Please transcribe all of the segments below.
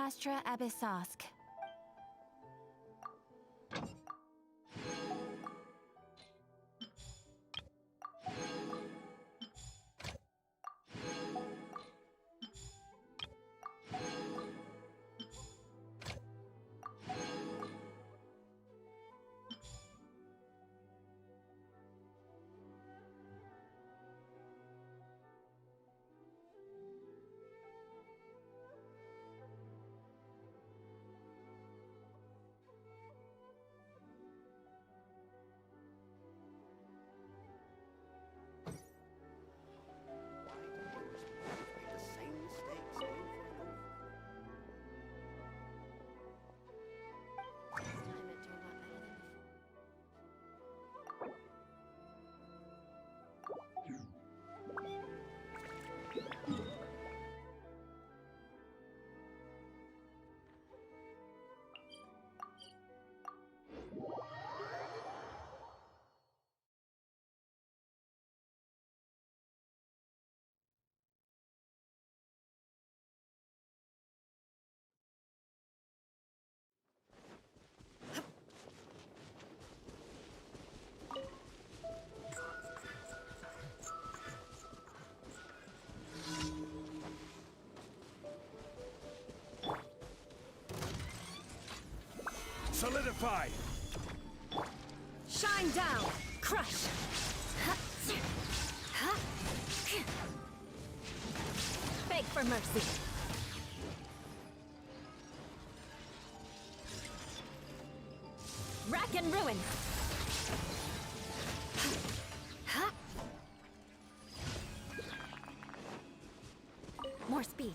Astra Abyssosk. Solidify! Shine down! Crush! Beg for mercy! Rack and ruin! More speed.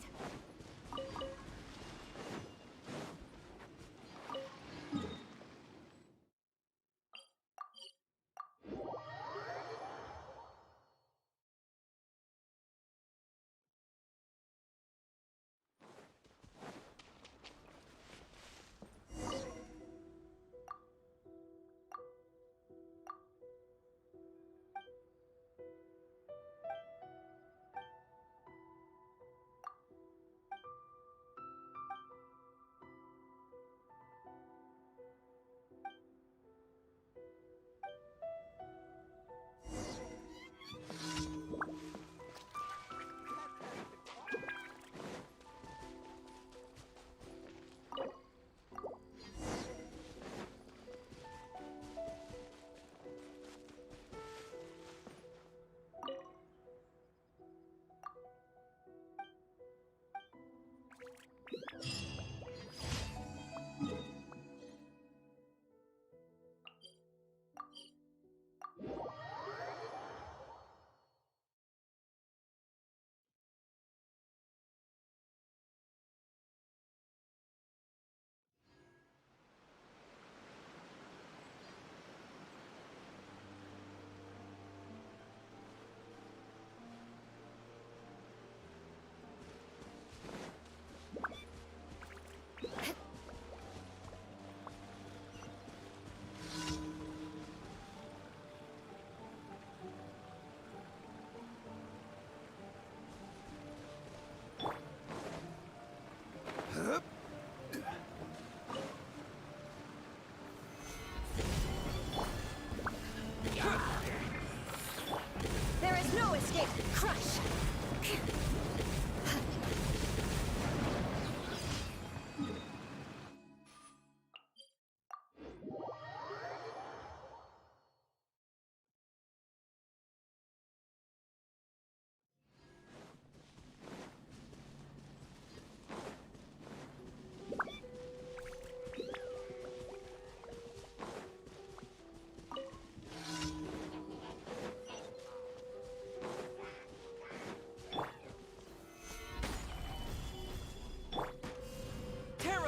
There is no escape! Crush!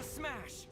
Smash!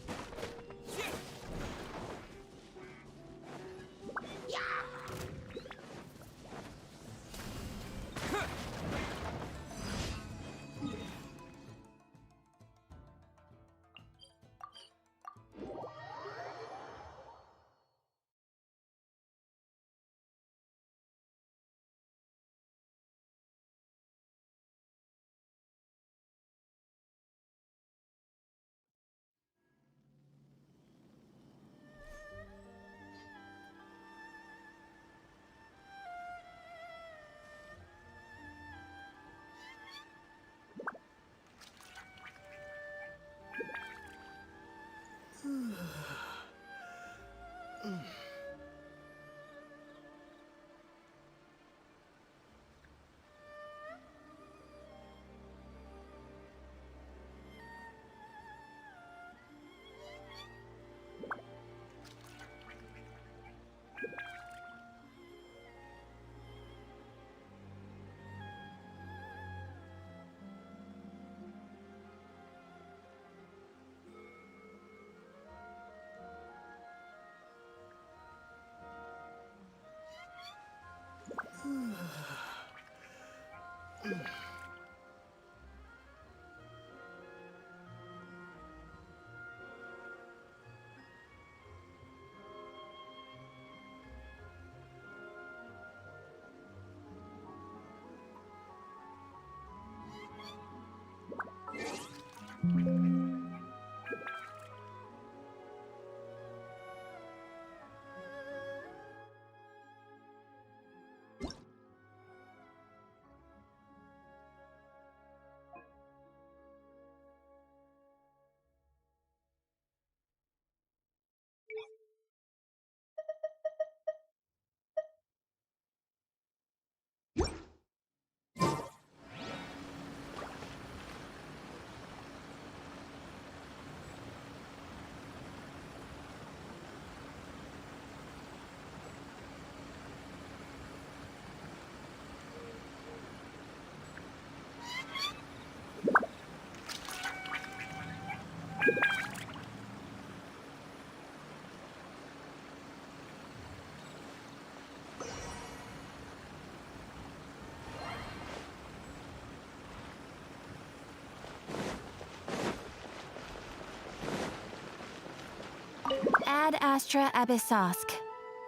Ad Astra Abyssosk.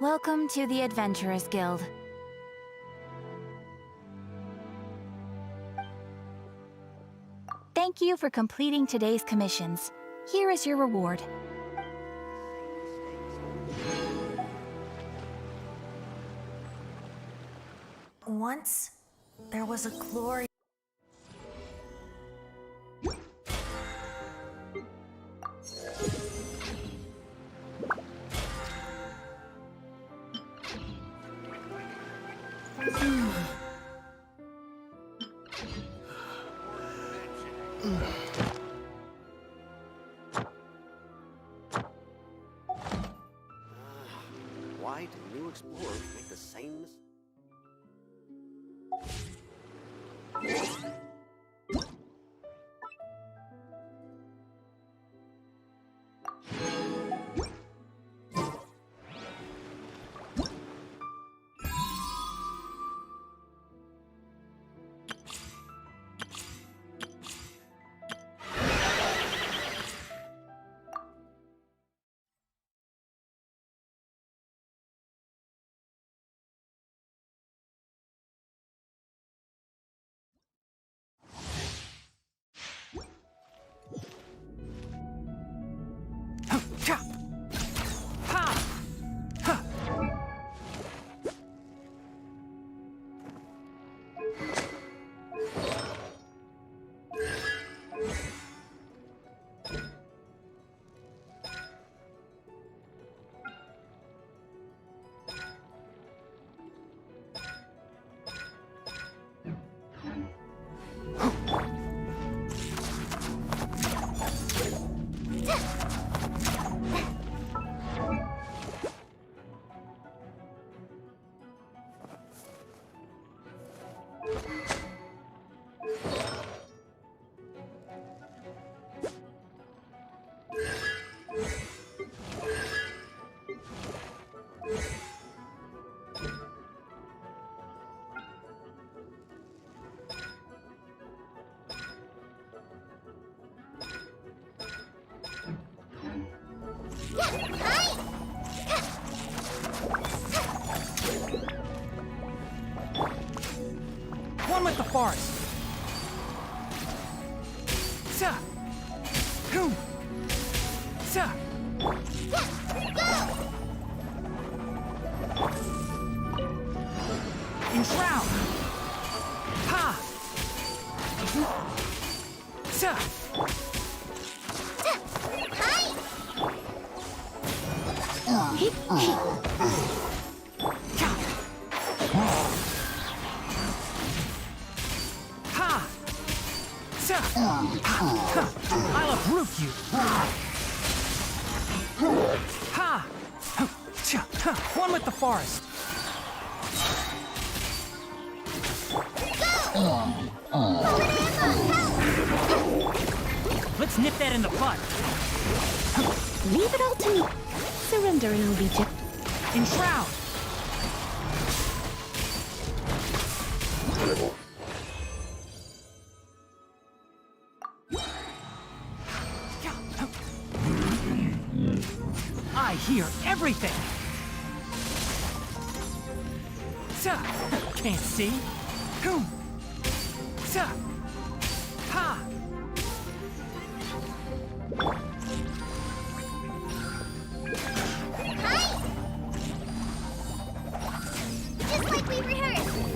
Welcome to the Adventurers Guild. Thank you for completing today's commissions. Here is your reward. Once, there was a glorious... Why do new explorers make the same mistake? One with the forest. Sa. Whom? Sa. Enshroud. Ha. Sa. Ha! Sa! I'll uproot you! Ha! One with the forest! Let's nip that in the bud! Leave it all to me. Surrender and I'll be Enshroud! I hear everything! Sa! Can't see! Whom? Sa! Ha! just like we rehearsed.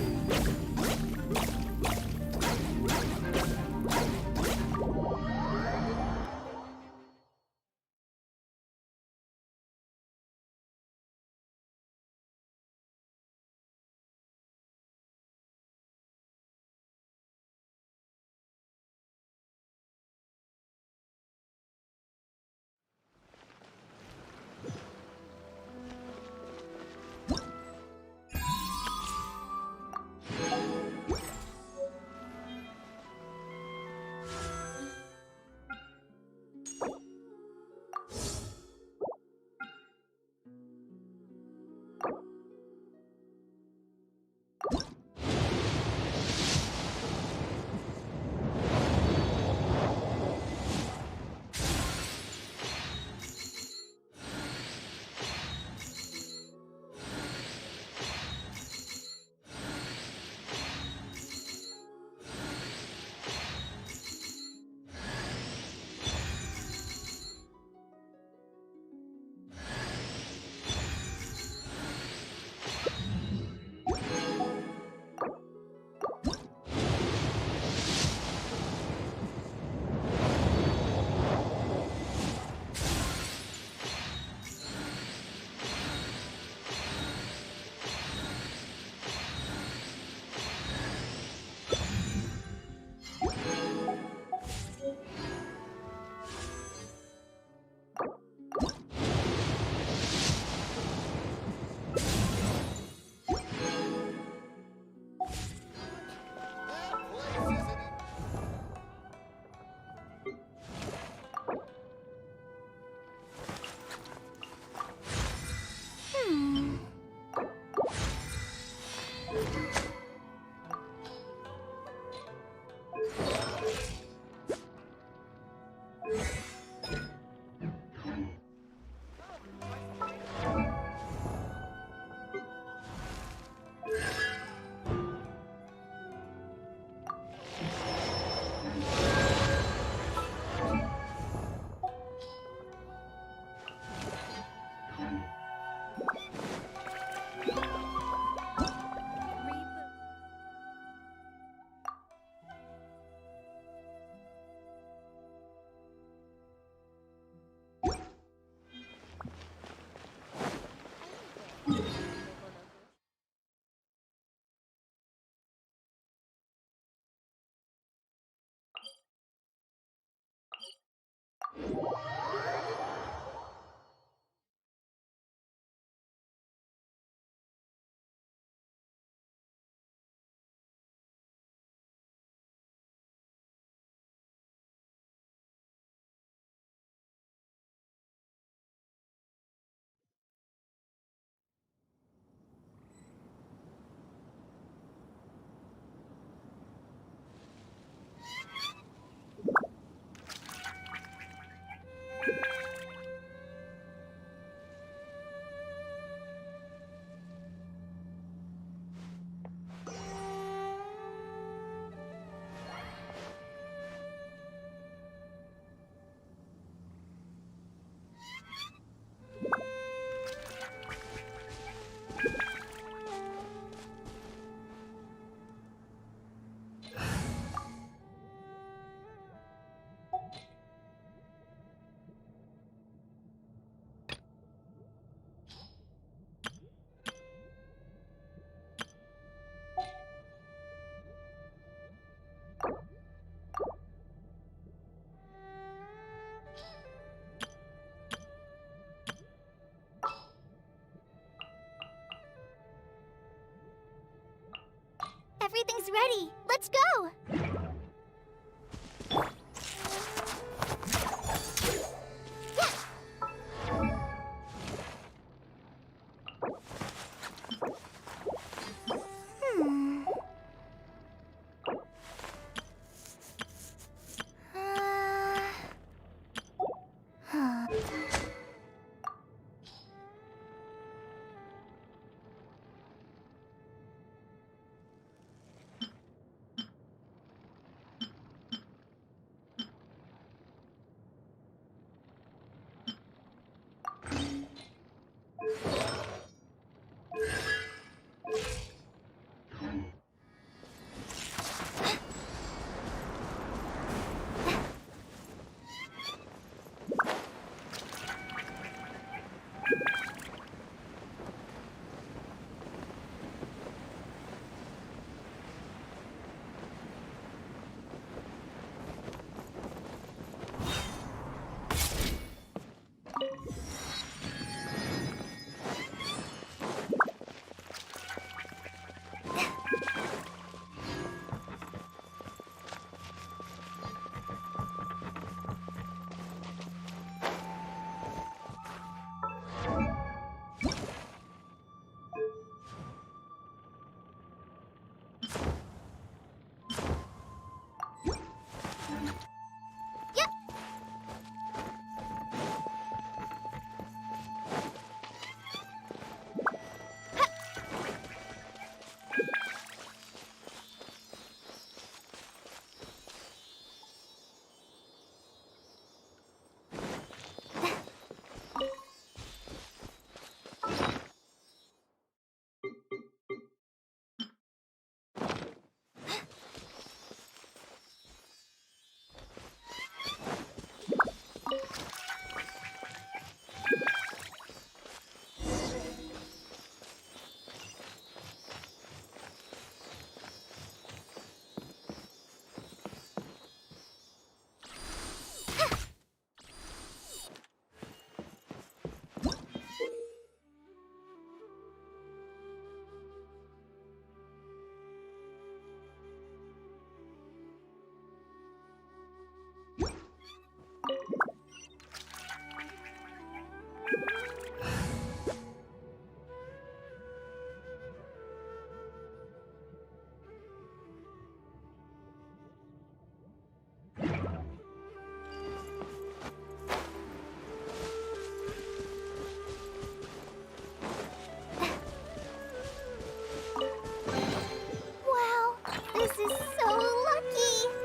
is ready. Let's go! Wow, this is so lucky!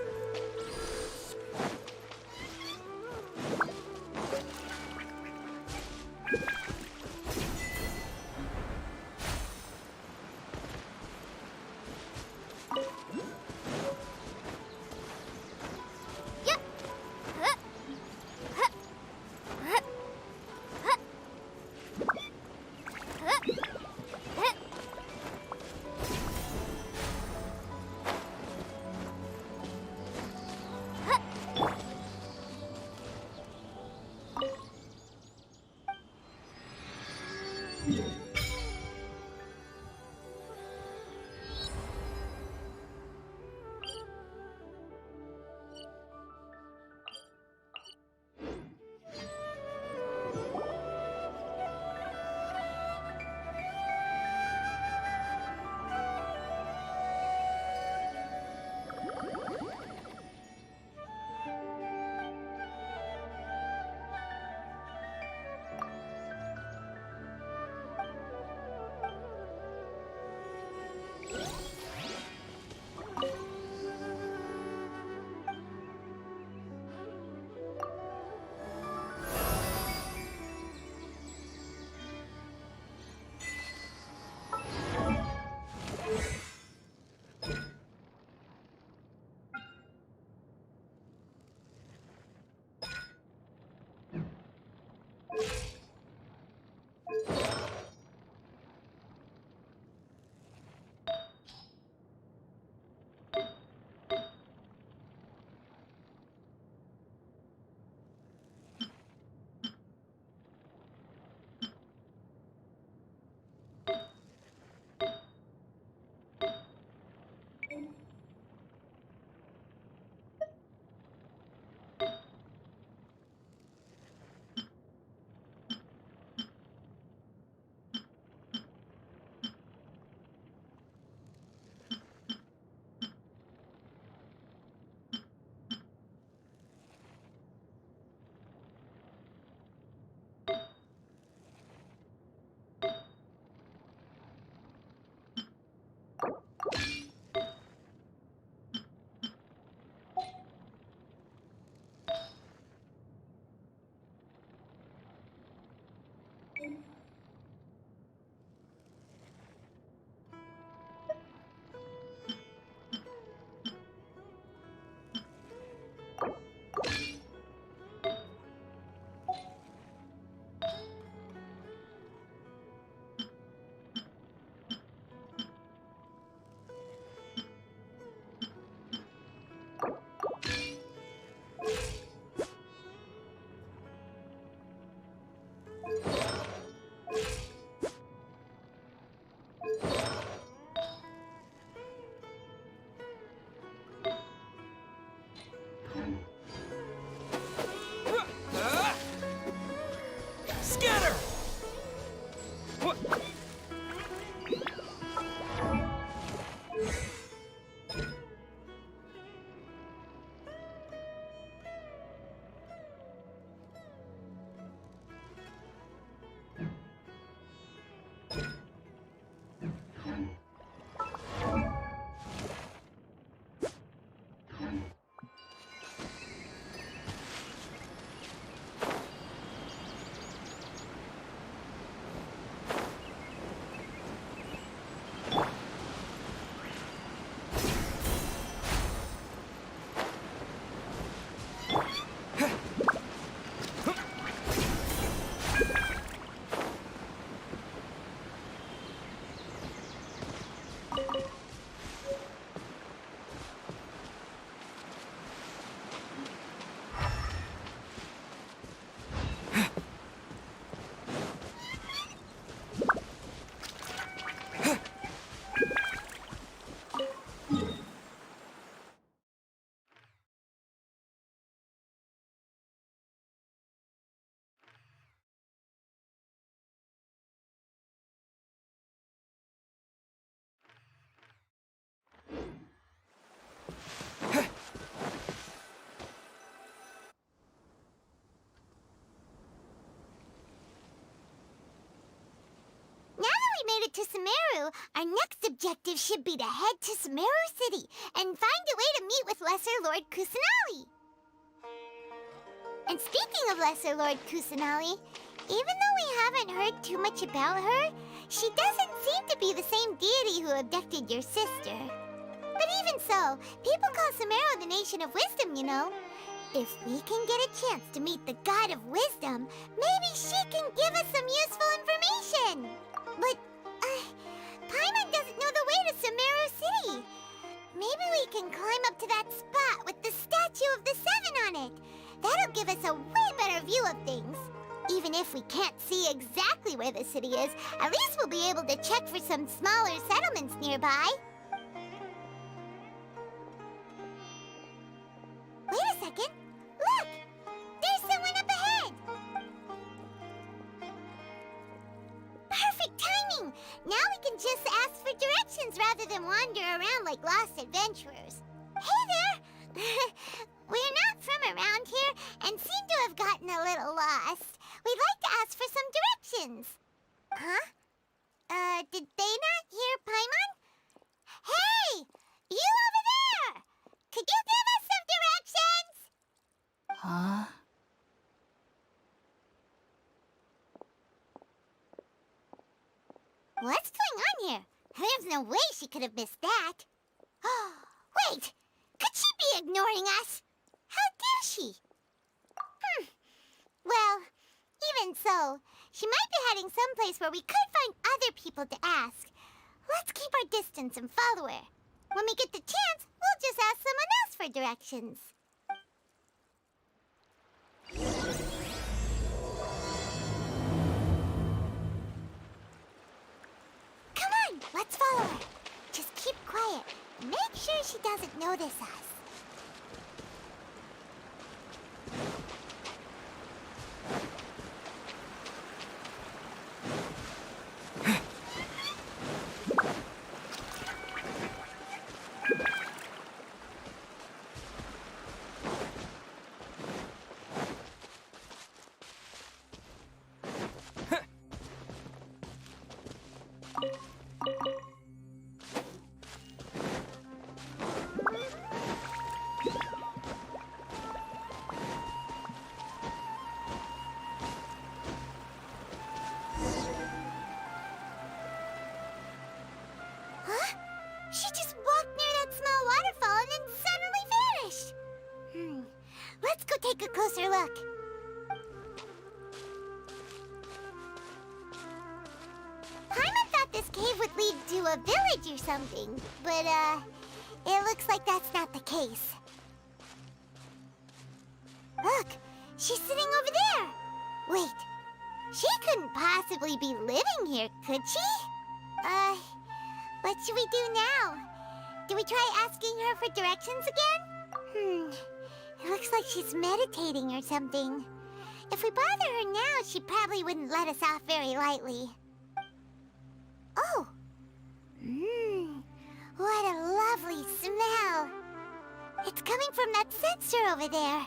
Scatter! Now that we made it to Sumeru, our next objective should be to head to Sumeru City and find a way to meet with Lesser Lord Kusanali. And speaking of Lesser Lord Kusanali, even though we haven't heard too much about her, she doesn't seem to be the same deity who abducted your sister. But even so, people call Sumeru the Nation of Wisdom, you know. If we can get a chance to meet the God of Wisdom, maybe she can give us some useful information. But, Paimon doesn't know the way to Sumeru City. Maybe we can climb up to that spot with the statue of the Seven on it. That'll give us a way better view of things. Even if we can't see exactly where the city is, at least we'll be able to check for some smaller settlements nearby. Wait a second. Look! There's someone up ahead! Perfect timing! Now we can just ask for directions rather than wander around like lost adventurers. Hey there! We're not from around here and seem to have gotten a little lost. We'd like to ask for some directions. Huh? Did they not hear Paimon? Hey! You over there! Could you give us some directions? Huh? What's going on here? There's no way she could have missed that. Wait! Could she be ignoring us? How dare she? Well, even so, she might be heading someplace where we could find other people to ask. Let's keep our distance and follow her. When we get the chance, we'll just ask someone else for directions. Come on, let's follow her. Just keep quiet. Make sure she doesn't notice us. She just walked near that small waterfall and then suddenly vanished. Let's go take a closer look. Paimon thought this cave would lead to a village or something, but, it looks like that's not the case. Look, she's sitting over there. Wait, She couldn't possibly be living here, could she? What should we do now? Do we try asking her for directions again? It looks like she's meditating or something. If we bother her now, she probably wouldn't let us off very lightly. Oh! What a lovely smell! It's coming from that sensor over there.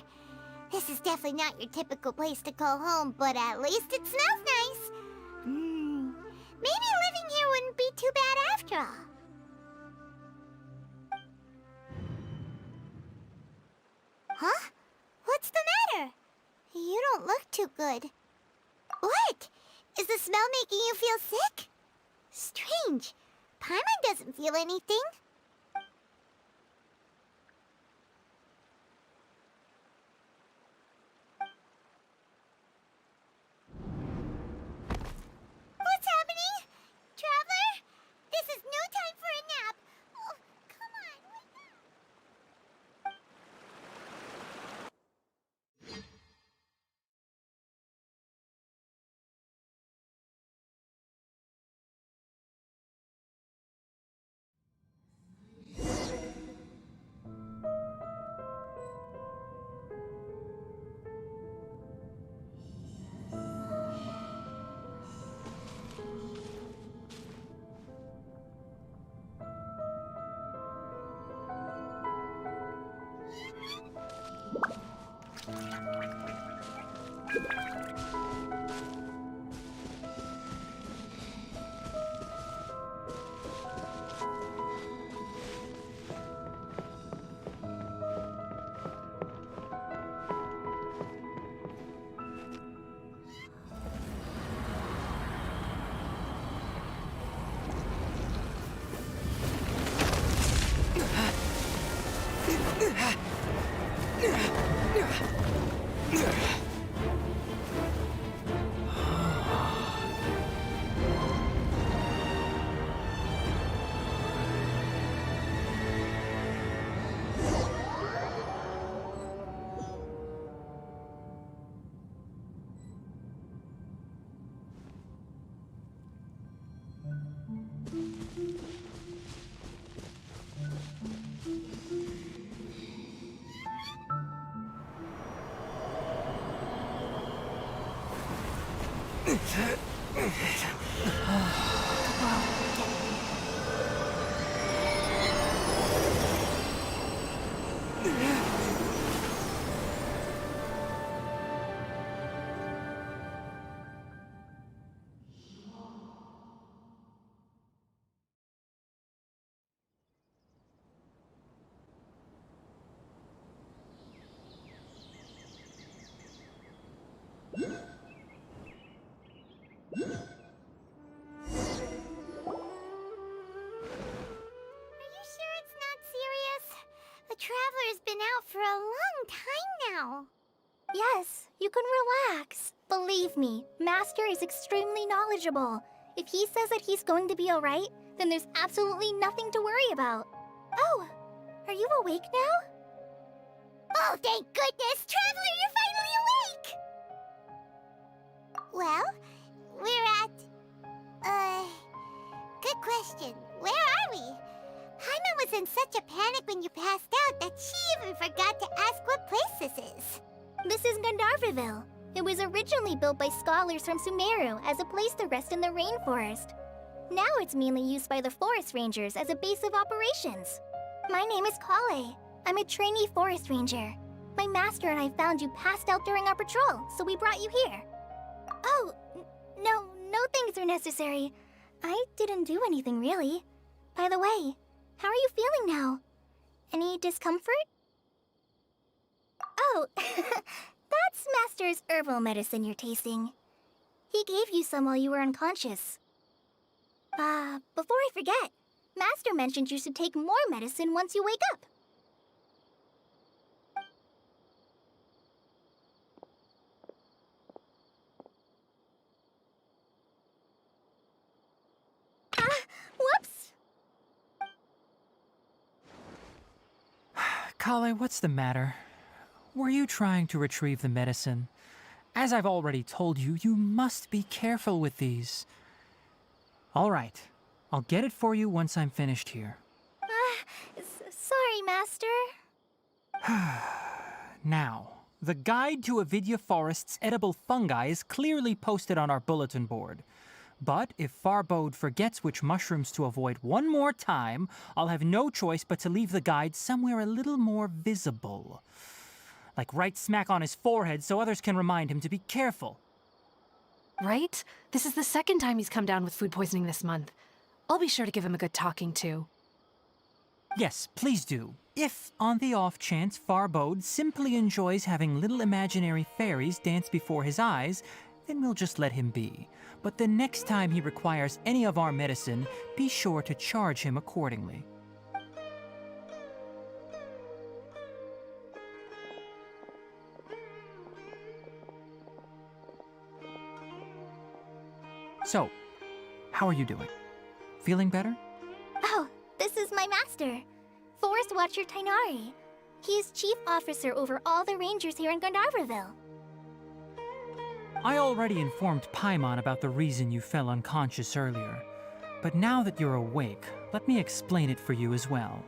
This is definitely not your typical place to call home, but at least it smells nice. Maybe living here wouldn't be too bad after all. Huh? What's the matter? You don't look too good. What? Is the smell making you feel sick? Strange. Paimon doesn't feel anything. What's happening? Traveler? This is no time for a nap. Oh, come on, wake up. The Traveler's been out for a long time now. Yes, you can relax. Believe me, Master is extremely knowledgeable. If he says that he's going to be alright, then there's absolutely nothing to worry about. Oh, are you awake now? Oh, thank goodness! Traveler, you're finally awake! Well, we're at... Good question. Where are we? Paimon was in such a panic when you passed out that she even forgot to ask what place this is. This is Gandharvaville. It was originally built by scholars from Sumeru as a place to rest in the rainforest. Now it's mainly used by the forest rangers as a base of operations. My name is Kale. I'm a trainee forest ranger. My master and I found you passed out during our patrol, so we brought you here. Oh, no things are necessary. I didn't do anything really. By the way, how are you feeling now? Any discomfort? Oh, that's Master's herbal medicine you're tasting. He gave you some while you were unconscious. Before I forget, Master mentioned you should take more medicine once you wake up. Whoops! Kale, what's the matter? Were you trying to retrieve the medicine? As I've already told you, you must be careful with these. All right, I'll get it for you once I'm finished here. Sorry, Master. Now, the guide to Avidya Forest's edible fungi is clearly posted on our bulletin board. But if Farbode forgets which mushrooms to avoid one more time, I'll have no choice but to leave the guide somewhere a little more visible. Like right smack on his forehead so others can remind him to be careful. Right? This is the second time he's come down with food poisoning this month. I'll be sure to give him a good talking to. Yes, please do. If, on the off chance, Farbode simply enjoys having little imaginary fairies dance before his eyes, then we'll just let him be. But the next time he requires any of our medicine, be sure to charge him accordingly. So, how are you doing? Feeling better? Oh, this is my master, Forest Watcher Tainari. He is chief officer over all the rangers here in Gandharvaville. I already informed Paimon about the reason you fell unconscious earlier, but now that you're awake, let me explain it for you as well.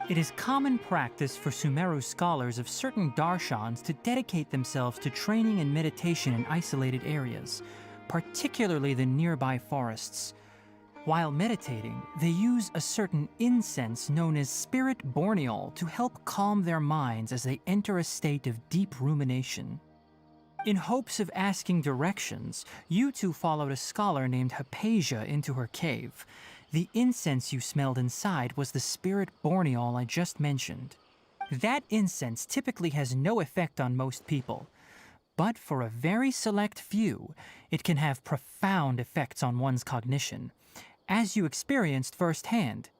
It is common practice for Sumeru scholars of certain darshans to dedicate themselves to training and meditation in isolated areas, particularly the nearby forests. While meditating, they use a certain incense known as spirit borneol to help calm their minds as they enter a state of deep rumination. In hopes of asking directions, you two followed a scholar named Hypatia into her cave. The incense you smelled inside was the spirit borneol I just mentioned. That incense typically has no effect on most people, but for a very select few, it can have profound effects on one's cognition, as you experienced firsthand.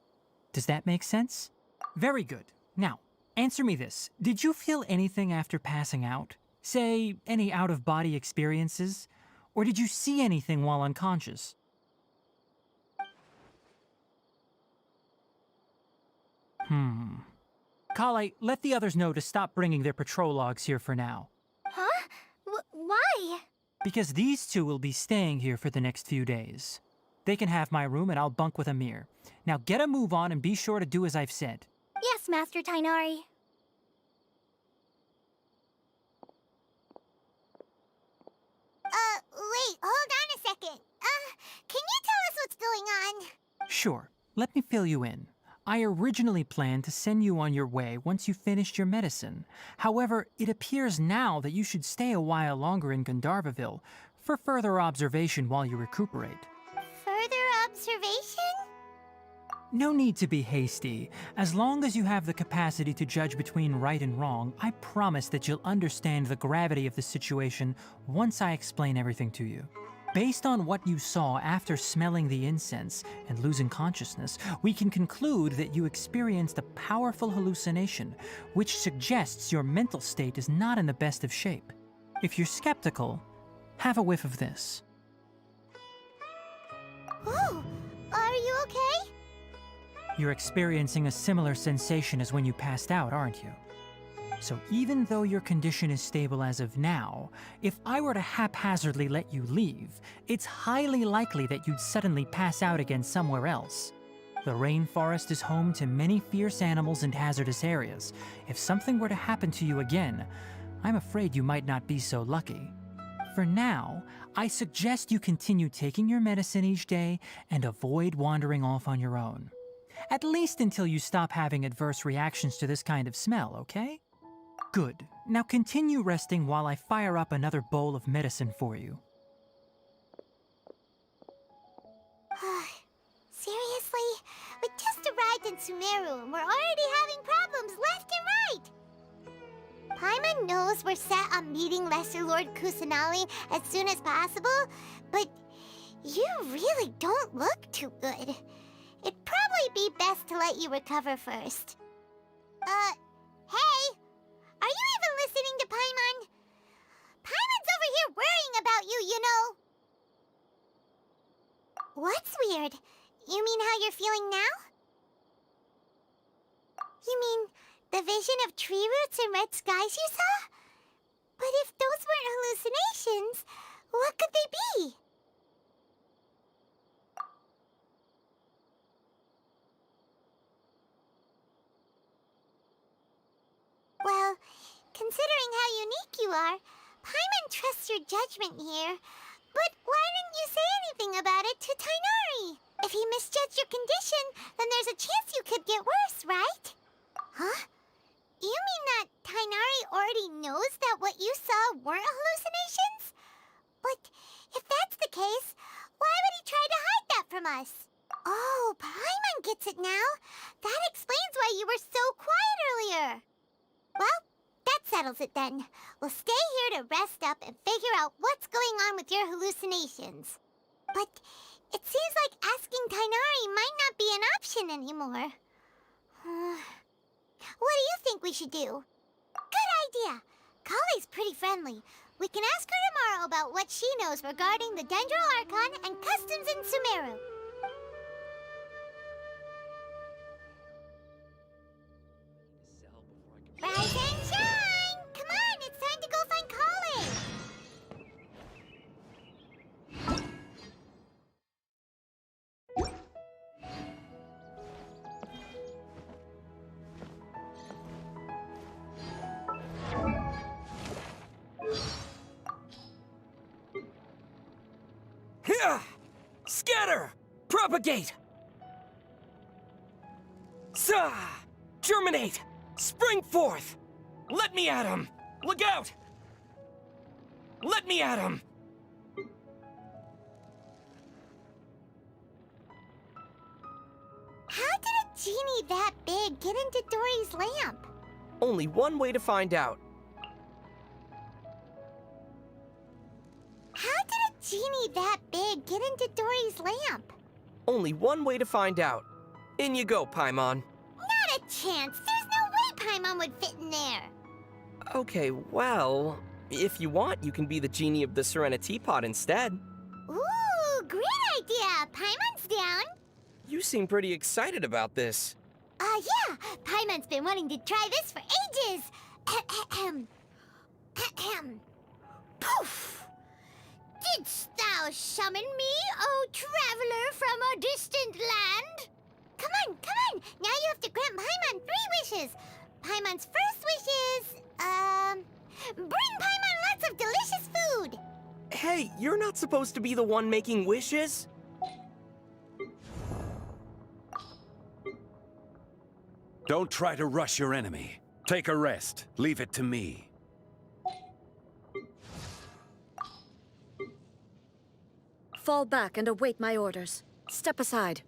Does that make sense? Very good. Now, answer me this. Did you feel anything after passing out? Say, any out-of-body experiences? Or did you see anything while unconscious? Kale, let the others know to stop bringing their patrol logs here for now. Huh? Why? Because these two will be staying here for the next few days. They can have my room and I'll bunk with Amir. Now get a move on and be sure to do as I've said. Yes, Master Tainari. Wait, hold on a second. Can you tell us what's going on? Sure, let me fill you in. I originally planned to send you on your way once you finished your medicine. However, it appears now that you should stay a while longer in Gandharvaville for further observation while you recuperate. Further observation? No need to be hasty. As long as you have the capacity to judge between right and wrong, I promise that you'll understand the gravity of the situation once I explain everything to you. Based on what you saw after smelling the incense and losing consciousness, we can conclude that you experienced a powerful hallucination, which suggests your mental state is not in the best of shape. If you're skeptical, have a whiff of this. Oh, are you okay? You're experiencing a similar sensation as when you passed out, aren't you? So even though your condition is stable as of now, if I were to haphazardly let you leave, it's highly likely that you'd suddenly pass out again somewhere else. The rainforest is home to many fierce animals and hazardous areas. If something were to happen to you again, I'm afraid you might not be so lucky. For now, I suggest you continue taking your medicine each day and avoid wandering off on your own. At least until you stop having adverse reactions to this kind of smell, okay? Good. Now continue resting while I fire up another bowl of medicine for you. Seriously? We just arrived in Sumeru and we're already having problems left and right! Paimon knows we're set on meeting Lesser Lord Kusanali as soon as possible, but you really don't look too good. It'd probably be best to let you recover first. Hey! Are you even listening to Paimon? Paimon's over here worrying about you, you know. What's weird? You mean how you're feeling now? You mean the vision of tree roots and red skies you saw? But if those weren't hallucinations, what could they be? Well, considering how unique you are, Paimon trusts your judgment here. But why didn't you say anything about it to Tainari? If he misjudged your condition, then there's a chance you could get worse, right? Huh? You mean that Tainari already knows that what you saw weren't hallucinations? But if that's the case, why would he try to hide that from us? Oh, Paimon gets it now. That explains why you were so quiet earlier. Well, that settles it then. We'll stay here to rest up and figure out what's going on with your hallucinations. But it seems like asking Tainari might not be an option anymore. What do you think we should do? Good idea. Kale's pretty friendly. We can ask her tomorrow about what she knows regarding the Dendro Archon and customs in Sumeru. Rise and shine! Come on, it's time to go find Kale! Hyah! Scatter! Propagate! Sa! Germinate! Spring forth! Let me at him! Look out! Let me at him! How did a genie that big get into Dory's lamp? Only one way to find out. How did a genie that big get into Dory's lamp? Only one way to find out. In you go, Paimon. Not a chance. There's no way Paimon would fit in there. Okay, well, if you want, you can be the genie of the Serena Teapot instead. Ooh, great idea. Paimon's down. You seem pretty excited about this. Yeah. Paimon's been wanting to try this for ages. Ahem. Ahem. Poof! Didst thou summon me, O traveler from a distant land? Come on, come on! Now you have to grant Paimon 3 wishes. Paimon's first wish is, bring Paimon lots of delicious food. Hey, you're not supposed to be the one making wishes. Don't try to rush your enemy. Take a rest. Leave it to me. Fall back and await my orders. Step aside.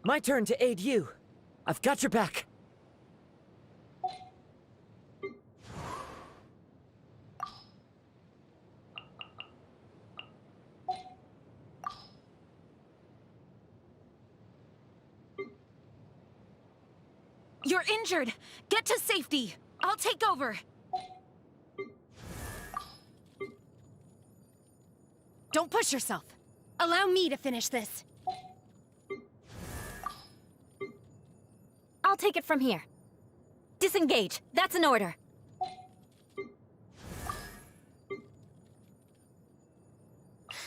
My turn to aid you. I've got your back. You're injured! Get to safety! I'll take over! Don't push yourself. Allow me to finish this. I'll take it from here. Disengage. That's an order.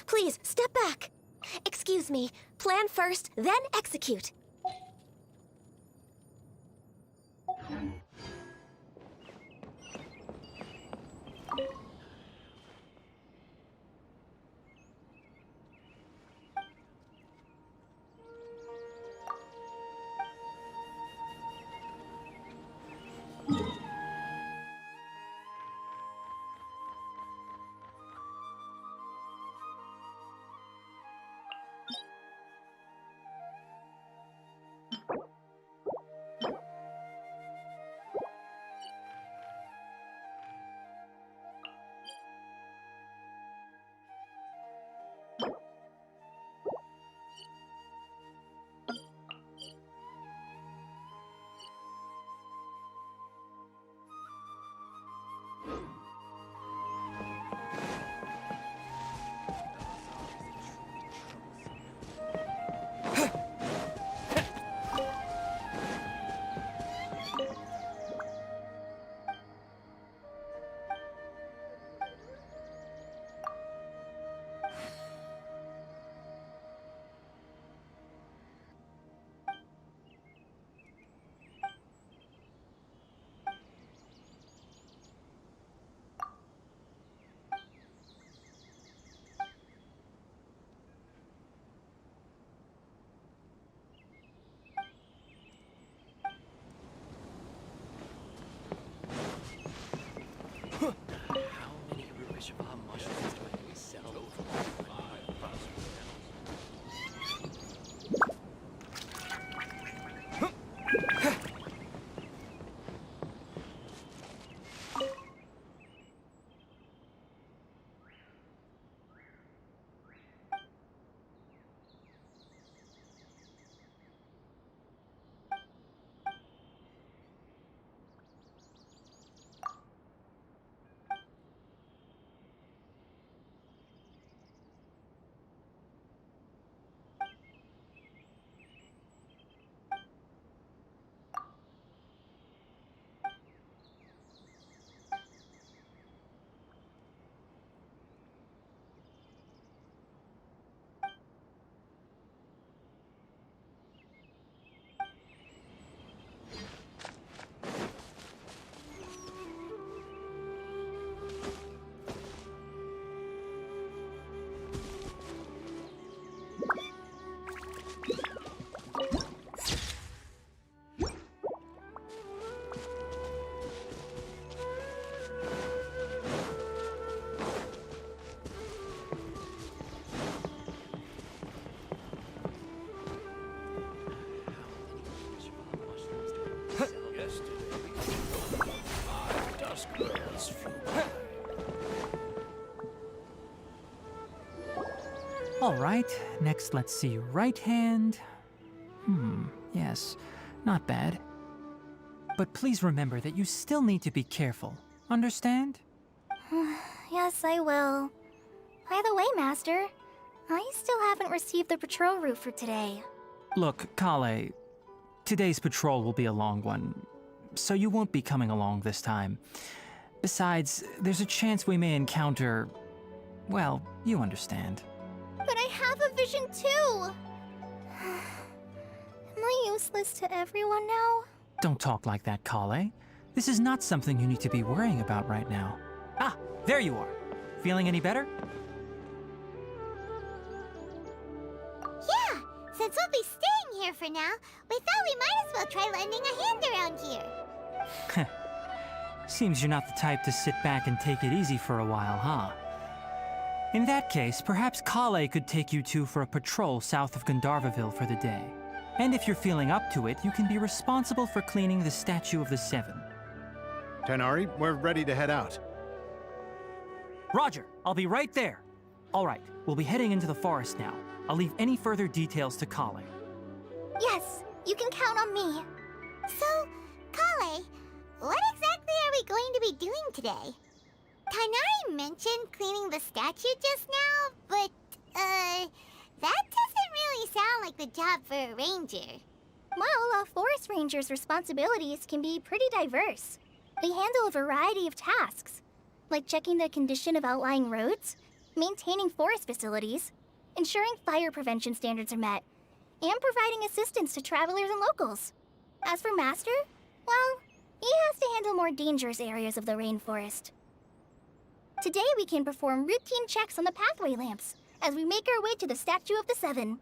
Please, step back. Excuse me. Plan first, then execute. All right, next let's see right hand. Yes, not bad. But please remember that you still need to be careful. Understand? Yes, I will. By the way, Master, I still haven't received the patrol route for today. Look, Kale, today's patrol will be a long one, so you won't be coming along this time. Besides, there's a chance we may encounter... well, you understand. But I have a vision too! Am I useless to everyone now? Don't talk like that, Kale. This is not something you need to be worrying about right now. Ah, there you are. Feeling any better? Yeah, since we'll be staying here for now, we thought we might as well try lending a hand around here. Seems you're not the type to sit back and take it easy for a while, huh? In that case, perhaps Kale could take you two for a patrol south of Gandharvaville for the day. And if you're feeling up to it, you can be responsible for cleaning the Statue of the Seven. Tighnari, we're ready to head out. Roger, I'll be right there. All right, we'll be heading into the forest now. I'll leave any further details to Kale. Yes, you can count on me. So, Kale, what exactly are we going to be doing today? Tighnari mentioned cleaning the statue just now, but, that doesn't really sound like the job for a ranger. Well, a forest ranger's responsibilities can be pretty diverse. They handle a variety of tasks, like checking the condition of outlying roads, maintaining forest facilities, ensuring fire prevention standards are met, and providing assistance to travelers and locals. As for Master, well, he has to handle more dangerous areas of the rainforest. Today we can perform routine checks on the pathway lamps as we make our way to the Statue of the Seven.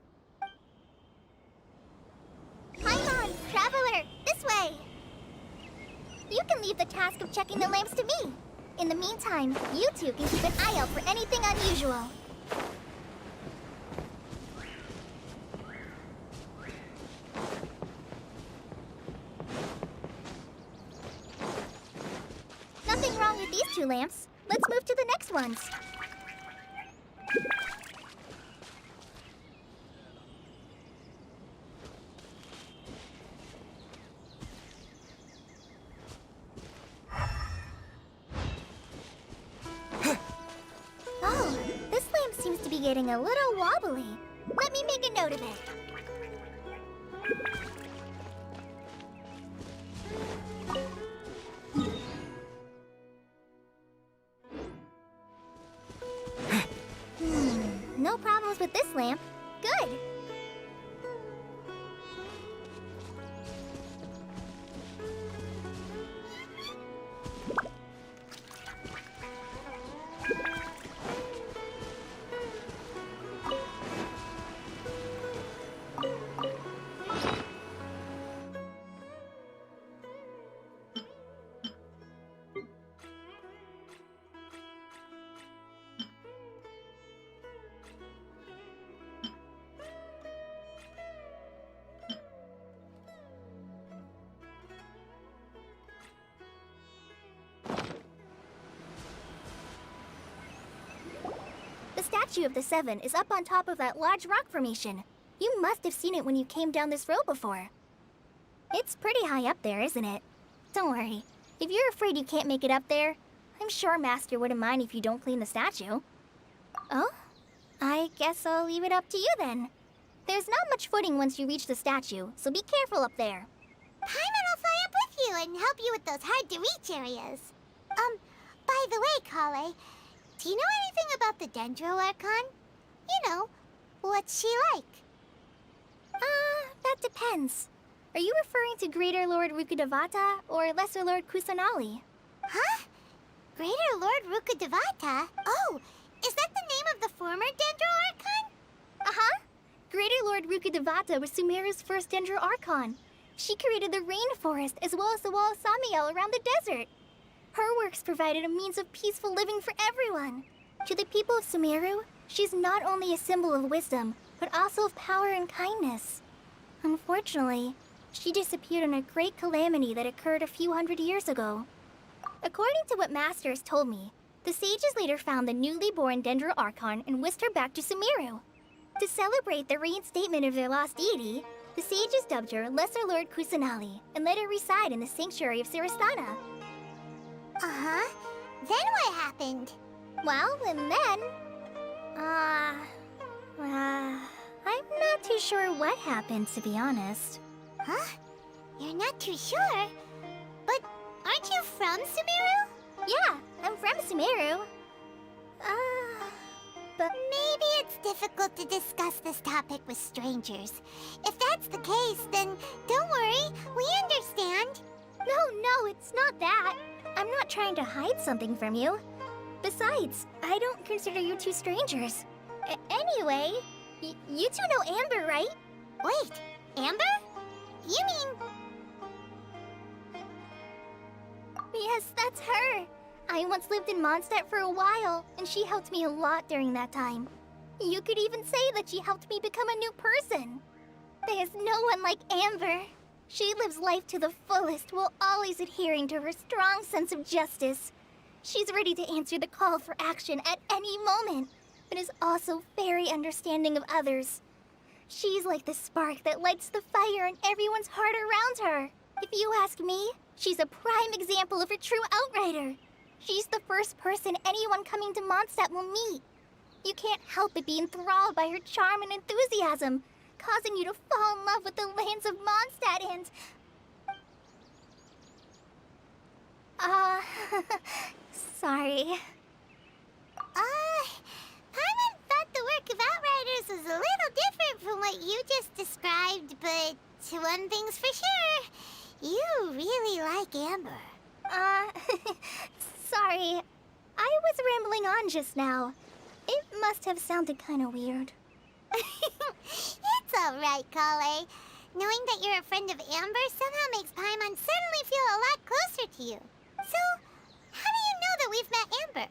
Paimon, Traveler, this way! You can leave the task of checking the lamps to me. In the meantime, you two can keep an eye out for anything unusual. Nothing wrong with these two lamps. Let's move to the next ones. Oh, this lamp seems to be getting a little wobbly. Let me make a note of it. No problems with this lamp. Good. The Statue of the Seven is up on top of that large rock formation. You must have seen it when you came down this road before. It's pretty high up there, isn't it? Don't worry. If you're afraid you can't make it up there, I'm sure Master wouldn't mind if you don't clean the statue. Oh? I guess I'll leave it up to you then. There's not much footing once you reach the statue, so be careful up there. Paimon will fly up with you and help you with those hard-to-reach areas. By the way, Kale, do you know anything about the Dendro Archon? You know, what's she like? That depends. Are you referring to Greater Lord Rukkhadevata or Lesser Lord Kusanali? Huh? Greater Lord Rukkhadevata? Oh, is that the name of the former Dendro Archon? Uh-huh. Greater Lord Rukkhadevata was Sumeru's first Dendro Archon. She created the rainforest as well as the wall of Samiel around the desert. Her works provided a means of peaceful living for everyone. To the people of Sumeru, she's not only a symbol of wisdom, but also of power and kindness. Unfortunately, she disappeared in a great calamity that occurred a few hundred years ago. According to what Master has told me, the sages later found the newly born Dendro Archon and whisked her back to Sumeru. To celebrate the reinstatement of their lost deity, the sages dubbed her Lesser Lord Kusanali and let her reside in the sanctuary of Siristana. Uh-huh. Then what happened? Well, and then... I'm not too sure what happened, to be honest. Huh? You're not too sure? But aren't you from Sumeru? Yeah, I'm from Sumeru. But... Maybe it's difficult to discuss this topic with strangers. If that's the case, then don't worry, we understand. No, it's not that. I'm not trying to hide something from you. Besides, I don't consider you two strangers. Anyway, you two know Amber, right? Wait, Amber? You mean... Yes, that's her. I once lived in Mondstadt for a while, and she helped me a lot during that time. You could even say that she helped me become a new person. There's no one like Amber. She lives life to the fullest while always adhering to her strong sense of justice. She's ready to answer the call for action at any moment, but is also very understanding of others. She's like the spark that lights the fire in everyone's heart around her. If you ask me, she's a prime example of a true outrider. She's the first person anyone coming to Mondstadt will meet. You can't help but be enthralled by her charm and enthusiasm, causing you to fall in love with the lands of Mondstadt and... sorry. Paimon thought the work of Outriders was a little different from what you just described, but one thing's for sure, you really like Amber. Sorry. I was rambling on just now. It must have sounded kind of weird. It's alright, Kale. Knowing that you're a friend of Amber somehow makes Paimon suddenly feel a lot closer to you. So, how do you know that we've met Amber?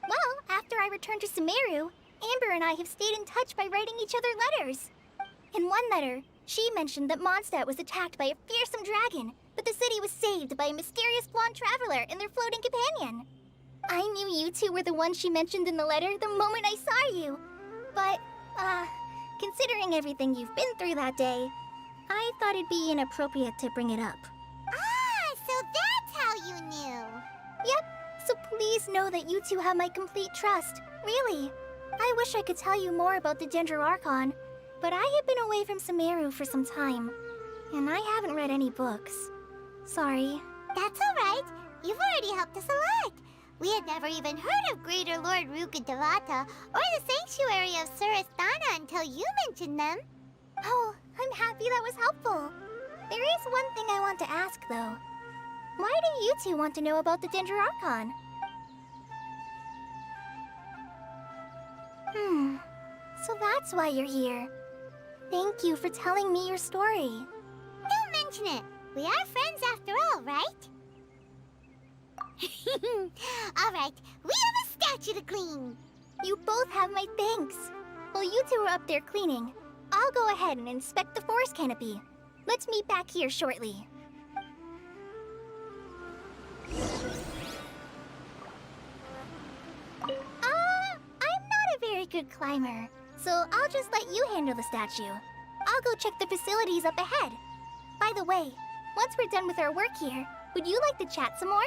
Well, after I returned to Sumeru, Amber and I have stayed in touch by writing each other letters. In one letter, she mentioned that Mondstadt was attacked by a fearsome dragon, but the city was saved by a mysterious blonde traveler and their floating companion. I knew you two were the ones she mentioned in the letter the moment I saw you. But, considering everything you've been through that day, I thought it'd be inappropriate to bring it up. Ah, so that's how you knew. Yep, so please know that you two have my complete trust. Really. I wish I could tell you more about the Dendroarchon, but I have been away from Sumeru for some time, and I haven't read any books. Sorry. That's alright. You've already helped us a lot. We had never even heard of Greater Lord Rukkhadevata or the Sanctuary of Surasthana until you mentioned them. Oh, I'm happy that was helpful. There is one thing I want to ask, though. Why do you two want to know about the Dendroarchon? So that's why you're here. Thank you for telling me your story. Don't mention it. We are friends after all, right? Alright, we have a statue to clean. You both have my thanks. While you two are up there cleaning, I'll go ahead and inspect the forest canopy. Let's meet back here shortly. I'm not a very good climber, so I'll just let you handle the statue. I'll go check the facilities up ahead. By the way, once we're done with our work here, would you like to chat some more?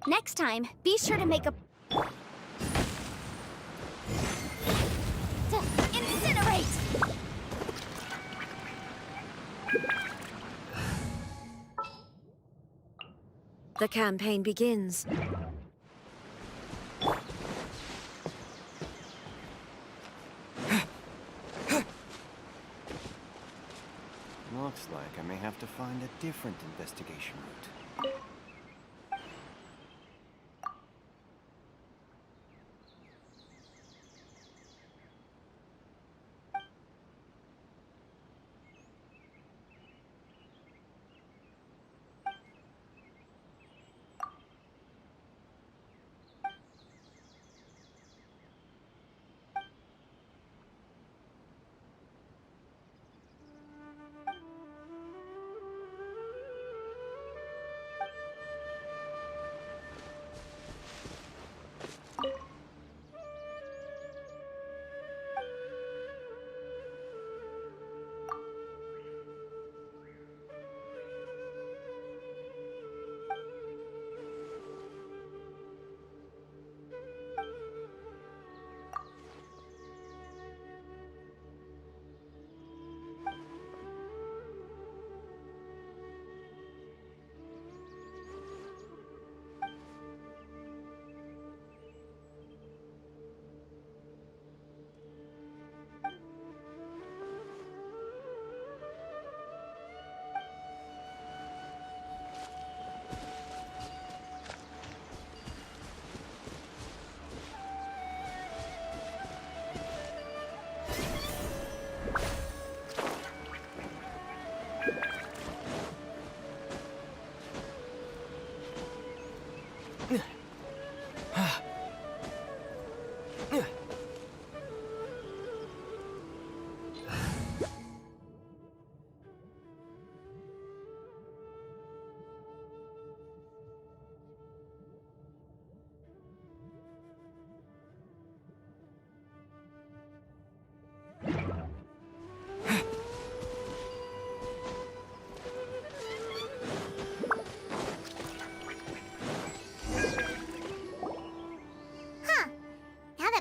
Next time, be sure to make a... Incinerate! The campaign begins. have to find a different investigation route.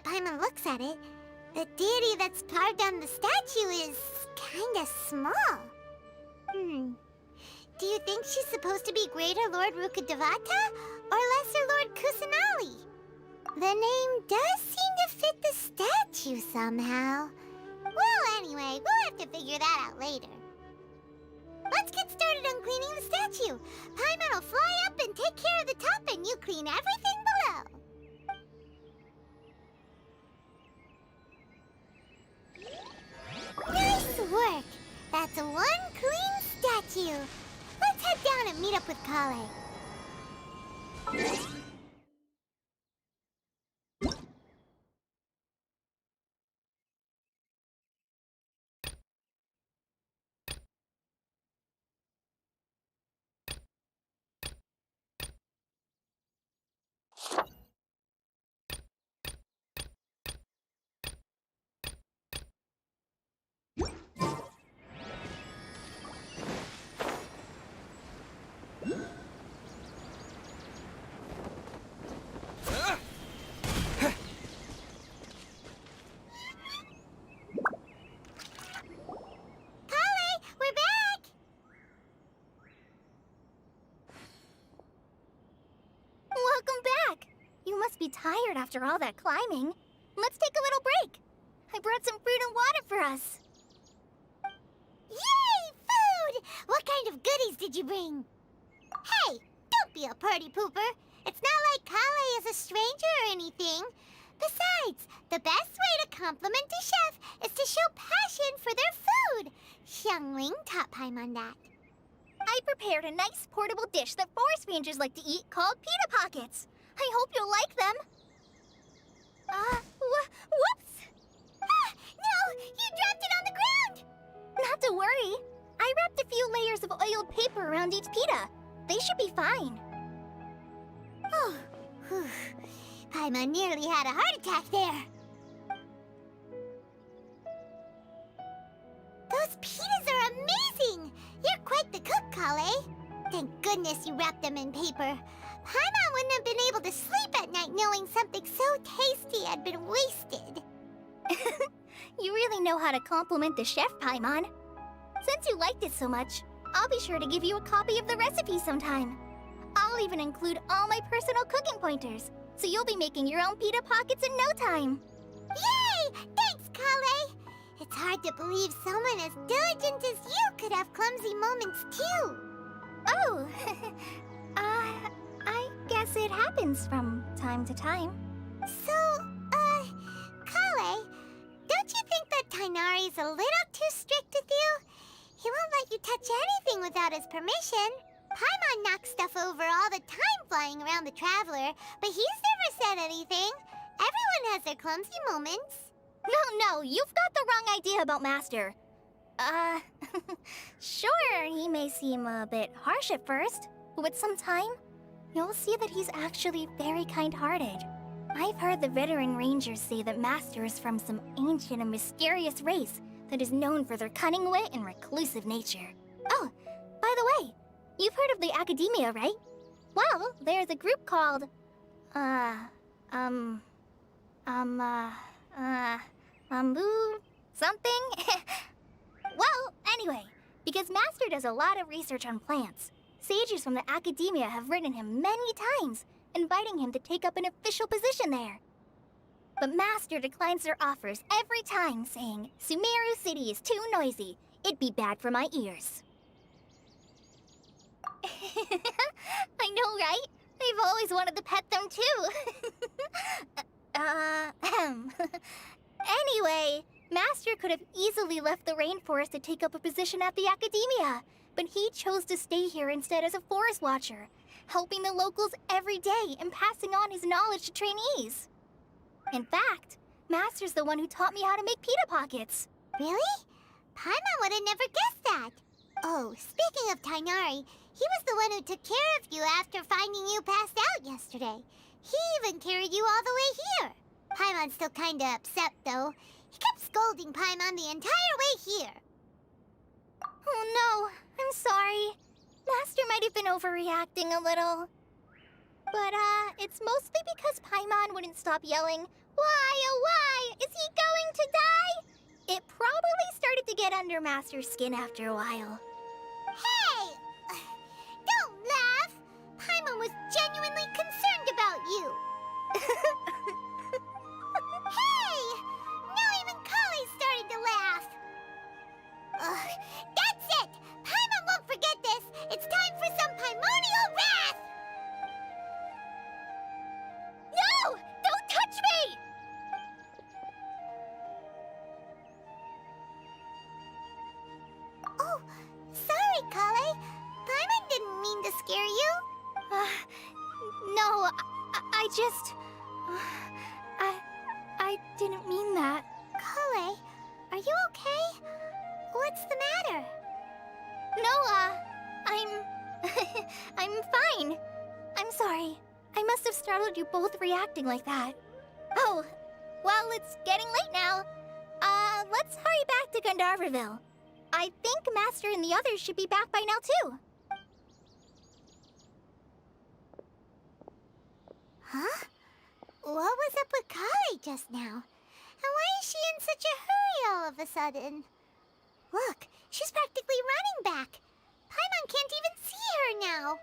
Paimon looks at it, the deity that's carved on the statue is kinda small. Do you think she's supposed to be Greater Lord Rukkhadevata or Lesser Lord Kusanali? The name does seem to fit the statue somehow. Well, anyway, we'll have to figure that out later. Let's get started on cleaning the statue. Paimon will fly up and take care of the top, and you clean everything below. Nice work! That's one clean statue. Let's head down and meet up with Kale. Be tired after all that climbing. Let's take a little break. I brought some fruit and water for us. Yay, food! What kind of goodies did you bring? Hey, don't be a party pooper. It's not like Kale is a stranger or anything. Besides, the best way to compliment a chef is to show passion for their food. Xiangling taught Paimon that. I prepared a nice portable dish that forest rangers like to eat called pita pockets. I hope you'll like them. Whoops! Ah, no! You dropped it on the ground! Not to worry. I wrapped a few layers of oiled paper around each pita. They should be fine. Oh, whew. Paimon nearly had a heart attack there. Those pitas are amazing! You're quite the cook, Kale. Thank goodness you wrapped them in paper. Paimon wouldn't have been able to sleep at night knowing something so tasty had been wasted. You really know how to compliment the chef, Paimon. Since you liked it so much, I'll be sure to give you a copy of the recipe sometime. I'll even include all my personal cooking pointers, so you'll be making your own pita pockets in no time. Yay! Thanks, Kale! It's hard to believe someone as diligent as you could have clumsy moments too. Oh, I guess it happens from time to time. So, Kale, don't you think that Tainari's a little too strict with you? He won't let you touch anything without his permission. Paimon knocks stuff over all the time flying around the Traveler, but he's never said anything. Everyone has their clumsy moments. No, you've got the wrong idea about Master. Sure, he may seem a bit harsh at first, but with some time, you'll see that he's actually very kind-hearted. I've heard the veteran rangers say that Master is from some ancient and mysterious race that is known for their cunning wit and reclusive nature. Oh, by the way, you've heard of the Academia, right? Well, there's a group called, something? Well, anyway, because Master does a lot of research on plants, sages from the Academia have written him many times, inviting him to take up an official position there. But Master declines their offers every time, saying, Sumeru City is too noisy. It'd be bad for my ears. I know, right? I've always wanted to pet them too. Anyway, Master could have easily left the rainforest to take up a position at the Academia, but he chose to stay here instead as a forest watcher, helping the locals every day and passing on his knowledge to trainees. In fact, Master's the one who taught me how to make pita pockets. Really? Paimon would have never guessed that. Oh, speaking of Tainari, he was the one who took care of you after finding you passed out yesterday. He even carried you all the way here. Paimon's still kinda upset, though. He kept scolding Paimon the entire way here. Oh no, I'm sorry. Master might have been overreacting a little. But, it's mostly because Paimon wouldn't stop yelling, Why, oh why, is he going to die? It probably started to get under Master's skin after a while. Hey! Don't laugh! Paimon was genuinely concerned about you. Hey! Now even Kali started to laugh. Ugh, that's it! Paimon won't forget this! It's time for some Paimonial wrath! No! Don't touch me! Oh, sorry, Kale. Paimon didn't mean to scare you. No, I just... I didn't mean that. Kale, are you okay? What's the matter? No, I'm fine. I'm sorry. I must have startled you both reacting like that. Oh, well, it's getting late now. Let's hurry back to Gandharville. I think Master and the others should be back by now, too. Huh? What was up with Kali just now? And why is she in such a hurry all of a sudden? Look, she's practically running back. Paimon can't even see her now.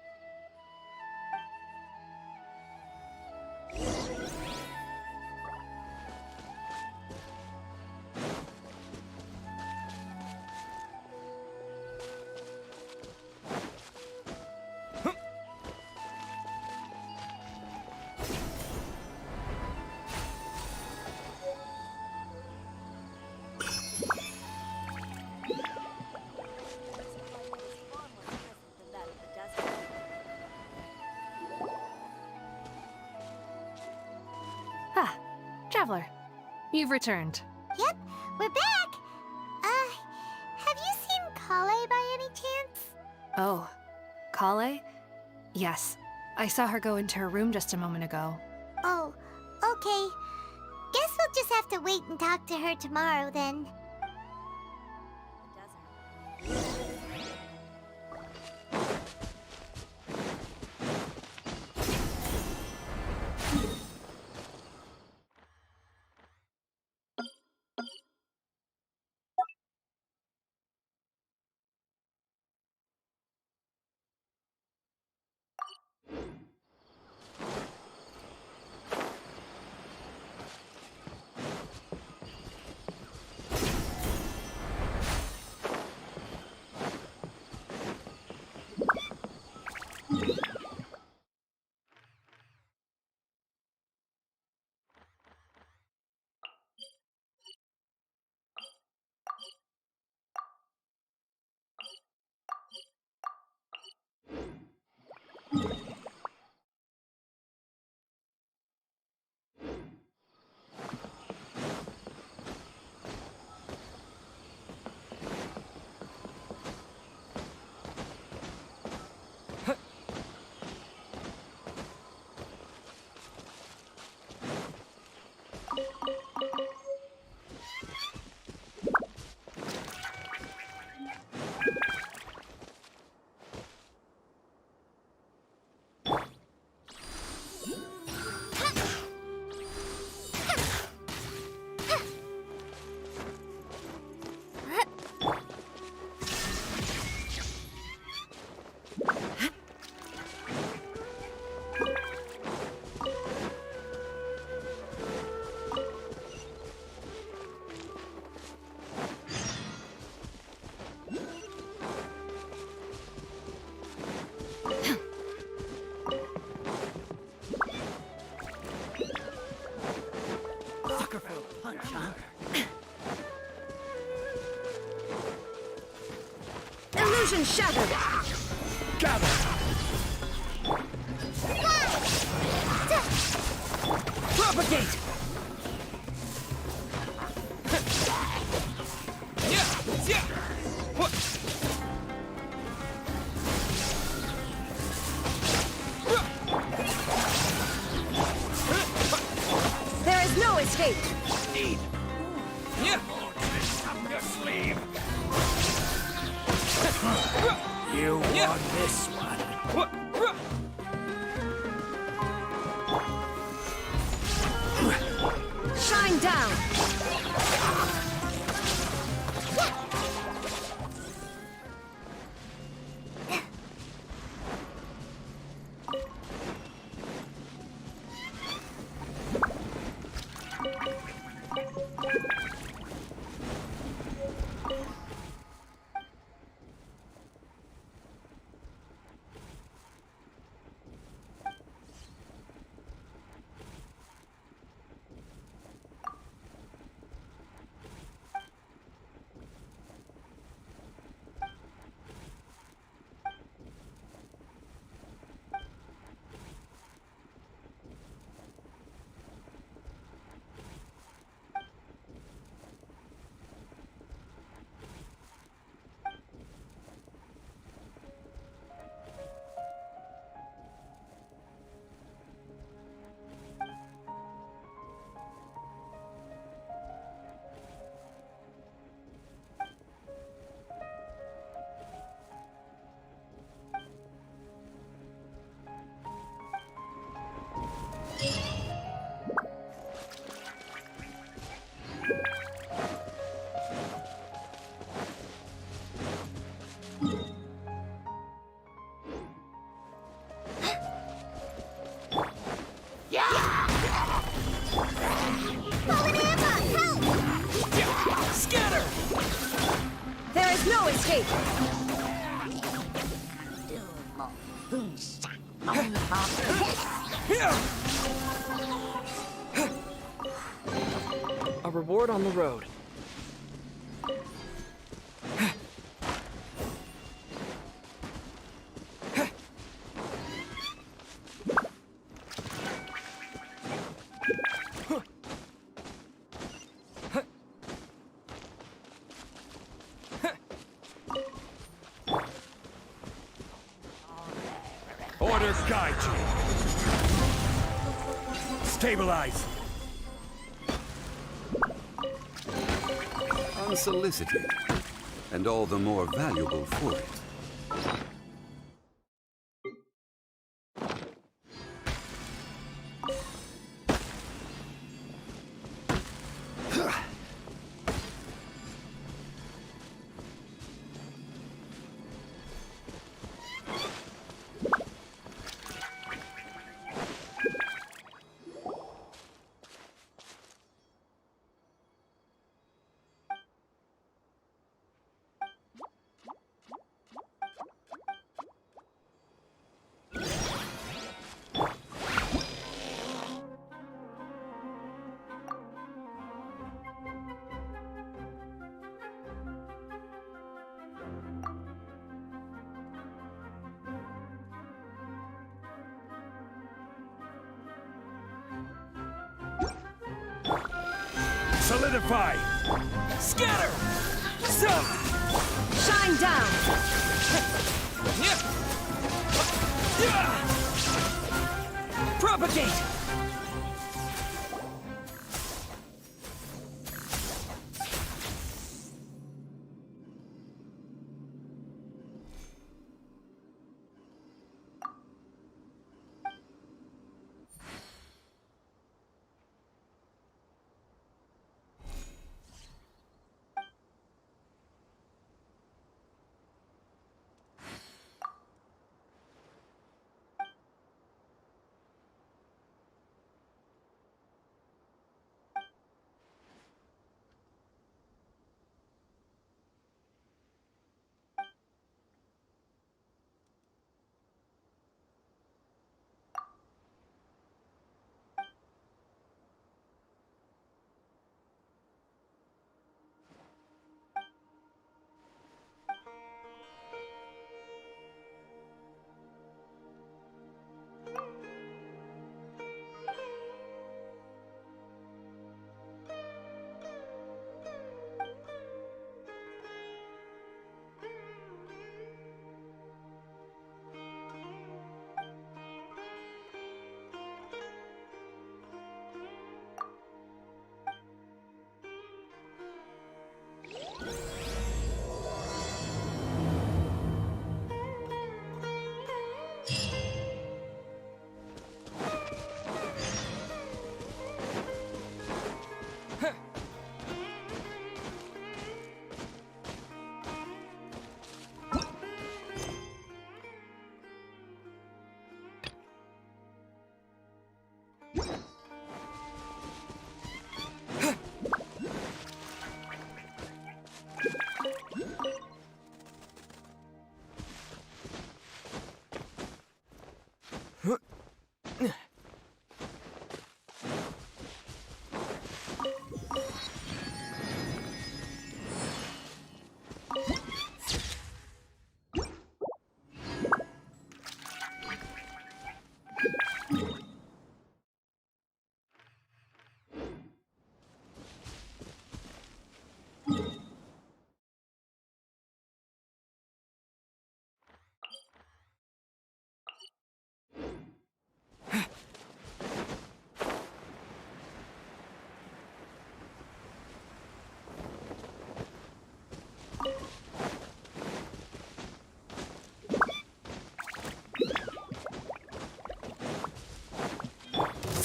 Traveler, you've returned. Yep, we're back. Have you seen Kale by any chance? Oh, Kale? Yes, I saw her go into her room just a moment ago. Oh, okay. Guess we'll just have to wait and talk to her tomorrow then. Illusion shattered! Gather! Propagate! There is no escape! You want this one? Shine down! There is no escape! A reward on the road. Order guide you. Stabilize. Unsolicited, and all the more valuable for it. Solidify! Scatter! Shine down! Propagate!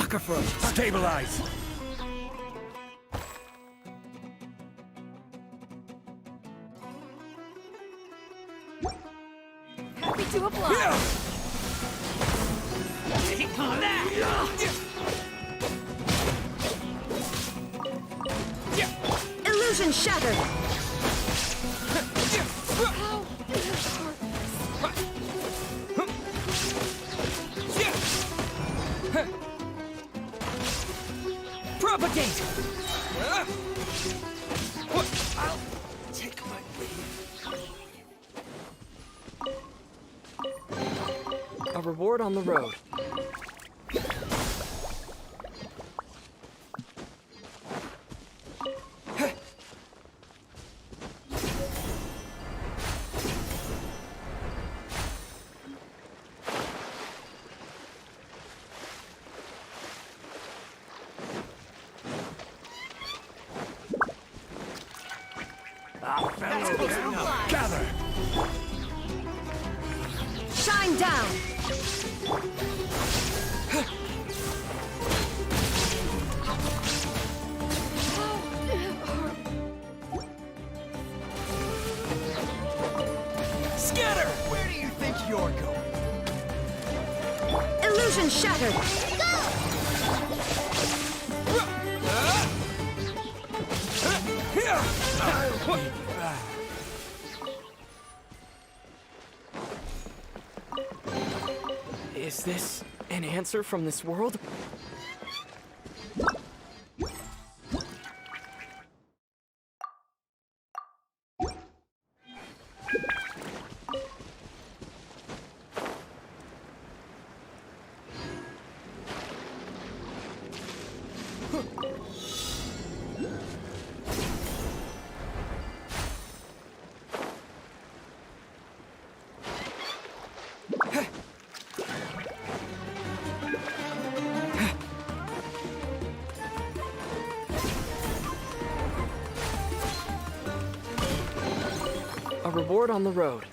Sucker for a... Stabilize! Happy to apply. Take on that! Illusion shattered. Propagate! I'll take my leave. A reward on the road. Gather! Shine down. Scatter! Where do you think you're going? Illusion shattered. Is this an answer from this world? A reward on the road.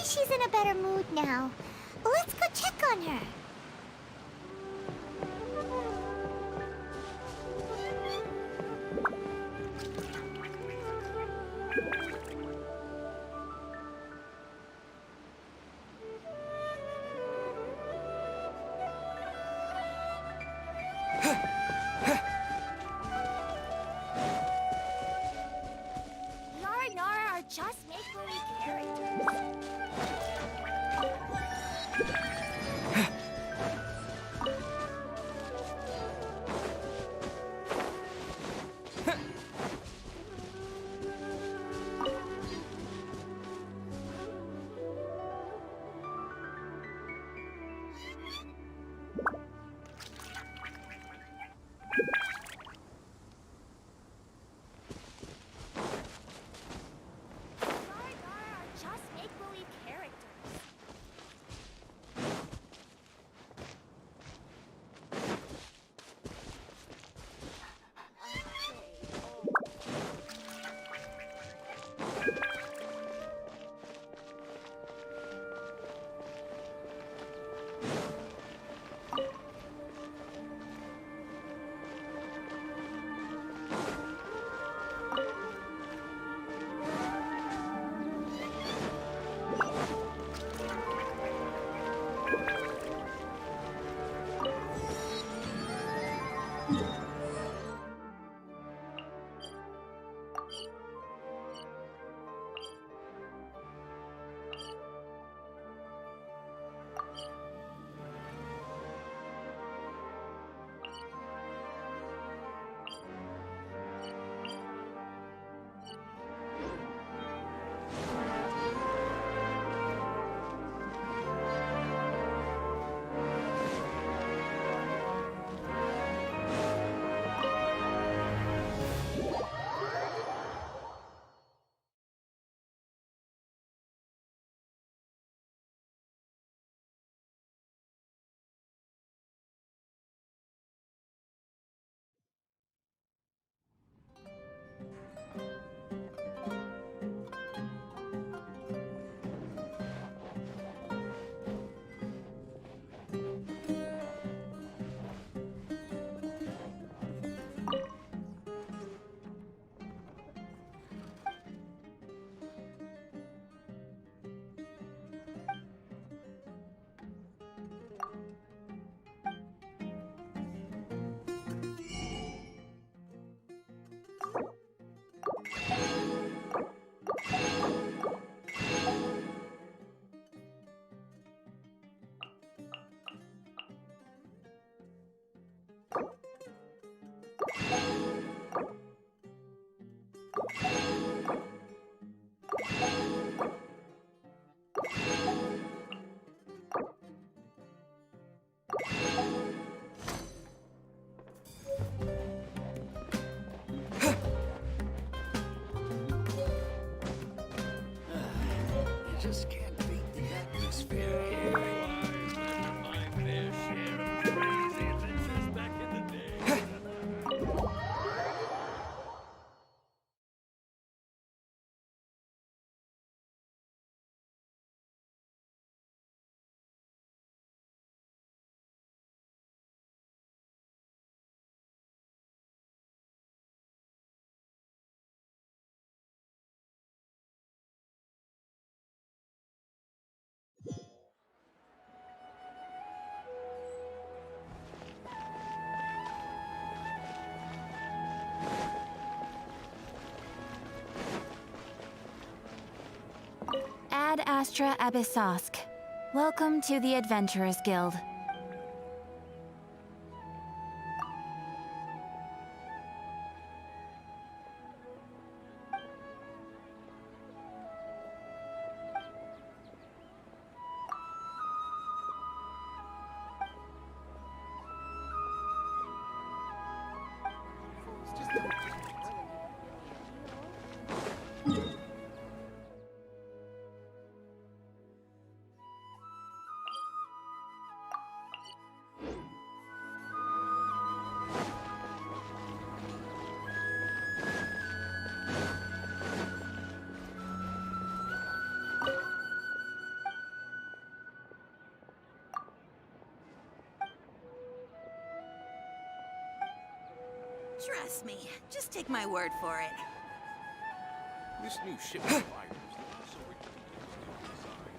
she's in a better mood now. Let's go check on her. Yara Nara are just make-believe characters. Yara Nara are just make-believe characters. Just can't beat the atmosphere here. Find their share of crazy adventures back in the day. Ad Astra Abyssosk. Welcome to the Adventurers Guild. Trust me, just take my word for it. This new shipment of items will also require design.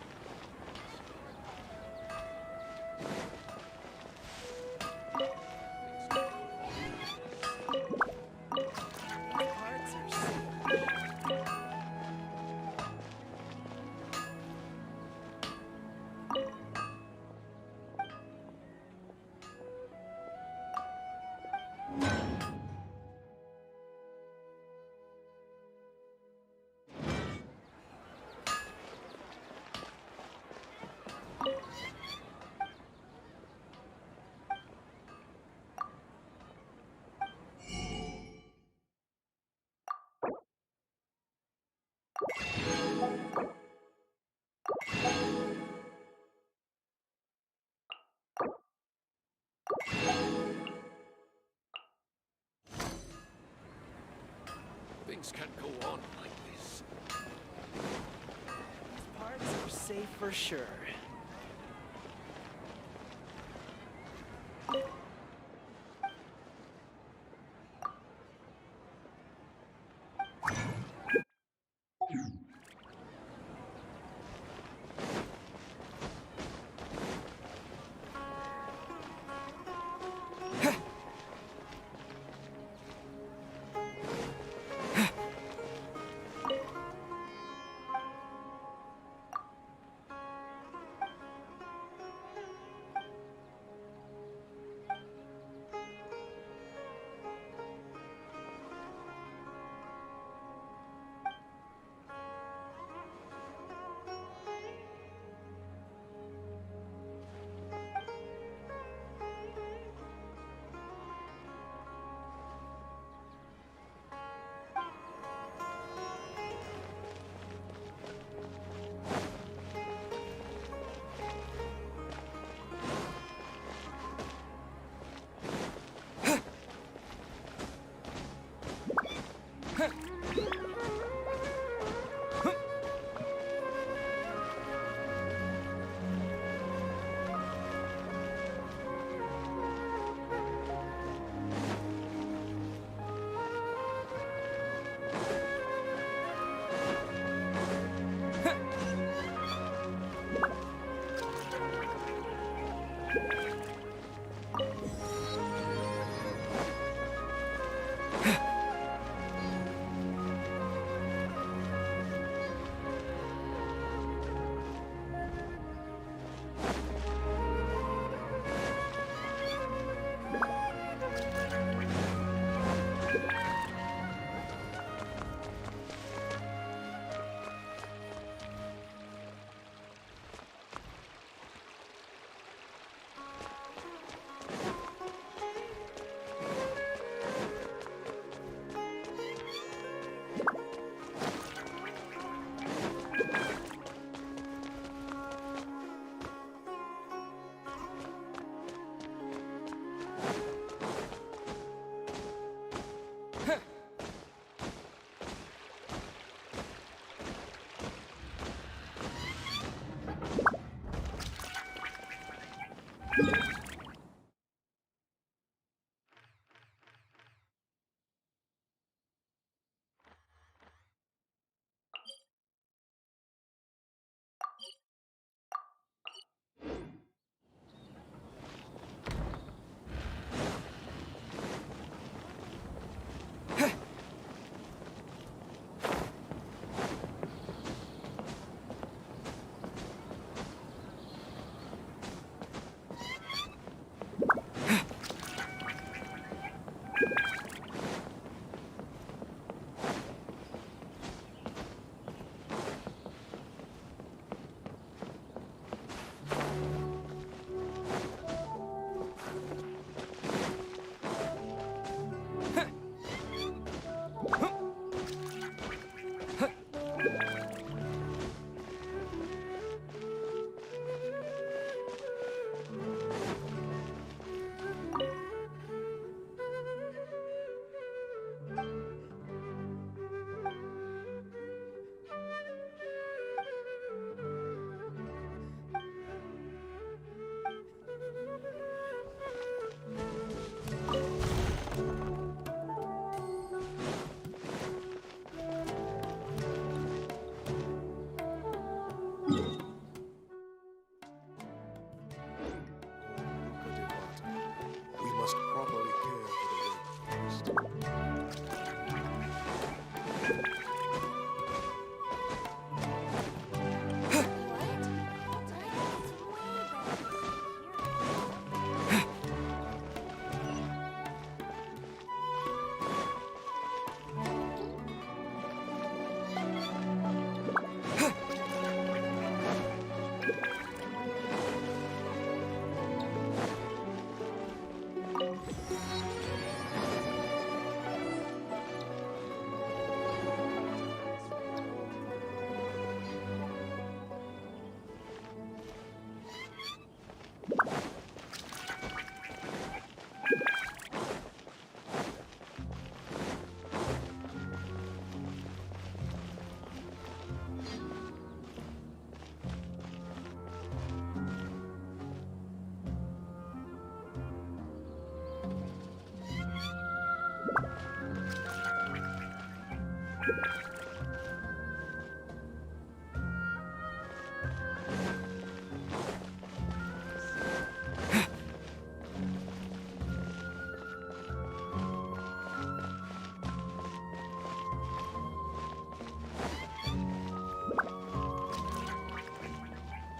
Parts are safe. Things can't go on like this. These parts are safe for sure.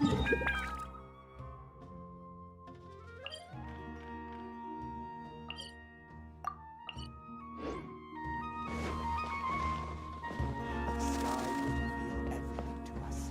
The sky will reveal everything to us.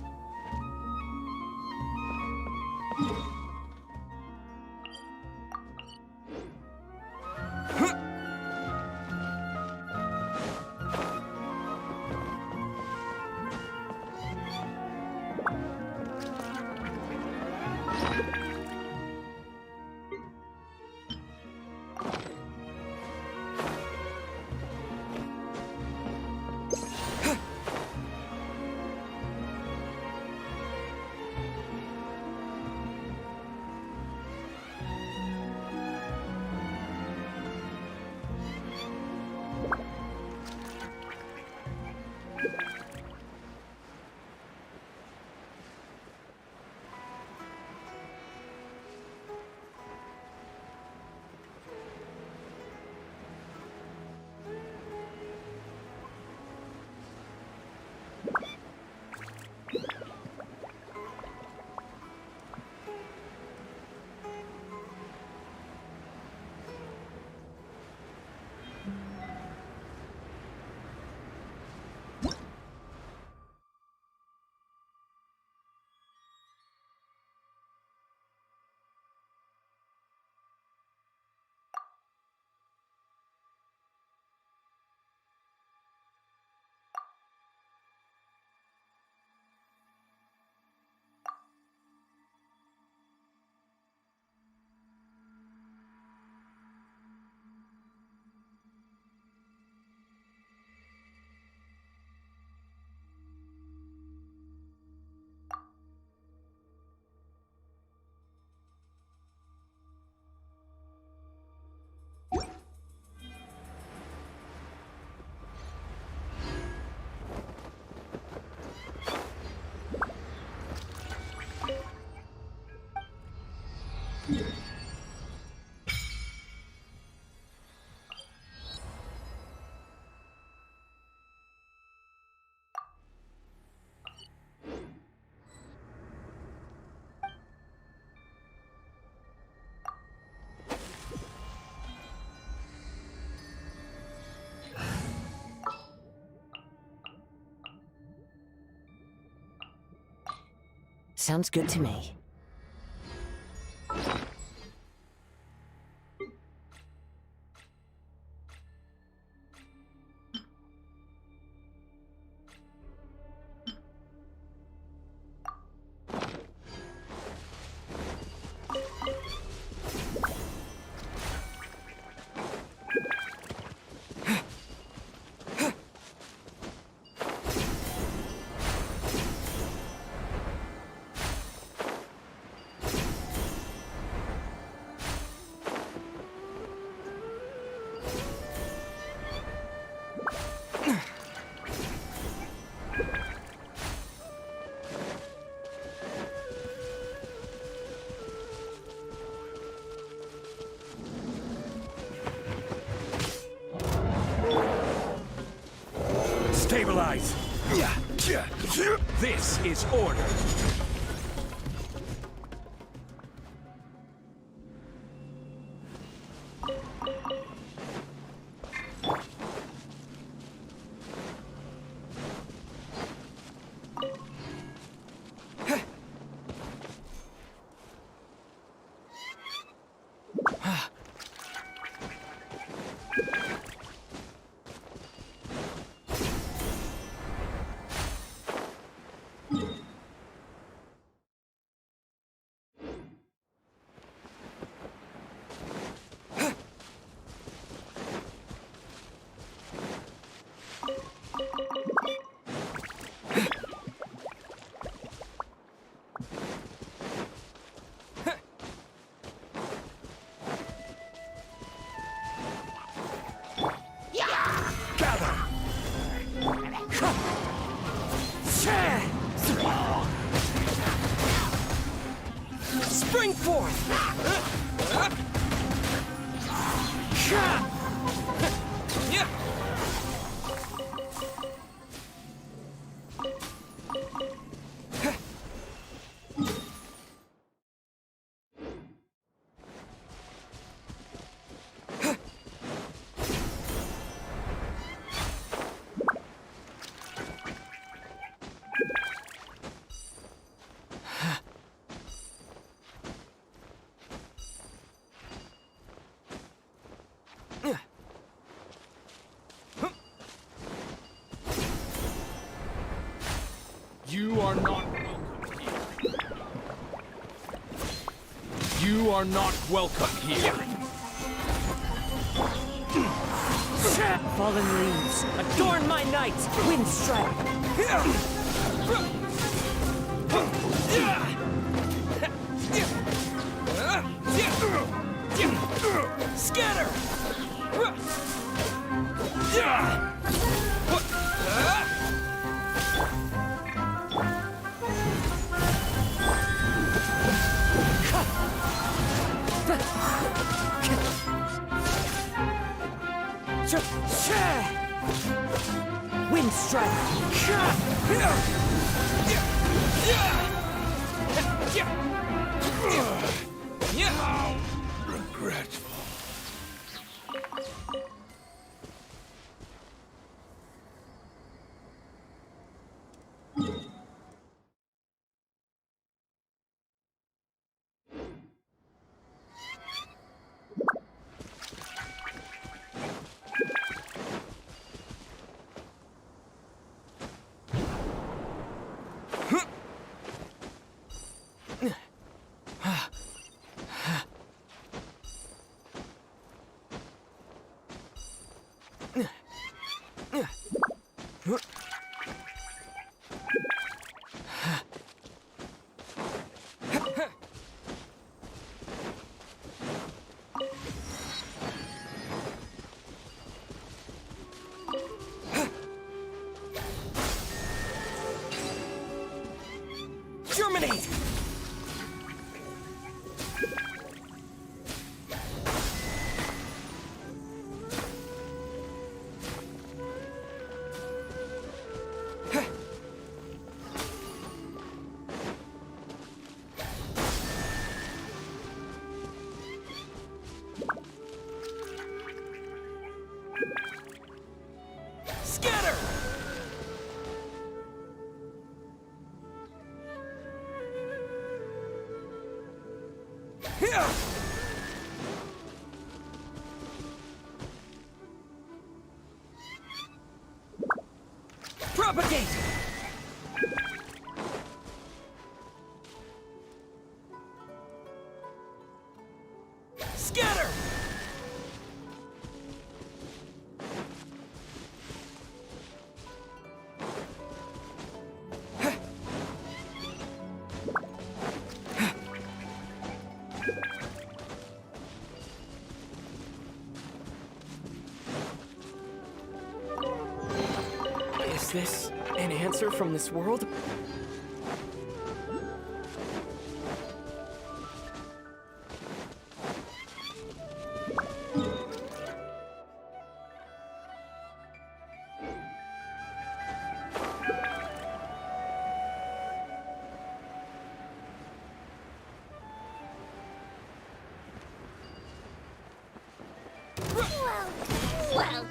Sounds good to me. Stabilize! This is order! Spring forth! are not welcome here. You are not welcome here. Fallen leaves, adorn my night, Windstrike! Scatter! Windstrike! Regretful. Germinate! Scatter! Propagate! Scatter! Is this an answer from this world? Welcome.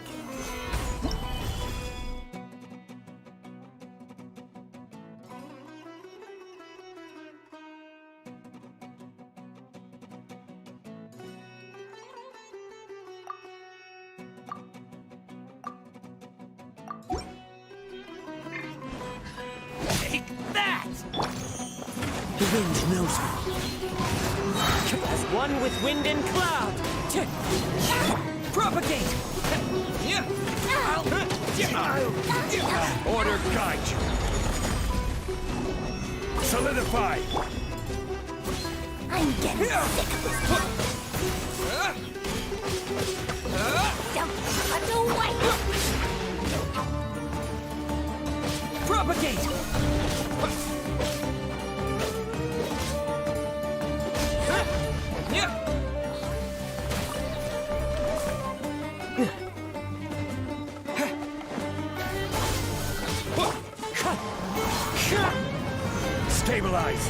Take that! The wind knows me. As one with wind and cloud. Propagate! Order guide you. Solidify. I'm getting sick of this. Don't run away! Propagate! Stabilize.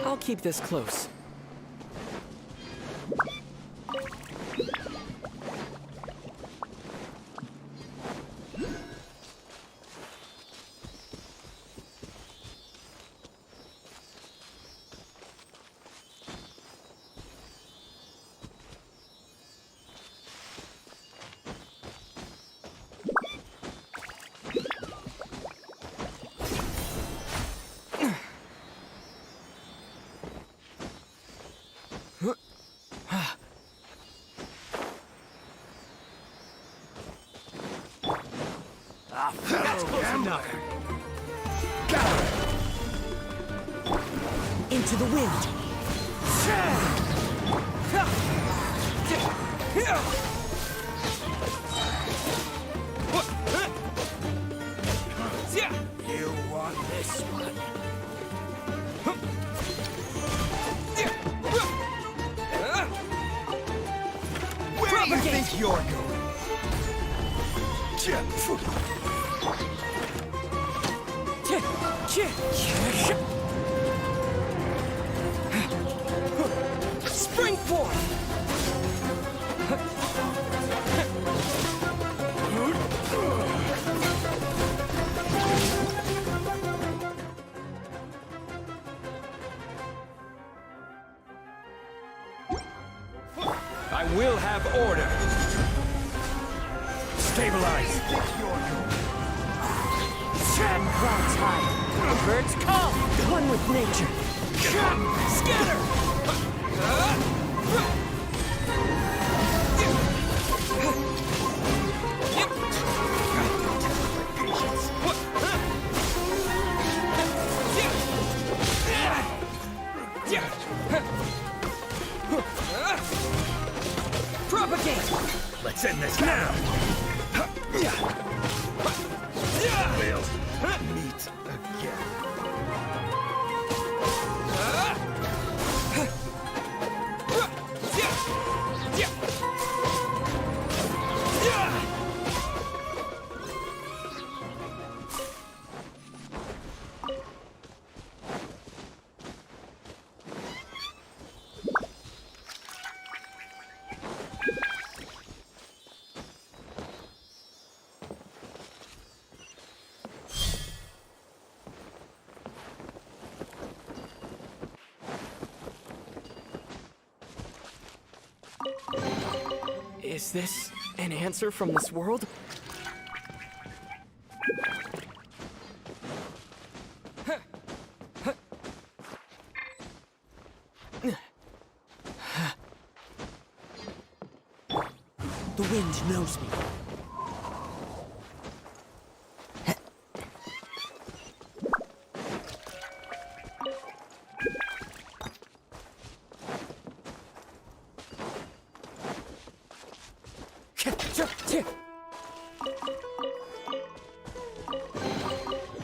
I'll keep this close. enough. Into the wind. You want this one? Where do you think you're going? Spring forth! I will have order. Stabilize. Clouds high. Birds call. One with nature. Scatter! Propagate! Let's end this now. We'll meet again. Is this an answer from this world? The wind knows me.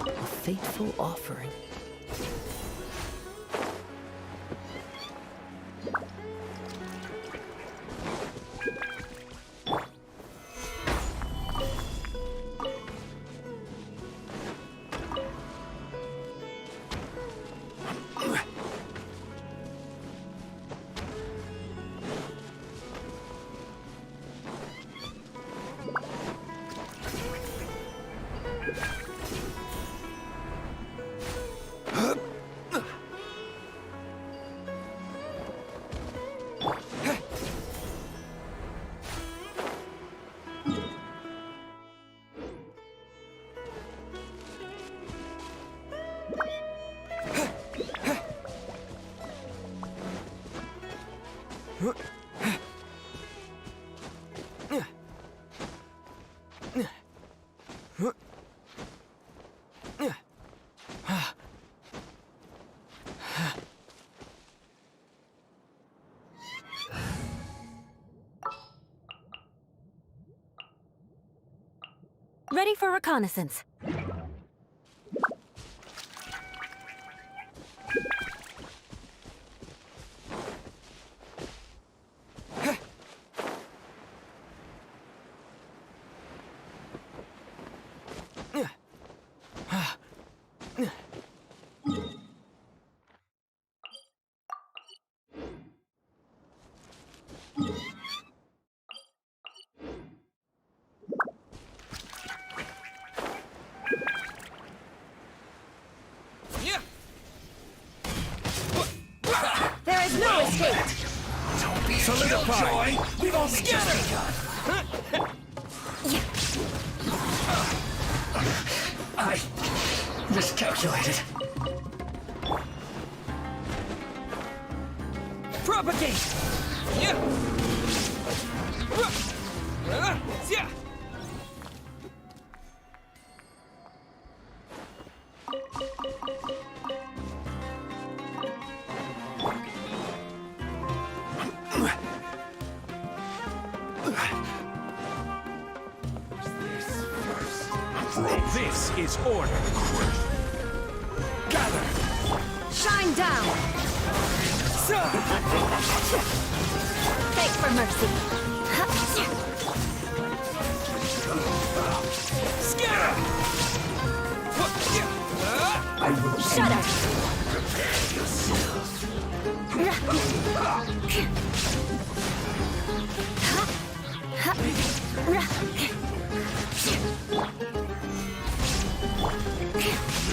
A fateful offering. Ready for reconnaissance. There is no escape! Don't be Solidify. a killjoy. We've only just begun. I miscalculated. Propagate! This is order. Gather! Shine down! Beg for mercy. Shut up!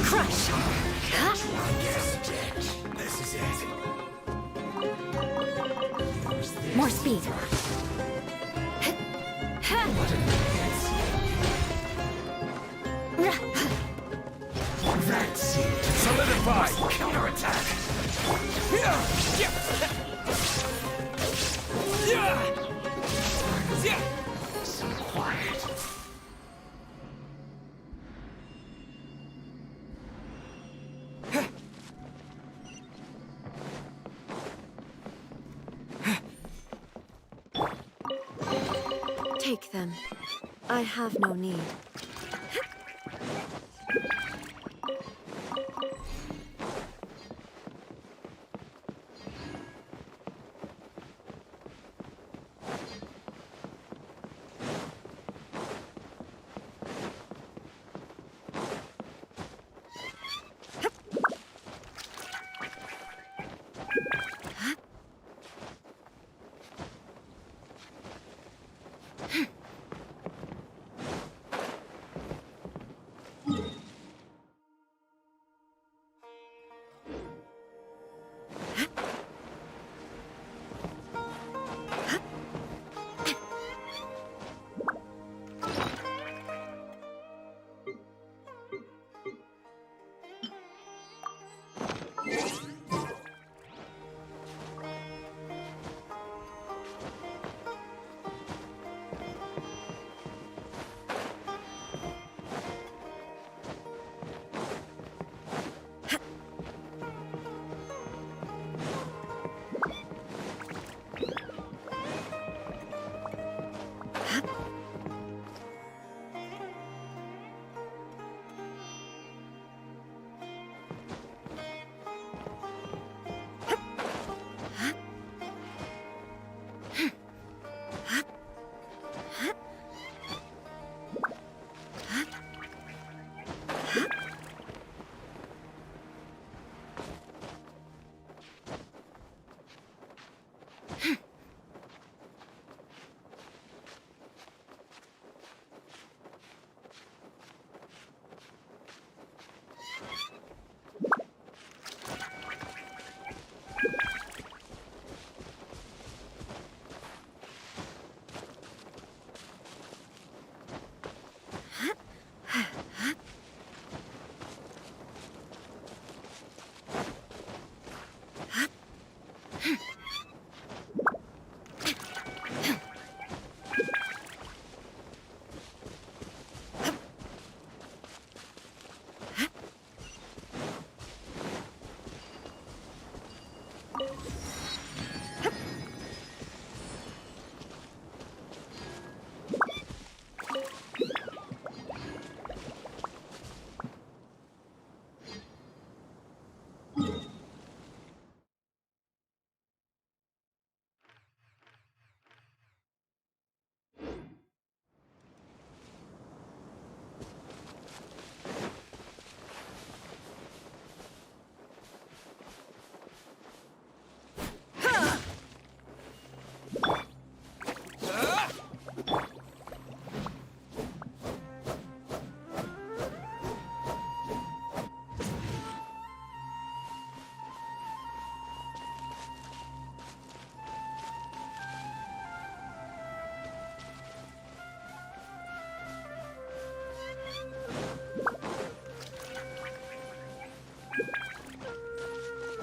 Crush. This is it. More speed. That's it. Solidify! Counterattack. So quiet. Take them. I have no need.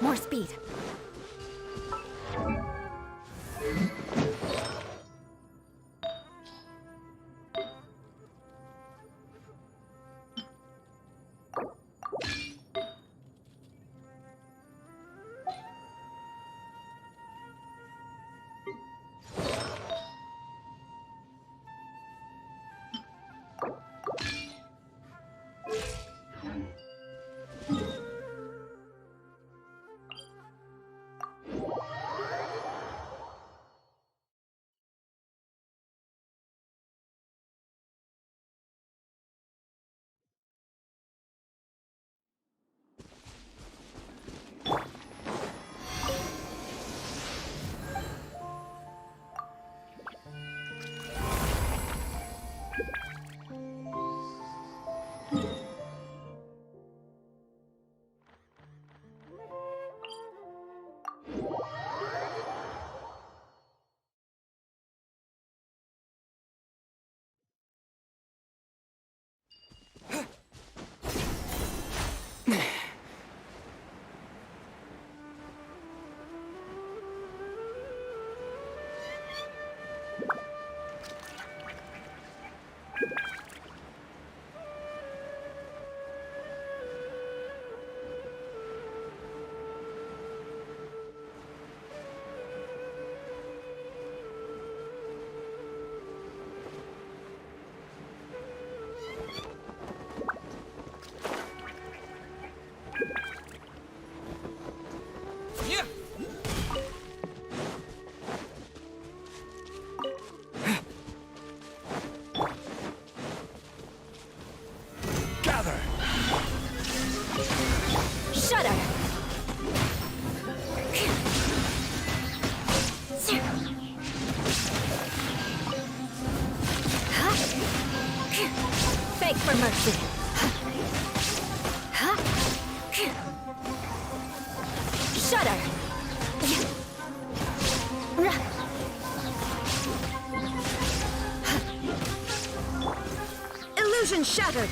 More speed. beg for mercy. Shudder. Illusion shattered.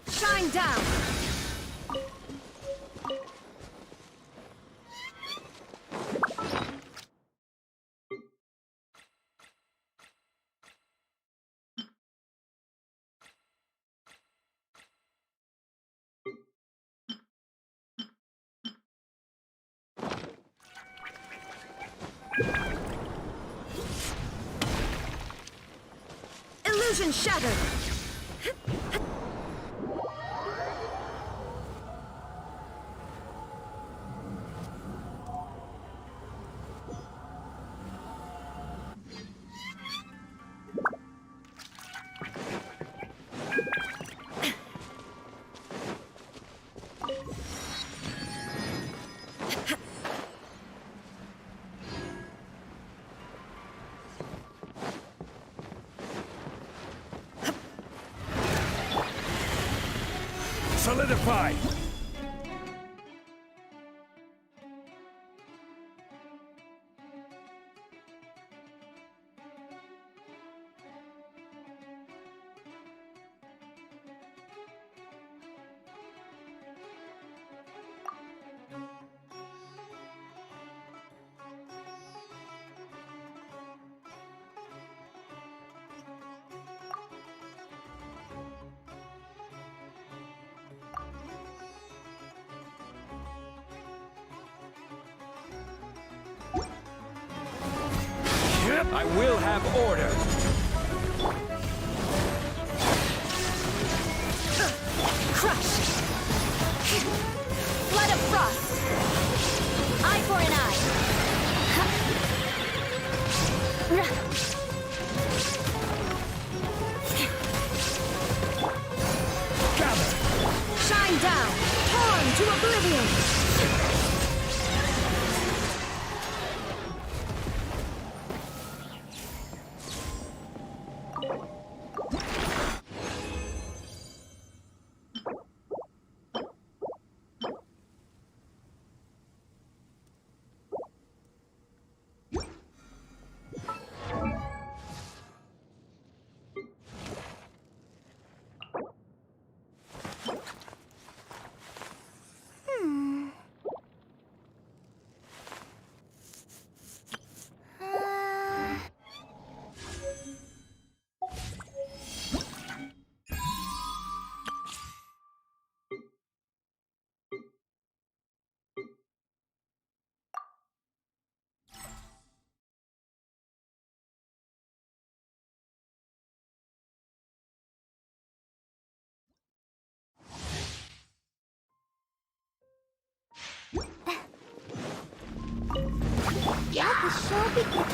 Shine down. Illusion shattered. Solidify! I will have order. Crush! Flood of frost! Eye for an eye! Gather! Shine down! Torn to oblivion!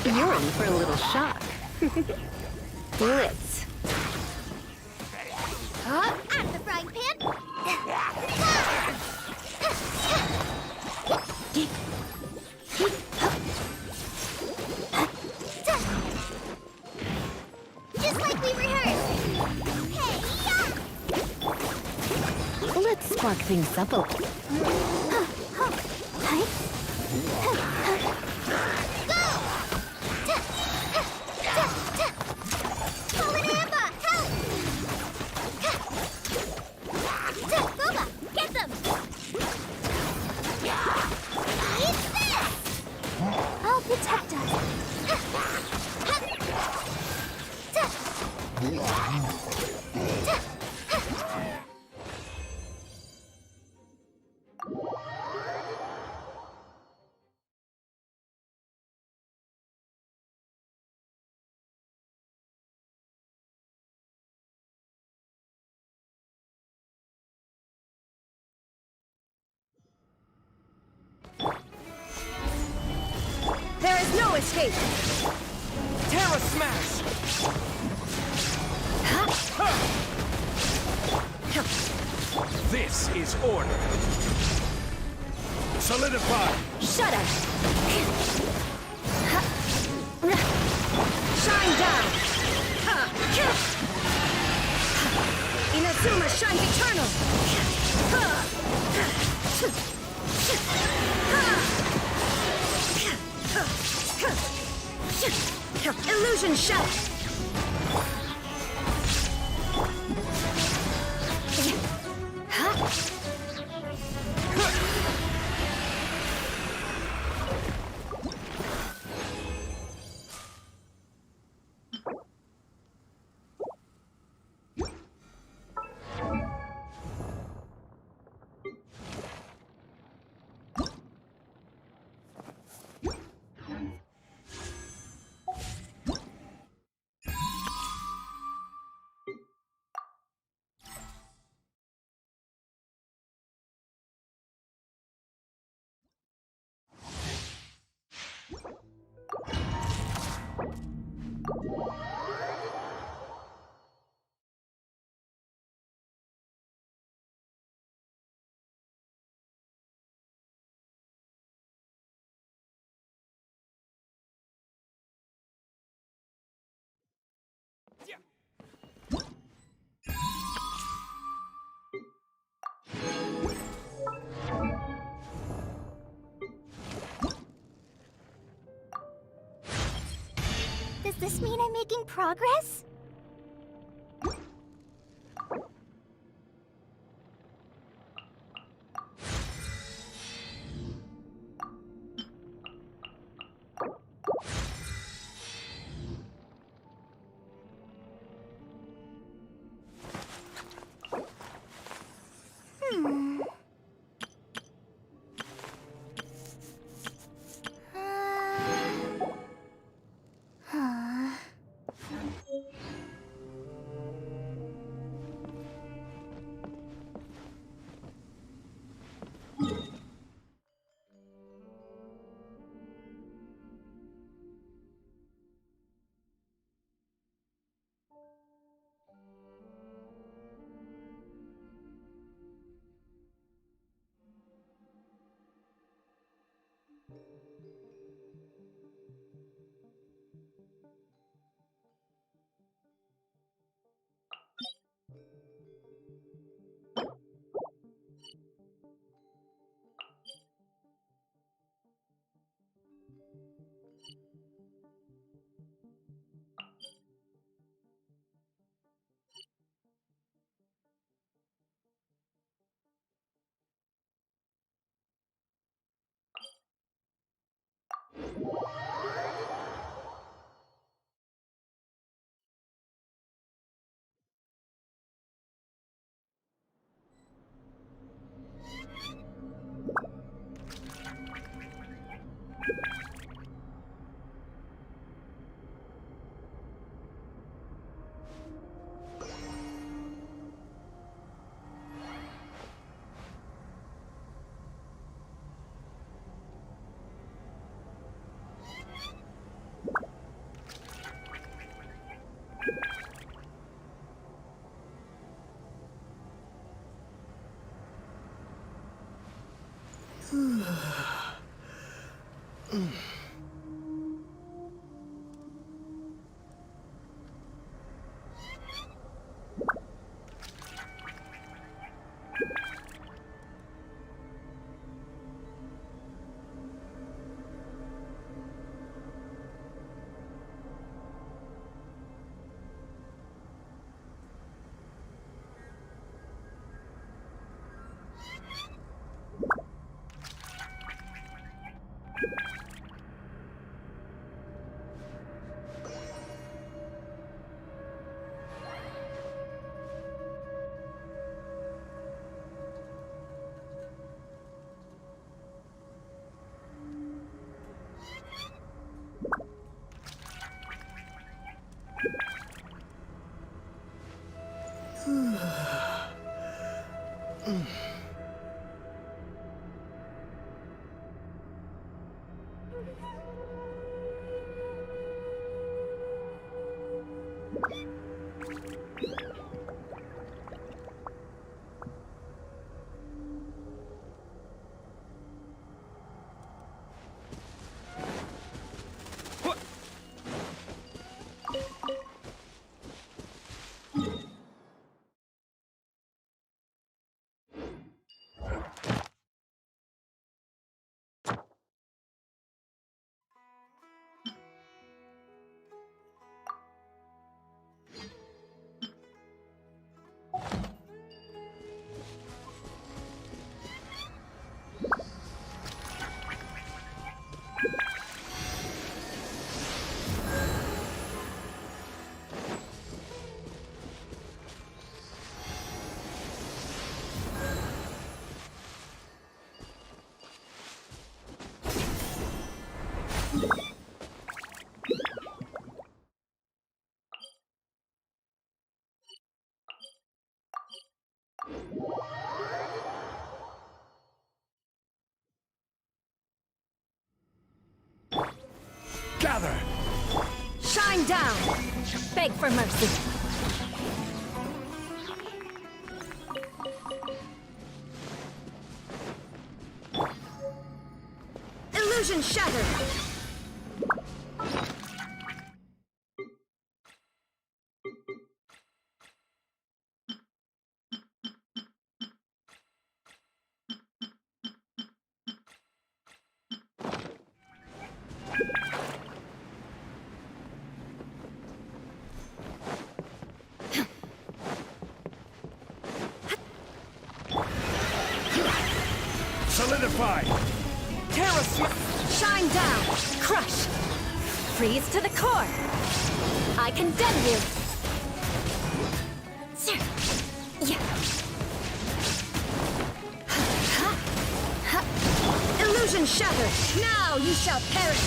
You're in for a little shock. Blitz. At the frying pan. Just like we rehearsed. Hey, Let's spark things up a little. I'll protect us. There is no escape! Terra Smash! This is order. Solidify! Shudder! Shine down! Inazuma shines eternal! Illusion shout! Does this mean I'm making progress? Gather! Shine down! Beg for mercy. Illusion shattered! Solidify! Shine down! Crush! Freeze to the core! I condemn you! Illusion shattered! Now you shall perish!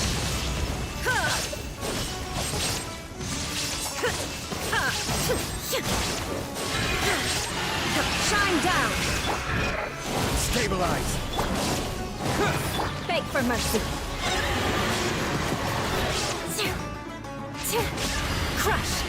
Shine down! Stabilize! Beg for mercy! Crush!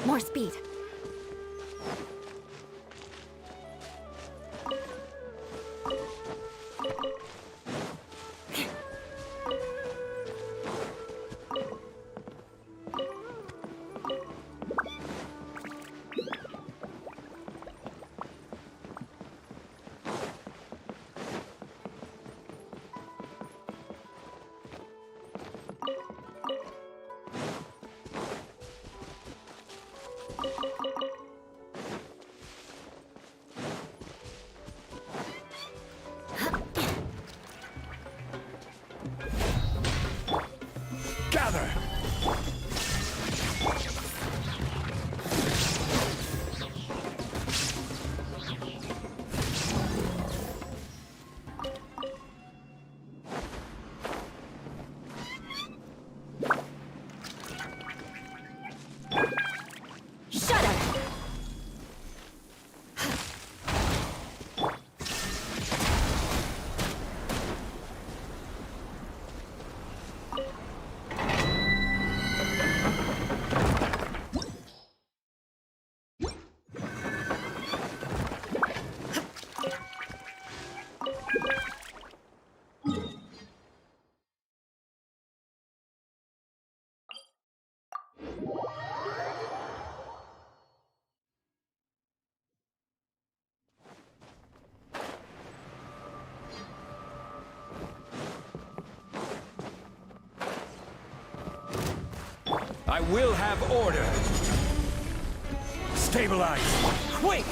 More speed. I will have order. Stabilize. Quick!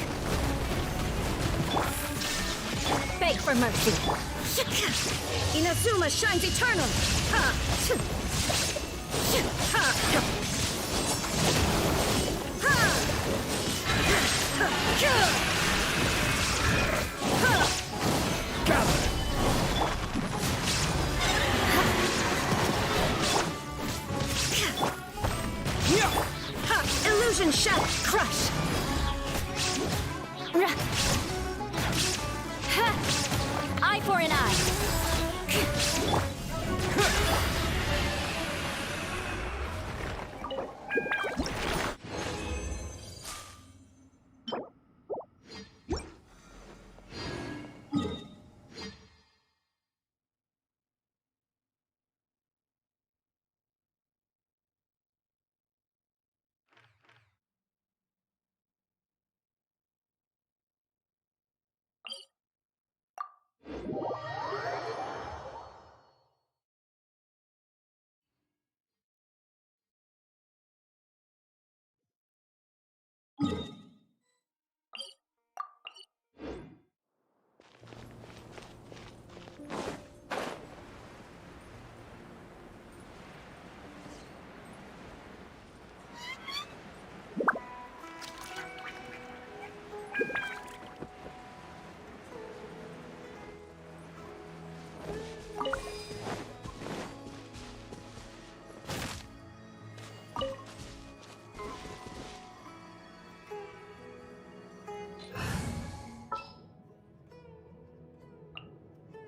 Beg for mercy. Inazuma shines eternal! Ha! Ha! Gather. Ha! Illusion shadow! Crush! Eye for an eye.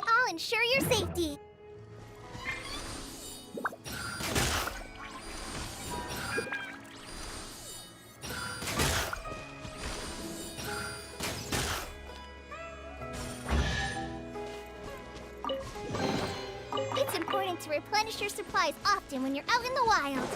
I'll ensure your safety. It's important to replenish your supplies often when you're out in the wild.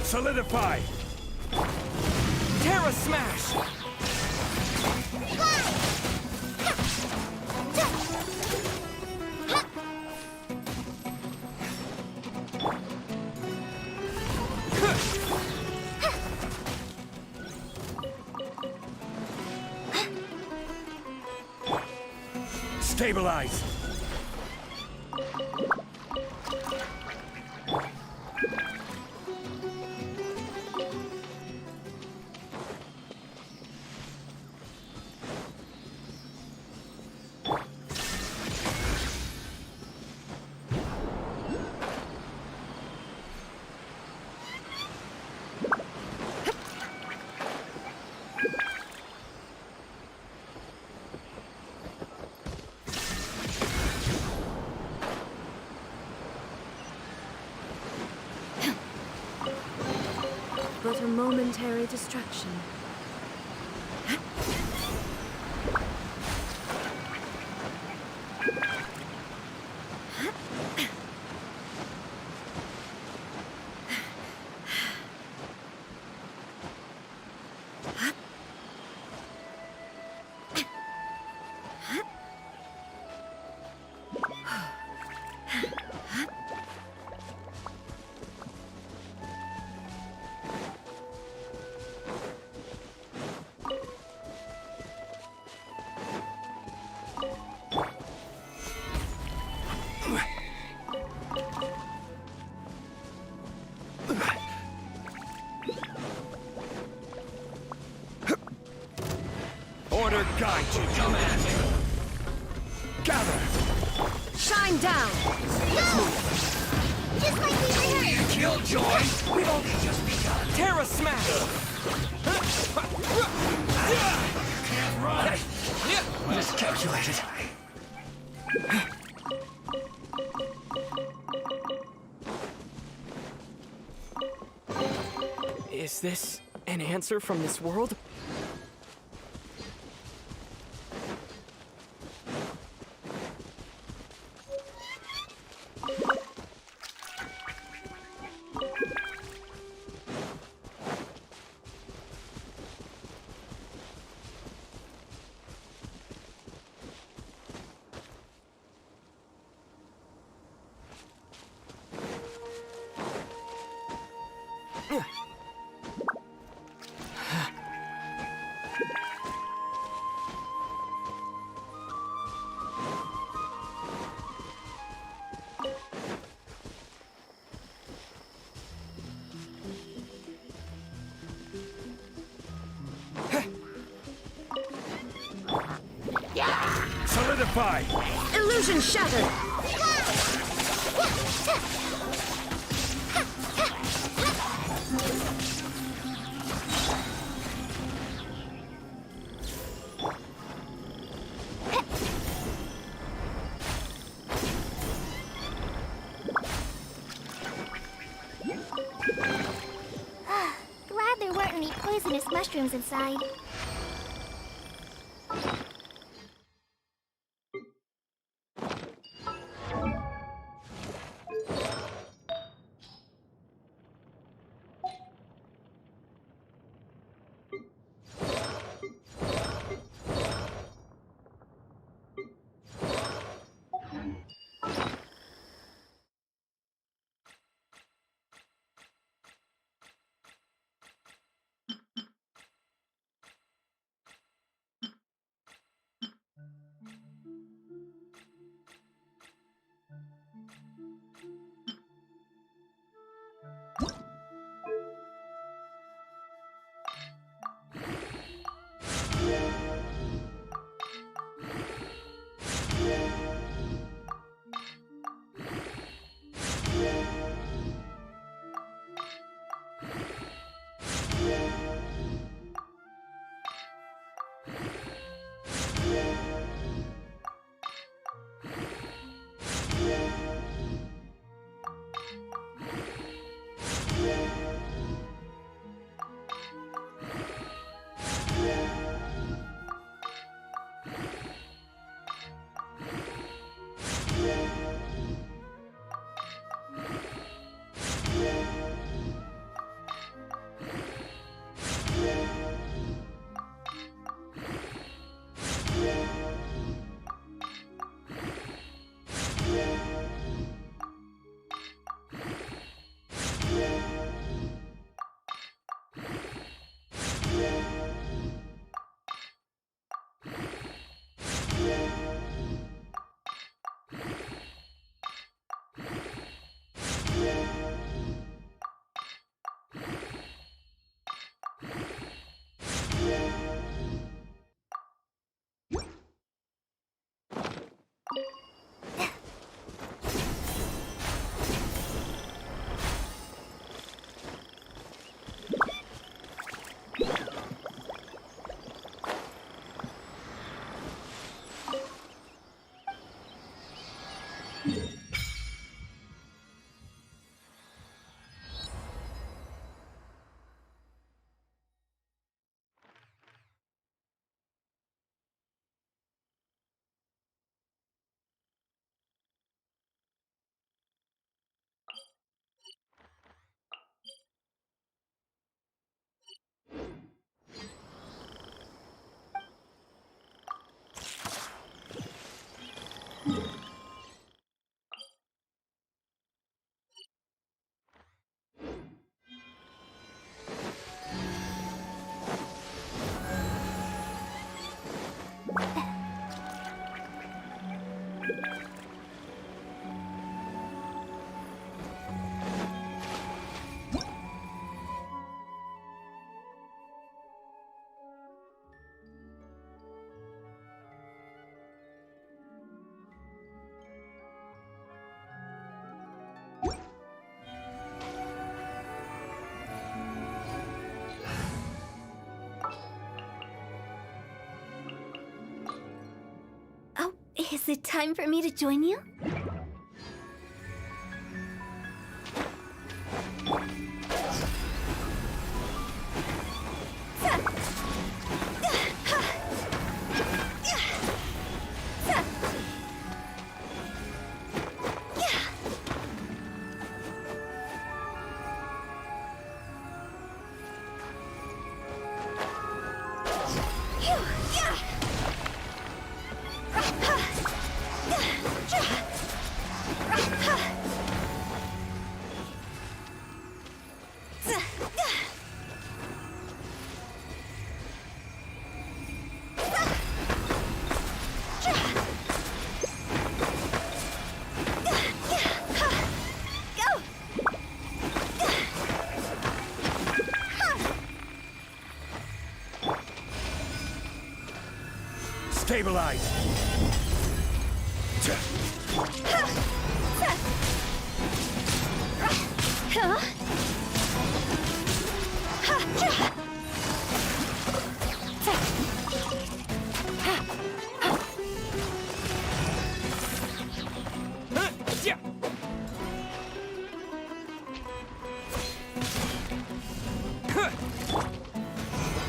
Solidify! Terra Smash! Stabilize! But a momentary distraction. Order guide you, dumbass! Gather! Shine down! Just like we rehearsed! Killjoy! We've only just begun. Terra Smash! Can't run! Miscalculated. Is this an answer from this world? Solidify! Illusion shattered! Glad there weren't any poisonous mushrooms inside. Is it time for me to join you? Stabilize!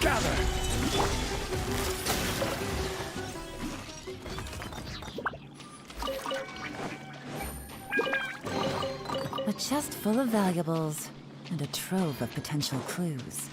Gather! A chest full of valuables and a trove of potential clues.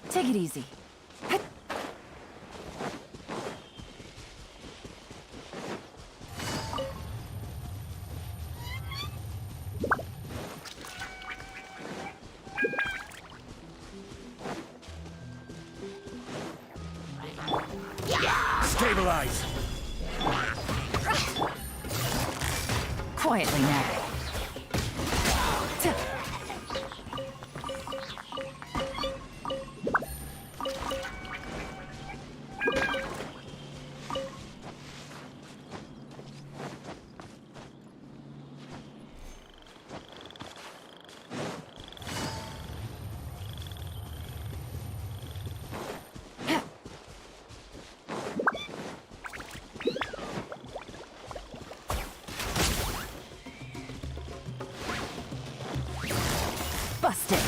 Take it easy. Stabilize! Quietly now. Busted.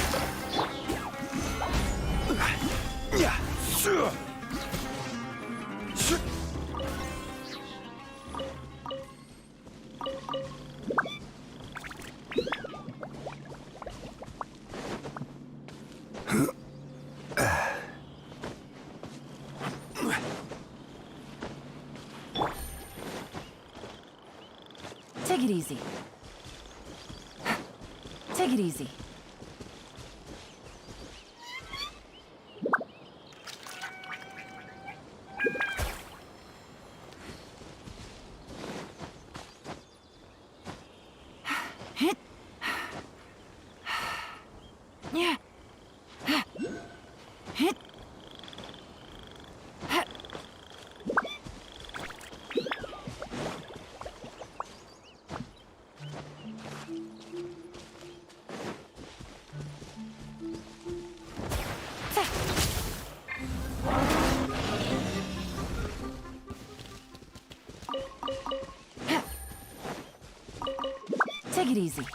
Take it easy. Take it easy. Yeah. Take it easy.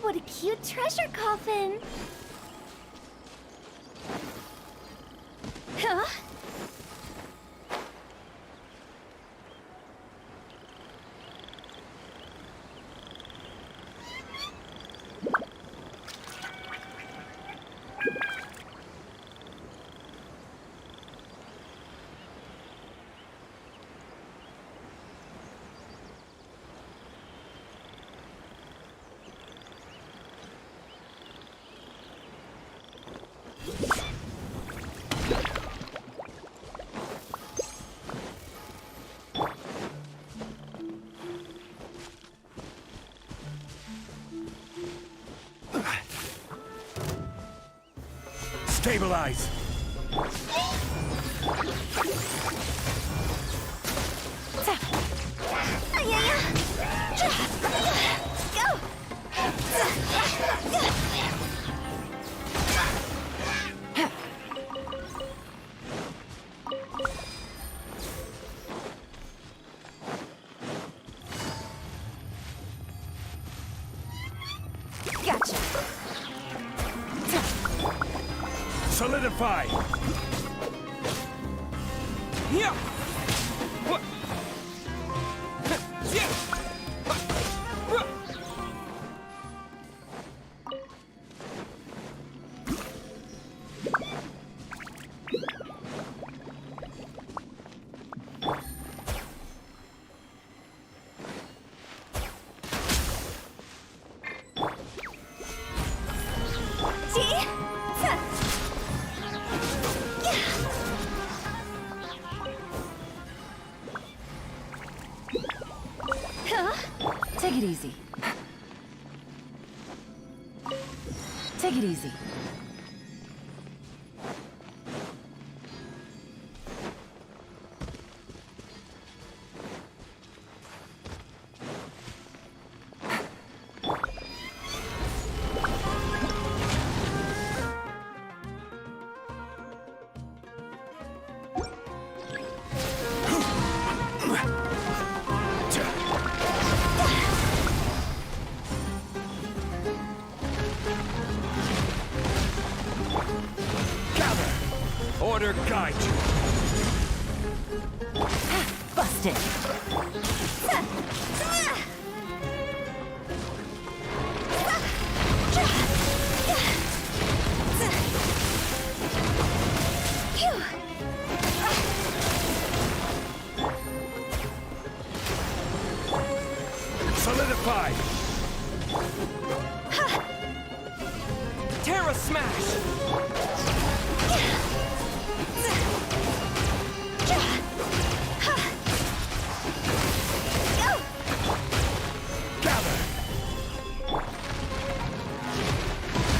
What a cute treasure coffin! Huh? Stabilize! Gotcha. Solidify! Yeah! What? Yeah! Take it easy. Take it easy. Order guide you. Busted. Solidify! Terra Smash! Gather!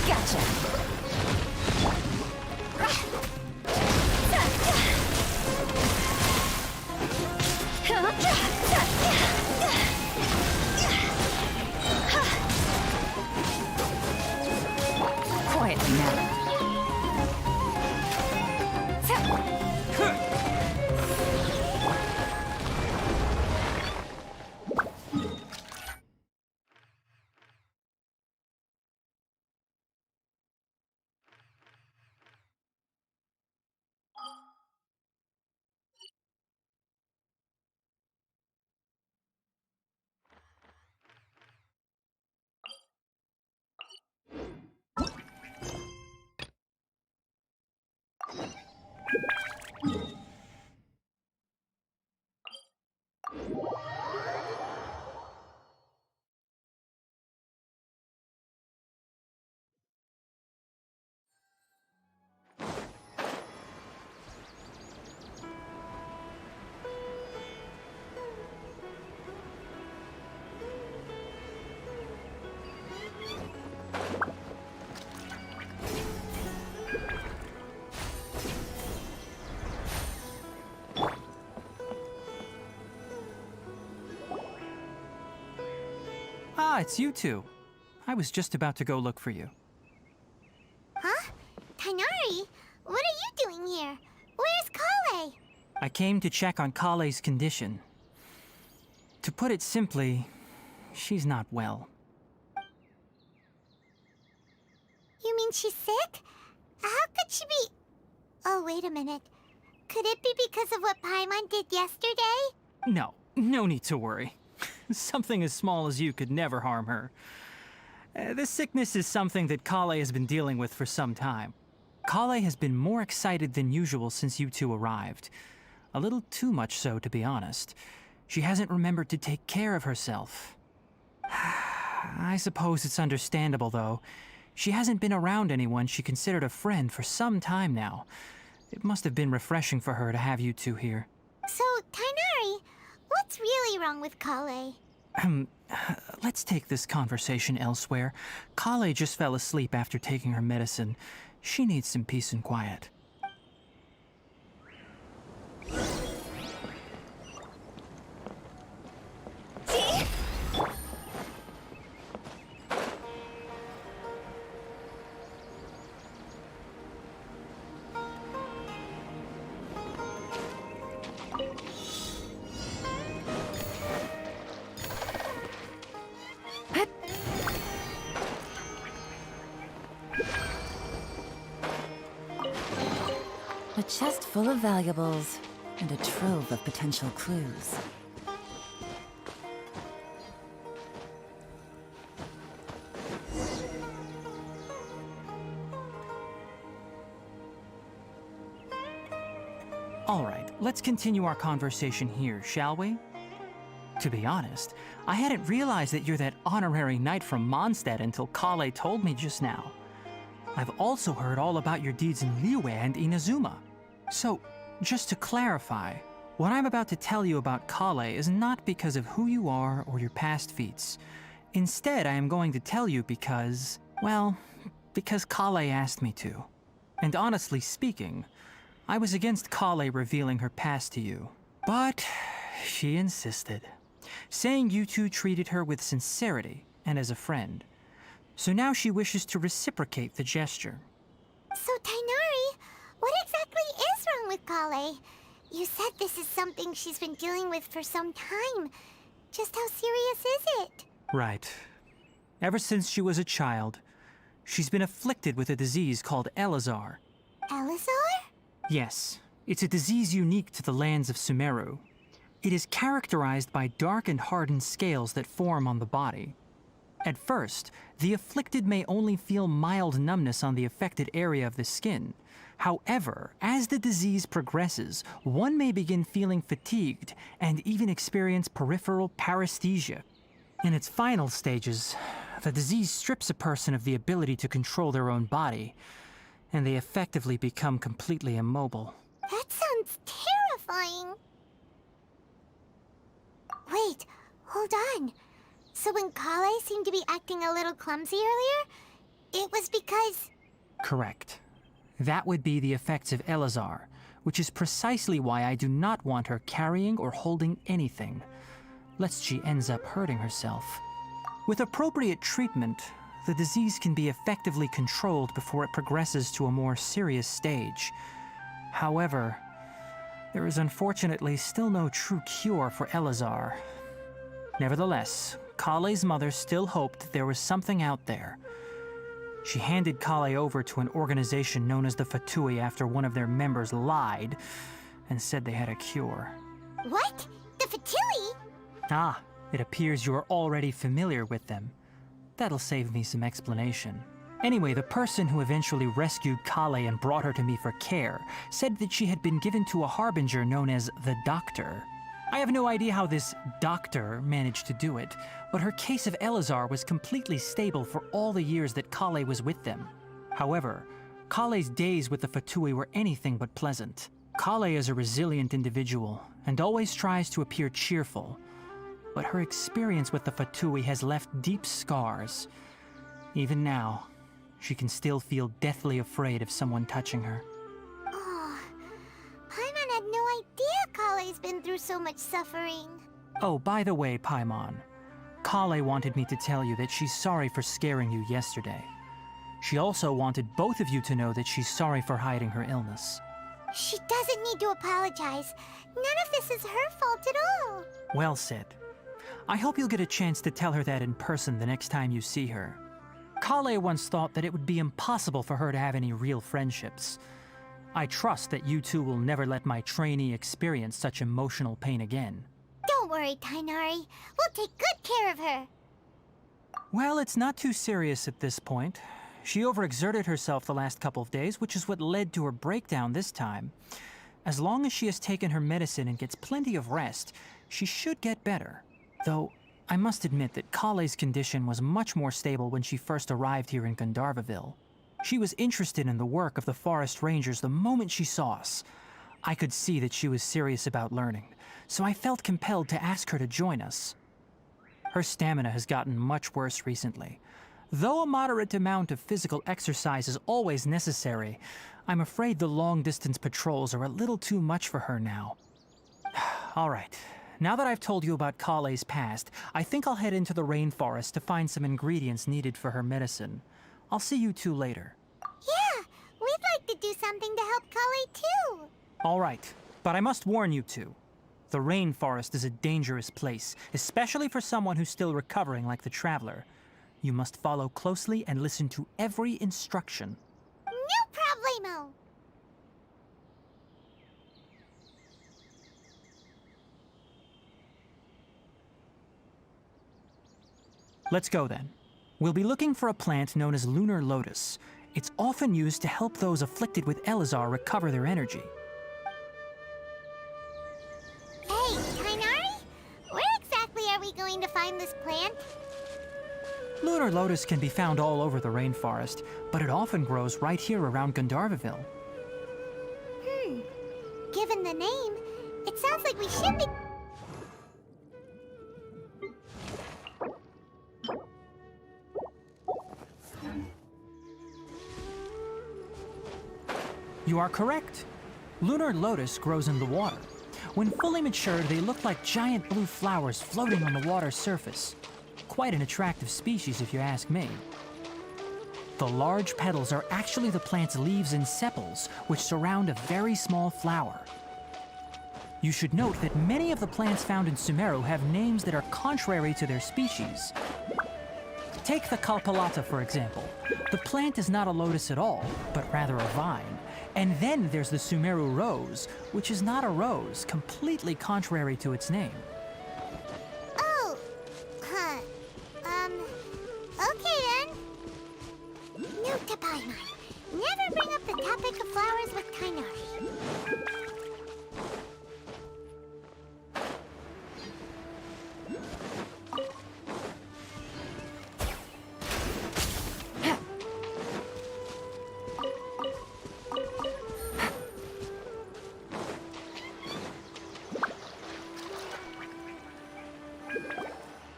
Gotcha. Quietly now. Ah, it's you two. I was just about to go look for you. Huh? Tighnari, what are you doing here? Where's Kale? I came to check on Kale's condition. To put it simply, she's not well. she's sick? How could she be... Oh, wait a minute. Could it be because of what Paimon did yesterday? No need to worry. Something as small as you could never harm her. This sickness is something that Kale has been dealing with for some time. Kale has been more excited than usual since you two arrived. A little too much so, to be honest. She hasn't remembered to take care of herself. I suppose it's understandable, though. She hasn't been around anyone she considered a friend for some time now. It must have been refreshing for her to have you two here. So, Tighnari, what's really wrong with Kale? Let's take this conversation elsewhere. Kale just fell asleep after taking her medicine. She needs some peace and quiet. A chest full of valuables, and a trove of potential clues. All right, let's continue our conversation here, shall we? To be honest, I hadn't realized that you're that honorary knight from Mondstadt until Kale told me just now. I've also heard all about your deeds in Liyue and Inazuma. So, just to clarify, what I'm about to tell you about Kale is not because of who you are or your past feats. Instead, I am going to tell you because, well, because Kale asked me to. And honestly speaking, I was against Kale revealing her past to you. But she insisted, saying you two treated her with sincerity and as a friend. So now she wishes to reciprocate the gesture. So, Tighnari, what exactly is wrong with Kale? You said this is something she's been dealing with for some time. Just how serious is it? Right. Ever since she was a child, she's been afflicted with a disease called Elazar. Elazar? Yes, it's a disease unique to the lands of Sumeru. It is characterized by dark and hardened scales that form on the body. At first, the afflicted may only feel mild numbness on the affected area of the skin. However, as the disease progresses, one may begin feeling fatigued and even experience peripheral paresthesia. In its final stages, the disease strips a person of the ability to control their own body, and they effectively become completely immobile. That sounds terrifying. Wait, hold on. So when Kale seemed to be acting a little clumsy earlier, it was because... Correct. That would be the effects of Elazar, which is precisely why I do not want her carrying or holding anything, lest she ends up hurting herself. With appropriate treatment, the disease can be effectively controlled before it progresses to a more serious stage. However, there is unfortunately still no true cure for Elazar. Nevertheless, Kale's mother still hoped that there was something out there. She handed Kale over to an organization known as the Fatui after one of their members lied and said they had a cure. What? The Fatui? Ah, it appears you are already familiar with them. That'll save me some explanation. Anyway, the person who eventually rescued Kale and brought her to me for care said that she had been given to a harbinger known as the Doctor. I have no idea how this doctor managed to do it, but her case of Elazar was completely stable for all the years that Kale was with them. However, Kale's days with the Fatui were anything but pleasant. Kale is a resilient individual and always tries to appear cheerful, but her experience with the Fatui has left deep scars. Even now, she can still feel deathly afraid of someone touching her. Oh, Paimon had no idea Kale's been through so much suffering. Oh, by the way, Paimon, Kale wanted me to tell you that she's sorry for scaring you yesterday. She also wanted both of you to know that she's sorry for hiding her illness. She doesn't need to apologize. None of this is her fault at all. Well said. I hope you'll get a chance to tell her that in person the next time you see her. Kale once thought that it would be impossible for her to have any real friendships. I trust that you two will never let my trainee experience such emotional pain again. Don't worry, Tainari. We'll take good care of her. Well, it's not too serious at this point. She overexerted herself the last couple of days, which is what led to her breakdown this time. As long as she has taken her medicine and gets plenty of rest, she should get better. Though, I must admit that Kale's condition was much more stable when she first arrived here in Gandharvaville. She was interested in the work of the forest rangers the moment she saw us. I could see that she was serious about learning, so I felt compelled to ask her to join us. Her stamina has gotten much worse recently. Though a moderate amount of physical exercise is always necessary, I'm afraid the long-distance patrols are a little too much for her now. All right, now that I've told you about Kale's past, I think I'll head into the rainforest to find some ingredients needed for her medicine. I'll see you two later. Yeah, we'd like to do something to help Kale too. All right, but I must warn you two. The rainforest is a dangerous place, especially for someone who's still recovering like the Traveler. You must follow closely and listen to every instruction. No problemo. Let's go then. We'll be looking for a plant known as Lunar Lotus. It's often used to help those afflicted with Elazar recover their energy. Hey, Tainari? Where exactly are we going to find this plant? Lunar Lotus can be found all over the rainforest, but it often grows right here around Gandharvaville. Given the name, it sounds like we should be... You are correct. Lunar Lotus grows in the water. When fully matured, they look like giant blue flowers floating on the water's surface. Quite an attractive species, if you ask me. The large petals are actually the plant's leaves and sepals, which surround a very small flower. You should note that many of the plants found in Sumeru have names that are contrary to their species. Take the Kalpalata, for example. The plant is not a lotus at all, but rather a vine. And then there's the Sumeru rose, which is not a rose, completely contrary to its name. Oh, huh. Okay then. Note to Paimon. Never bring up the topic of flowers with Tainari.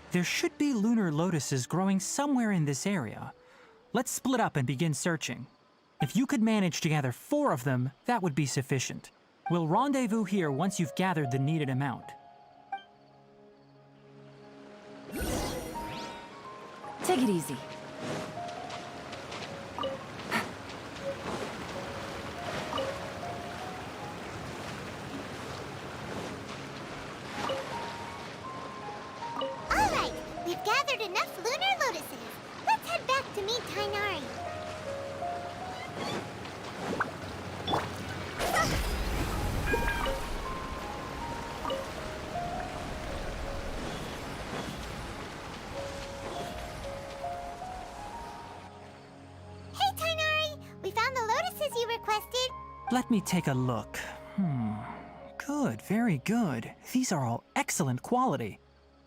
There should be lunar lotuses growing somewhere in this area. Let's split up and begin searching. If you could manage to gather 4 of them, that would be sufficient. We'll rendezvous here once you've gathered the needed amount. Take it easy. Alright, we've gathered enough lunar lotuses. Let's head back to meet Tainari. Hey, Tainari! We found the lotuses you requested. Let me take a look. Good, very good. These are all excellent quality.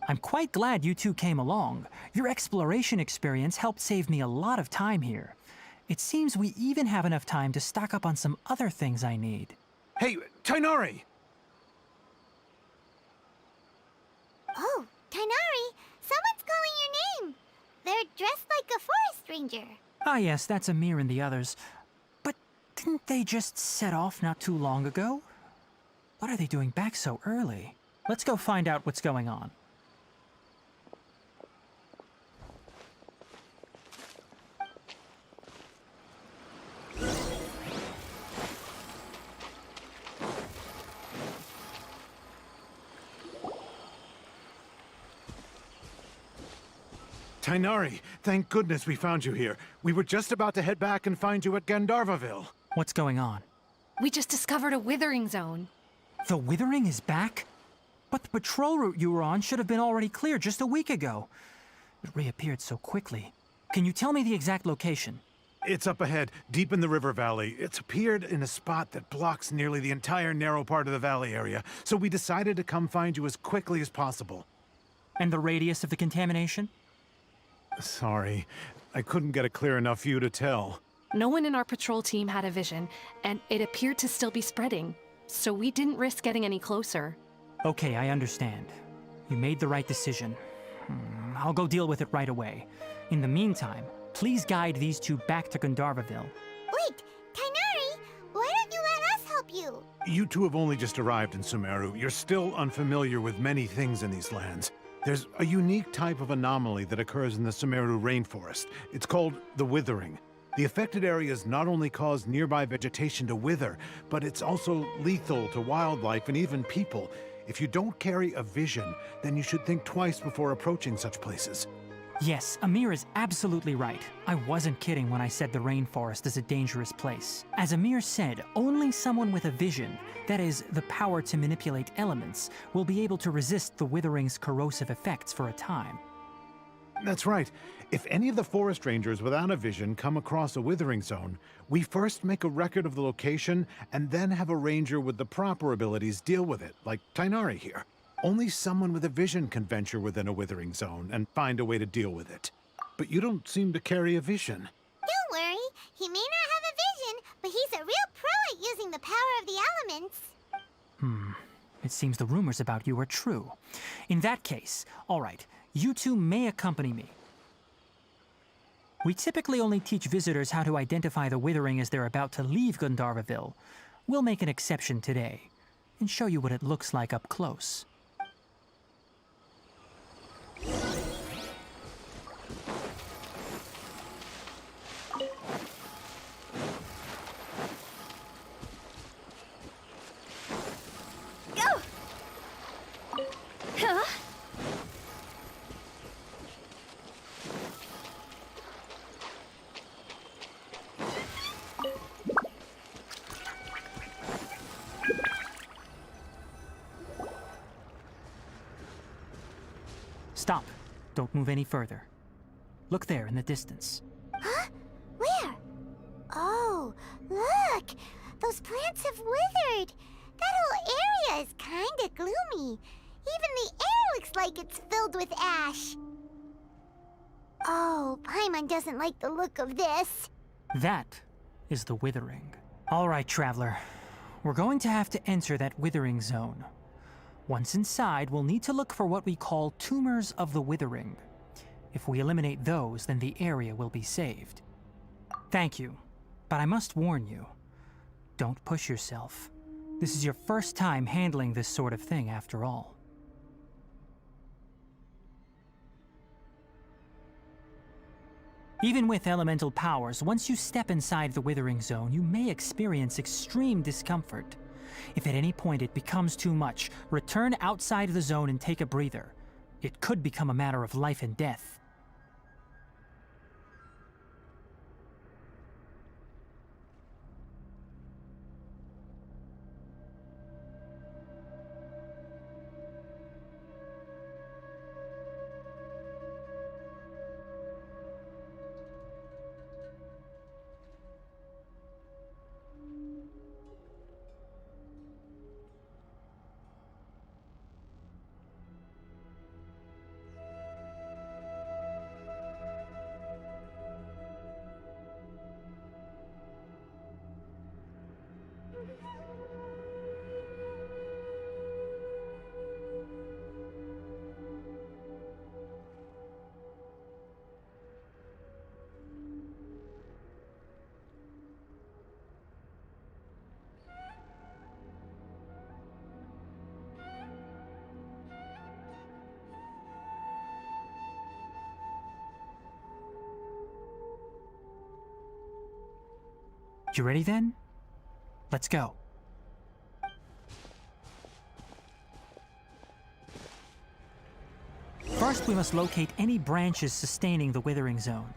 I'm quite glad you two came along. Your exploration experience helped save me a lot of time here. It seems we even have enough time to stock up on some other things I need. Hey, Tainari! Oh, Tainari! Someone's calling your name! They're dressed like a forest ranger. Ah yes, that's Amir and the others. But didn't they just set off not too long ago? What are they doing back so early? Let's go find out what's going on. Tainari, thank goodness we found you here. We were just about to head back and find you at Gandharvaville. What's going on? We just discovered a withering zone. The withering is back? But the patrol route you were on should have been already clear just a week ago. It reappeared so quickly. Can you tell me the exact location? It's up ahead, deep in the river valley. It's appeared in a spot that blocks nearly the entire narrow part of the valley area, so we decided to come find you as quickly as possible. And the radius of the contamination? Sorry, I couldn't get a clear enough view to tell. No one in our patrol team had a vision, and it appeared to still be spreading, so we didn't risk getting any closer. Okay, I understand. You made the right decision. I'll go deal with it right away. In the meantime, please guide these two back to Gandharvaville. Wait, Tainari, why don't you let us help you? You two have only just arrived in Sumeru. You're still unfamiliar with many things in these lands. There's a unique type of anomaly that occurs in the Sumeru rainforest. It's called the withering. The affected areas not only cause nearby vegetation to wither, but it's also lethal to wildlife and even people. If you don't carry a vision, then you should think twice before approaching such places. Yes, Amir is absolutely right. I wasn't kidding when I said the rainforest is a dangerous place. As Amir said, only someone with a vision, that is, the power to manipulate elements, will be able to resist the withering's corrosive effects for a time. That's right. If any of the forest rangers without a vision come across a withering zone, we first make a record of the location and then have a ranger with the proper abilities deal with it, like Tainari here. Only someone with a vision can venture within a withering zone and find a way to deal with it. But you don't seem to carry a vision. Don't worry, he may not have a vision, but he's a real pro at using the power of the elements. It seems the rumors about you are true. In that case, all right, you two may accompany me. We typically only teach visitors how to identify the withering as they're about to leave Gandharvaville. We'll make an exception today and show you what it looks like up close. Go! Huh? Stop. Don't move any further. Look there in the distance. Huh? Where? Oh, look! Those plants have withered! That whole area is kinda gloomy. Even the air looks like it's filled with ash. Oh, Paimon doesn't like the look of this. That is the withering. All right, traveler. We're going to have to enter that withering zone. Once inside, we'll need to look for what we call tumors of the withering. If we eliminate those, then the area will be saved. Thank you, but I must warn you, don't push yourself. This is your first time handling this sort of thing, after all. Even with elemental powers, once you step inside the withering zone, you may experience extreme discomfort. If at any point it becomes too much, return outside the zone and take a breather. It could become a matter of life and death. You ready then? Let's go. First, we must locate any branches sustaining the withering zone.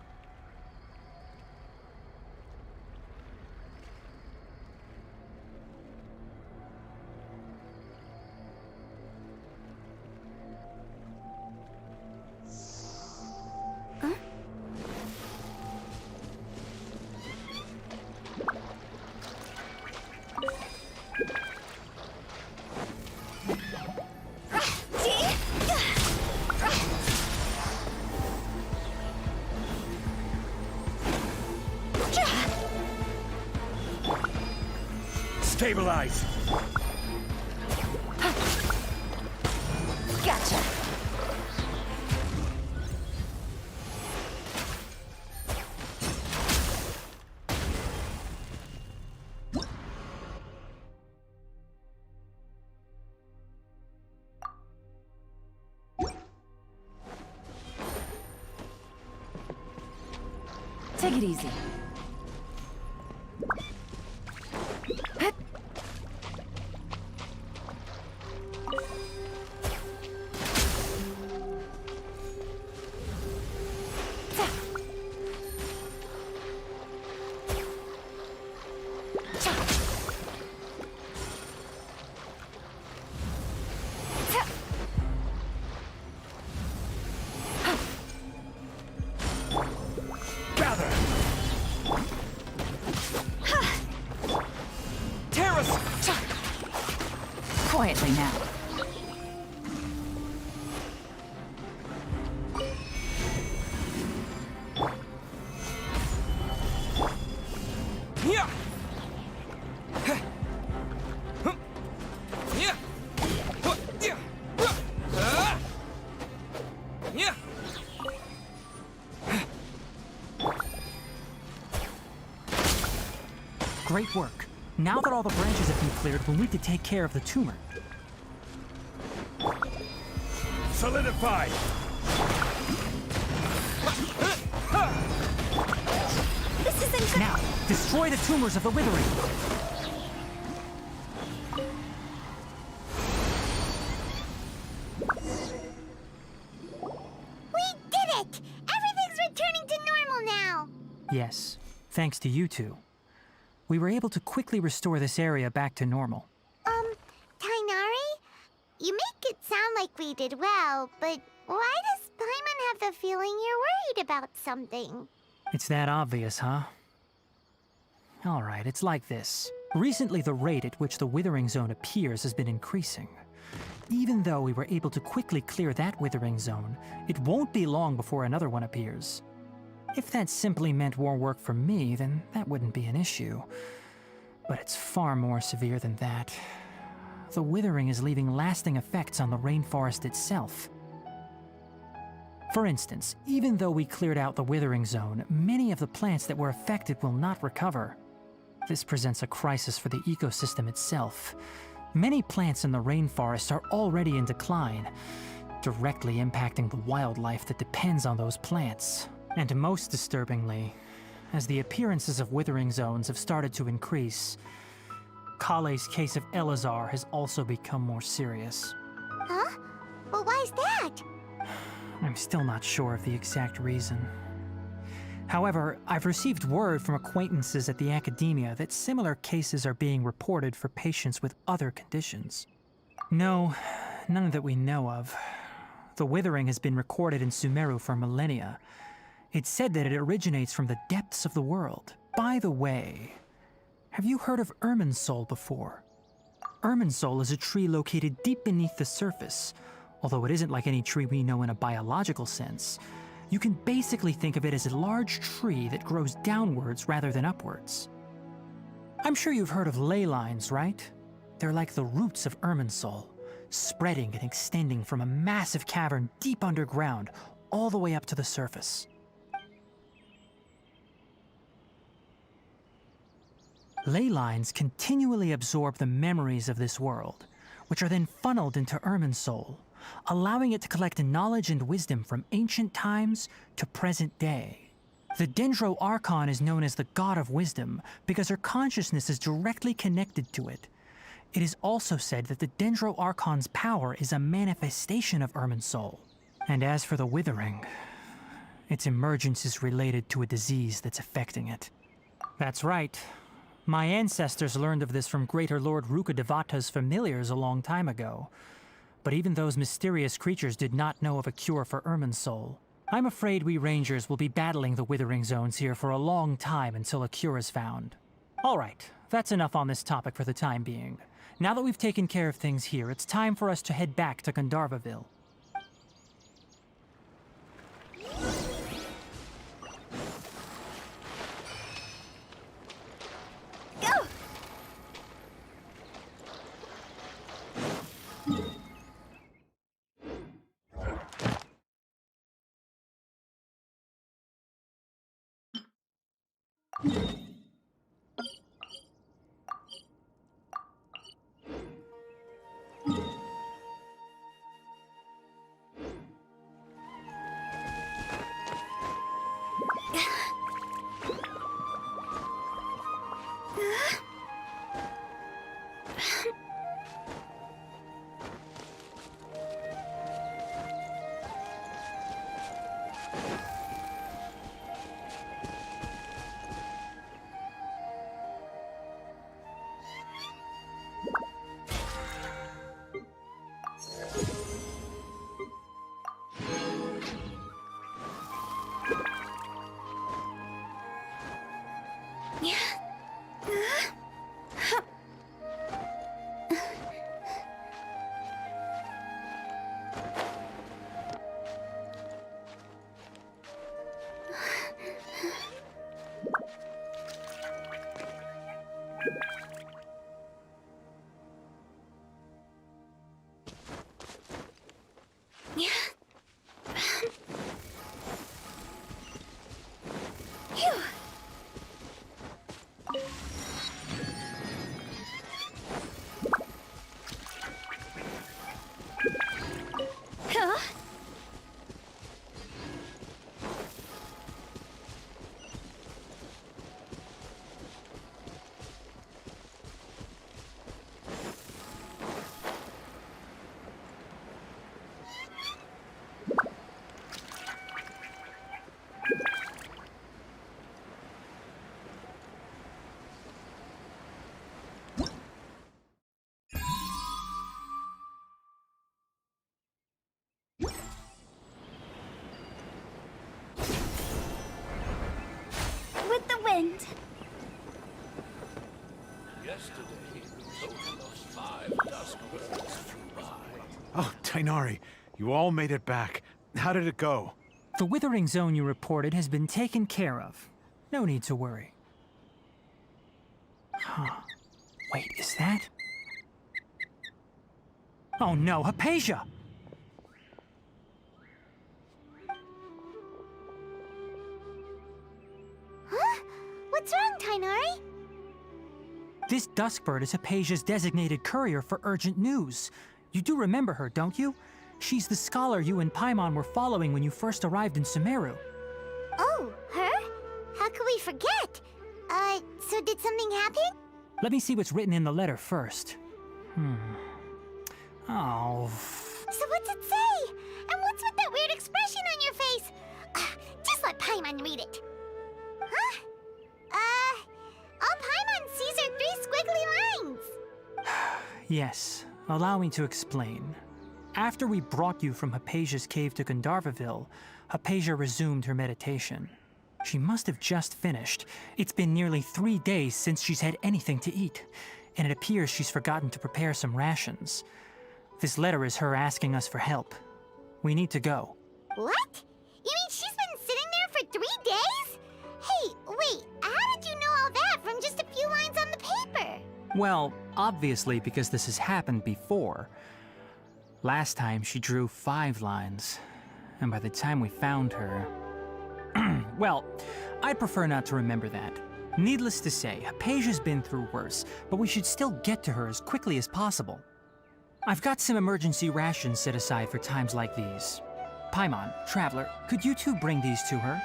Stabilize! Gotcha. Take it easy. Quietly now. Yeah. Yeah. Yeah. Great work. Now that all the branches have been cleared, we'll need to take care of the tumor. Solidify! This isn't... Now, destroy the tumors of the withering. We did it! Everything's returning to normal now! Yes, thanks to you two. We were able to quickly restore this area back to normal. Tainari? You make it sound like we did well, but why does Paimon have the feeling you're worried about something? It's that obvious, huh? Alright, it's like this. Recently, the rate at which the withering zone appears has been increasing. Even though we were able to quickly clear that withering zone, it won't be long before another one appears. If that simply meant more work for me, then that wouldn't be an issue. But it's far more severe than that. The withering is leaving lasting effects on the rainforest itself. For instance, even though we cleared out the withering zone, many of the plants that were affected will not recover. This presents a crisis for the ecosystem itself. Many plants in the rainforest are already in decline, directly impacting the wildlife that depends on those plants. And most disturbingly, as the appearances of withering zones have started to increase, Kale's case of Elazar has also become more serious. Huh? Well, why's that? I'm still not sure of the exact reason. However, I've received word from acquaintances at the academia that similar cases are being reported for patients with other conditions. No, none that we know of. The withering has been recorded in Sumeru for millennia. It's said that it originates from the depths of the world. By the way, have you heard of Irminsul before? Irminsul is a tree located deep beneath the surface. Although it isn't like any tree we know in a biological sense, you can basically think of it as a large tree that grows downwards rather than upwards. I'm sure you've heard of ley lines, right? They're like the roots of Irminsul, spreading and extending from a massive cavern deep underground all the way up to the surface. Ley lines continually absorb the memories of this world, which are then funneled into Irminsul, allowing it to collect knowledge and wisdom from ancient times to present day. The Dendro Archon is known as the God of Wisdom because her consciousness is directly connected to it. It is also said that the Dendro Archon's power is a manifestation of Irminsul. And as for the withering, its emergence is related to a disease that's affecting it. That's right. My ancestors learned of this from Greater Lord Rukkhadevata's familiars a long time ago. But even those mysterious creatures did not know of a cure for Irminsul. I'm afraid we Rangers will be battling the withering zones here for a long time until a cure is found. All right, that's enough on this topic for the time being. Now that we've taken care of things here, it's time for us to head back to Gandharvaville. Go! With the wind. Yesterday, a total of 5 dusk birds flew by. Oh, Tainari, you all made it back. How did it go? The withering zone you reported has been taken care of. No need to worry. Huh. Wait, is that? Oh no, Hypatia! Huh? What's wrong, Tainari? This Duskbird is Hypatia's designated courier for urgent news. You do remember her, don't you? She's the scholar you and Paimon were following when you first arrived in Sumeru. Oh, her? How could we forget? So did something happen? Let me see what's written in the letter first. Oh. So what's it say? And what's with that weird expression on your face? Just let Paimon read it. Huh? All Paimon sees are 3 squiggly lines. Yes, allow me to explain. After we brought you from Hypatia's cave to Gandharvaville, Hypatia resumed her meditation. She must have just finished. It's been nearly 3 days since she's had anything to eat, and it appears she's forgotten to prepare some rations. This letter is her asking us for help. We need to go. What? You mean she's been sitting there for 3 days? Hey, wait, how did you know all that from just a few lines on the paper? Well, obviously because this has happened before. Last time she drew 5 lines, and by the time we found her... Well, I'd prefer not to remember that. Needless to say, Hypatia's been through worse, but we should still get to her as quickly as possible. I've got some emergency rations set aside for times like these. Paimon, Traveler, could you two bring these to her?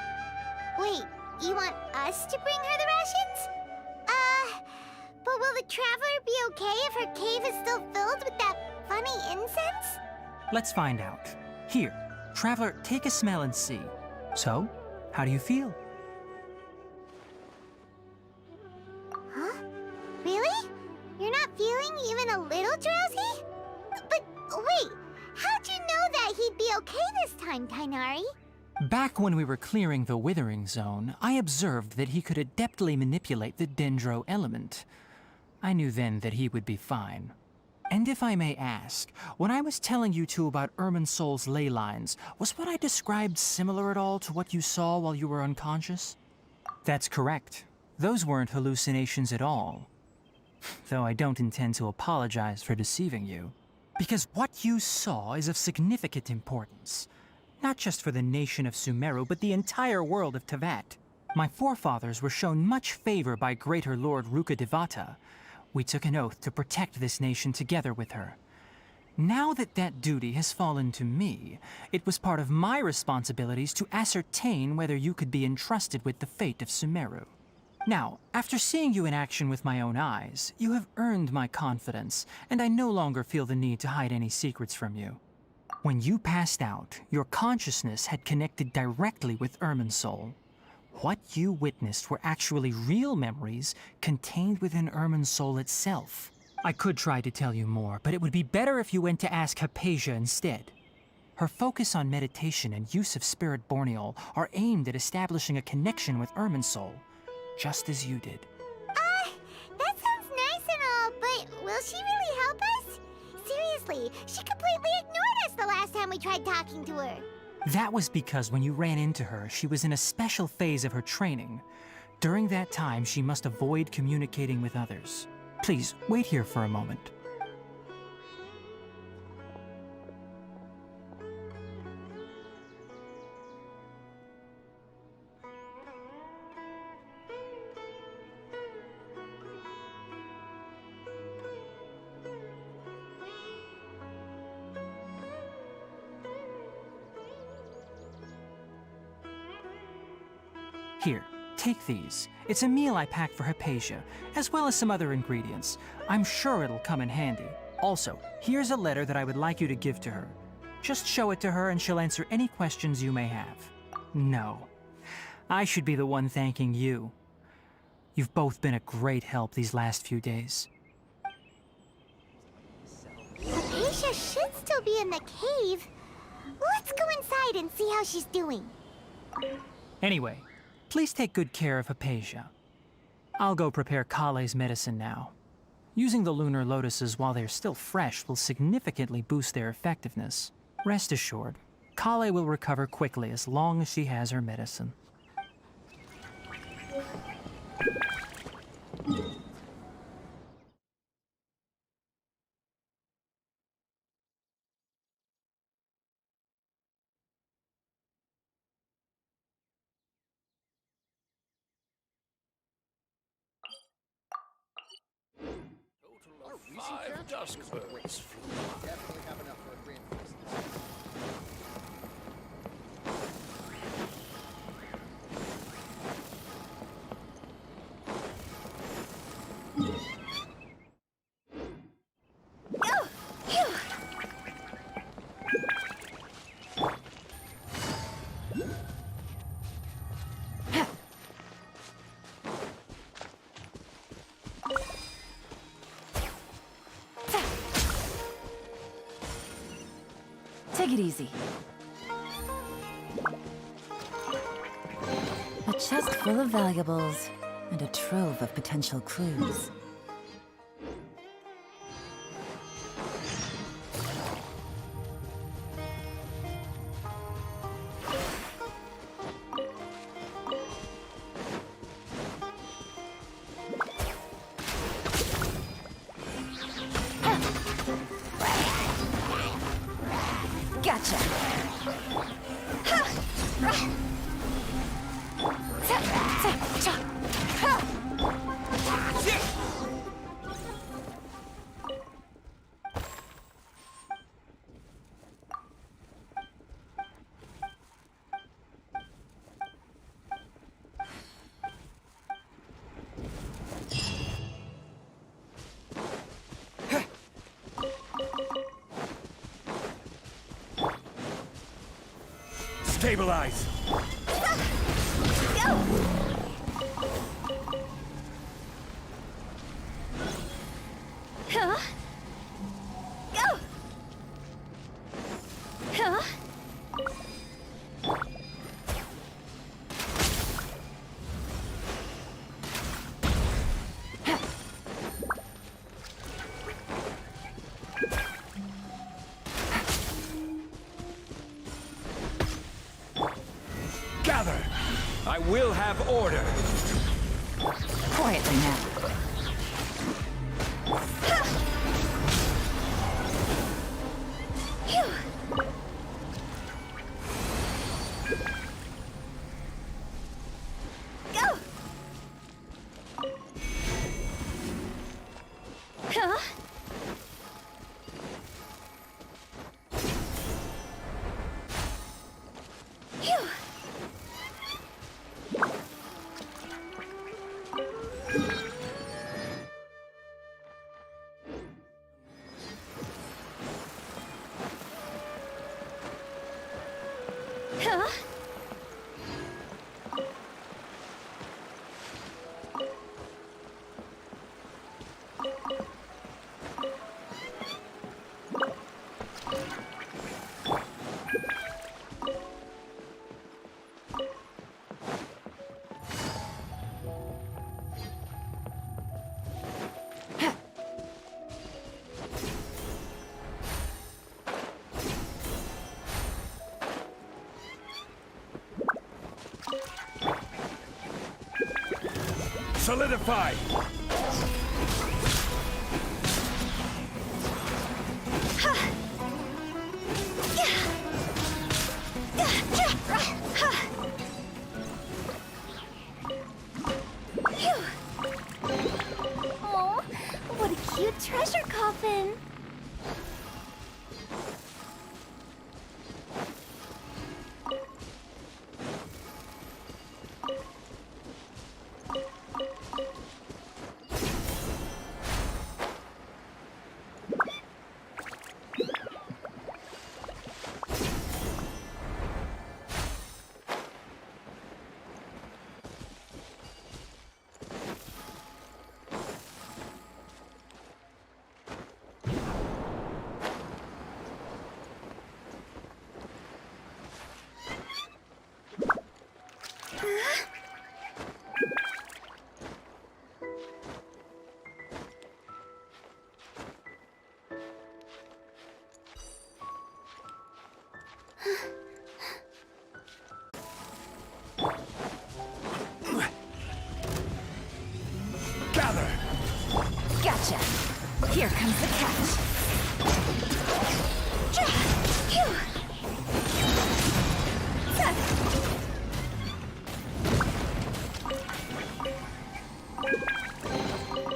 Wait, you want us to bring her the rations? But will the Traveler be okay if her cave is still filled with that funny incense? Let's find out. Here, Traveler, take a smell and see. So, how do you feel? Huh? Really? You're not feeling even a little drowsy? But wait, how'd you know that he'd be okay this time, Tainari? Back when we were clearing the Withering Zone, I observed that he could adeptly manipulate the Dendro element. I knew then that he would be fine. And if I may ask, when I was telling you two about Irminsol's ley lines, was what I described similar at all to what you saw while you were unconscious? That's correct. Those weren't hallucinations at all. Though I don't intend to apologize for deceiving you. Because what you saw is of significant importance. Not just for the nation of Sumeru, but the entire world of Tevat. My forefathers were shown much favor by Greater Lord Rukkhadevata. We took an oath to protect this nation together with her. Now that that duty has fallen to me, it was part of my responsibilities to ascertain whether you could be entrusted with the fate of Sumeru. Now, after seeing you in action with my own eyes, you have earned my confidence, and I no longer feel the need to hide any secrets from you. When you passed out, your consciousness had connected directly with Irminsol. What you witnessed were actually real memories contained within Irminsol itself. I could try to tell you more, but it would be better if you went to ask Hypatia instead. Her focus on meditation and use of Spirit Borneol are aimed at establishing a connection with Irminsol, just as you did. That sounds nice and all, but will she really help us? Seriously, she completely ignored us the last time we tried talking to her. That was because when you ran into her, she was in a special phase of her training. During that time, she must avoid communicating with others. Please, wait here for a moment. Here, take these. It's a meal I packed for Hypatia, as well as some other ingredients. I'm sure it'll come in handy. Also, here's a letter that I would like you to give to her. Just show it to her and she'll answer any questions you may have. No, I should be the one thanking you. You've both been a great help these last few days. Hypatia should still be in the cave. Let's go inside and see how she's doing. Anyway, please take good care of Hypatia. I'll go prepare Kale's medicine now. Using the lunar lotuses while they're still fresh will significantly boost their effectiveness. Rest assured, Kale will recover quickly as long as she has her medicine. Total of 5 dusk birds flew by. Definitely have enough for a reinforcement. Take it easy. A chest full of valuables and a trove of potential clues. Gotcha. Stabilize! Go! Huh? Go! Huh? Gather! I will have order! Quietly now. Phew! Go! Huh? Phew! Huh? Solidify! Oh, what a cute treasure coffin! Gather! Gotcha. Here comes the catch.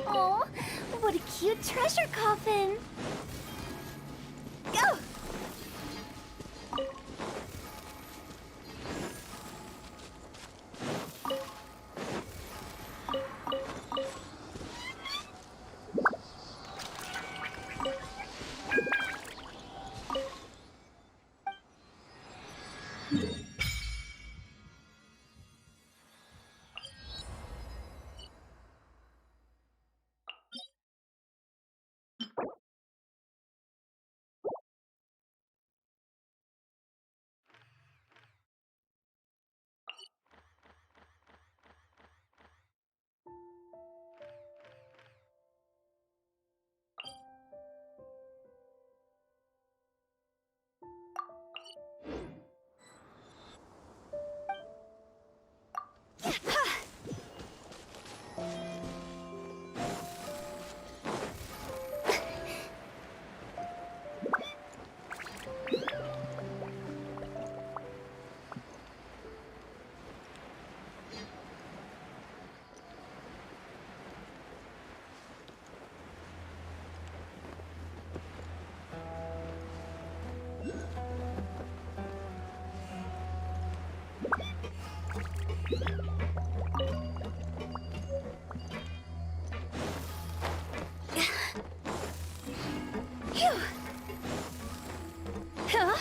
Oh, what a cute treasure coffin! Go! Phew. Huh?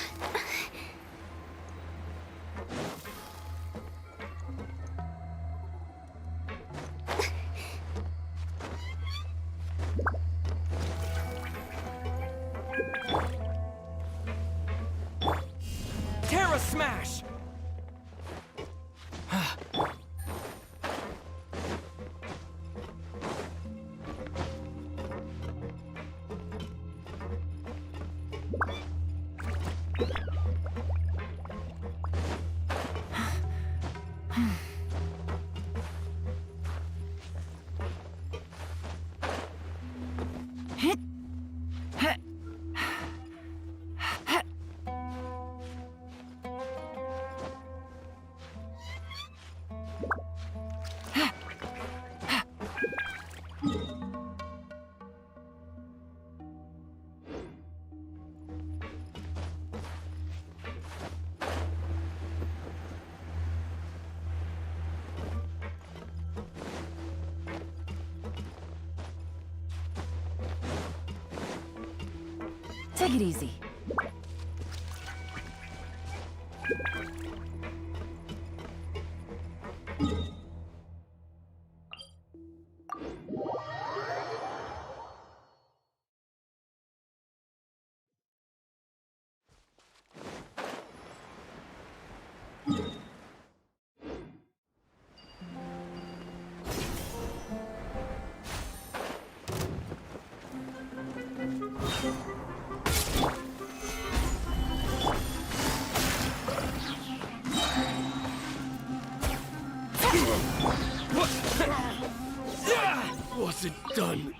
Take it easy. Wasn't done.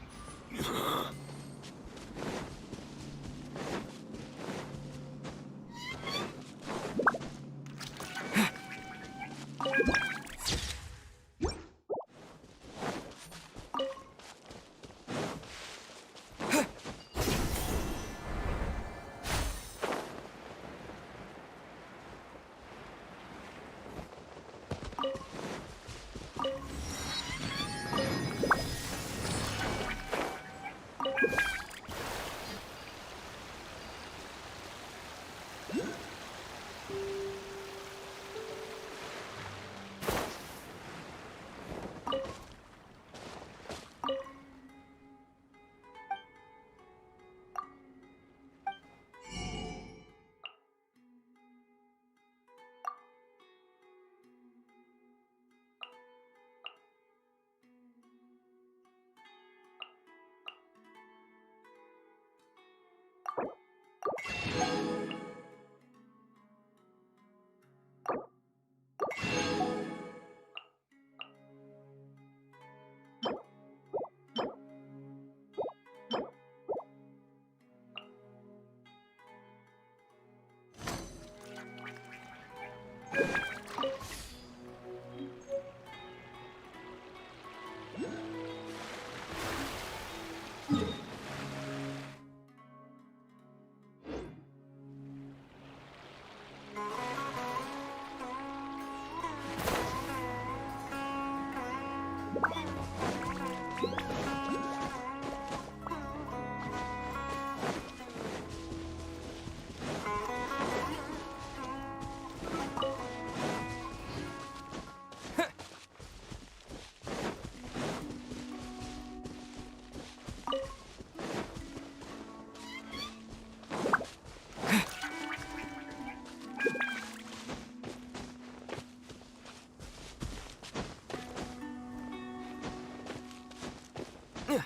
Yeah.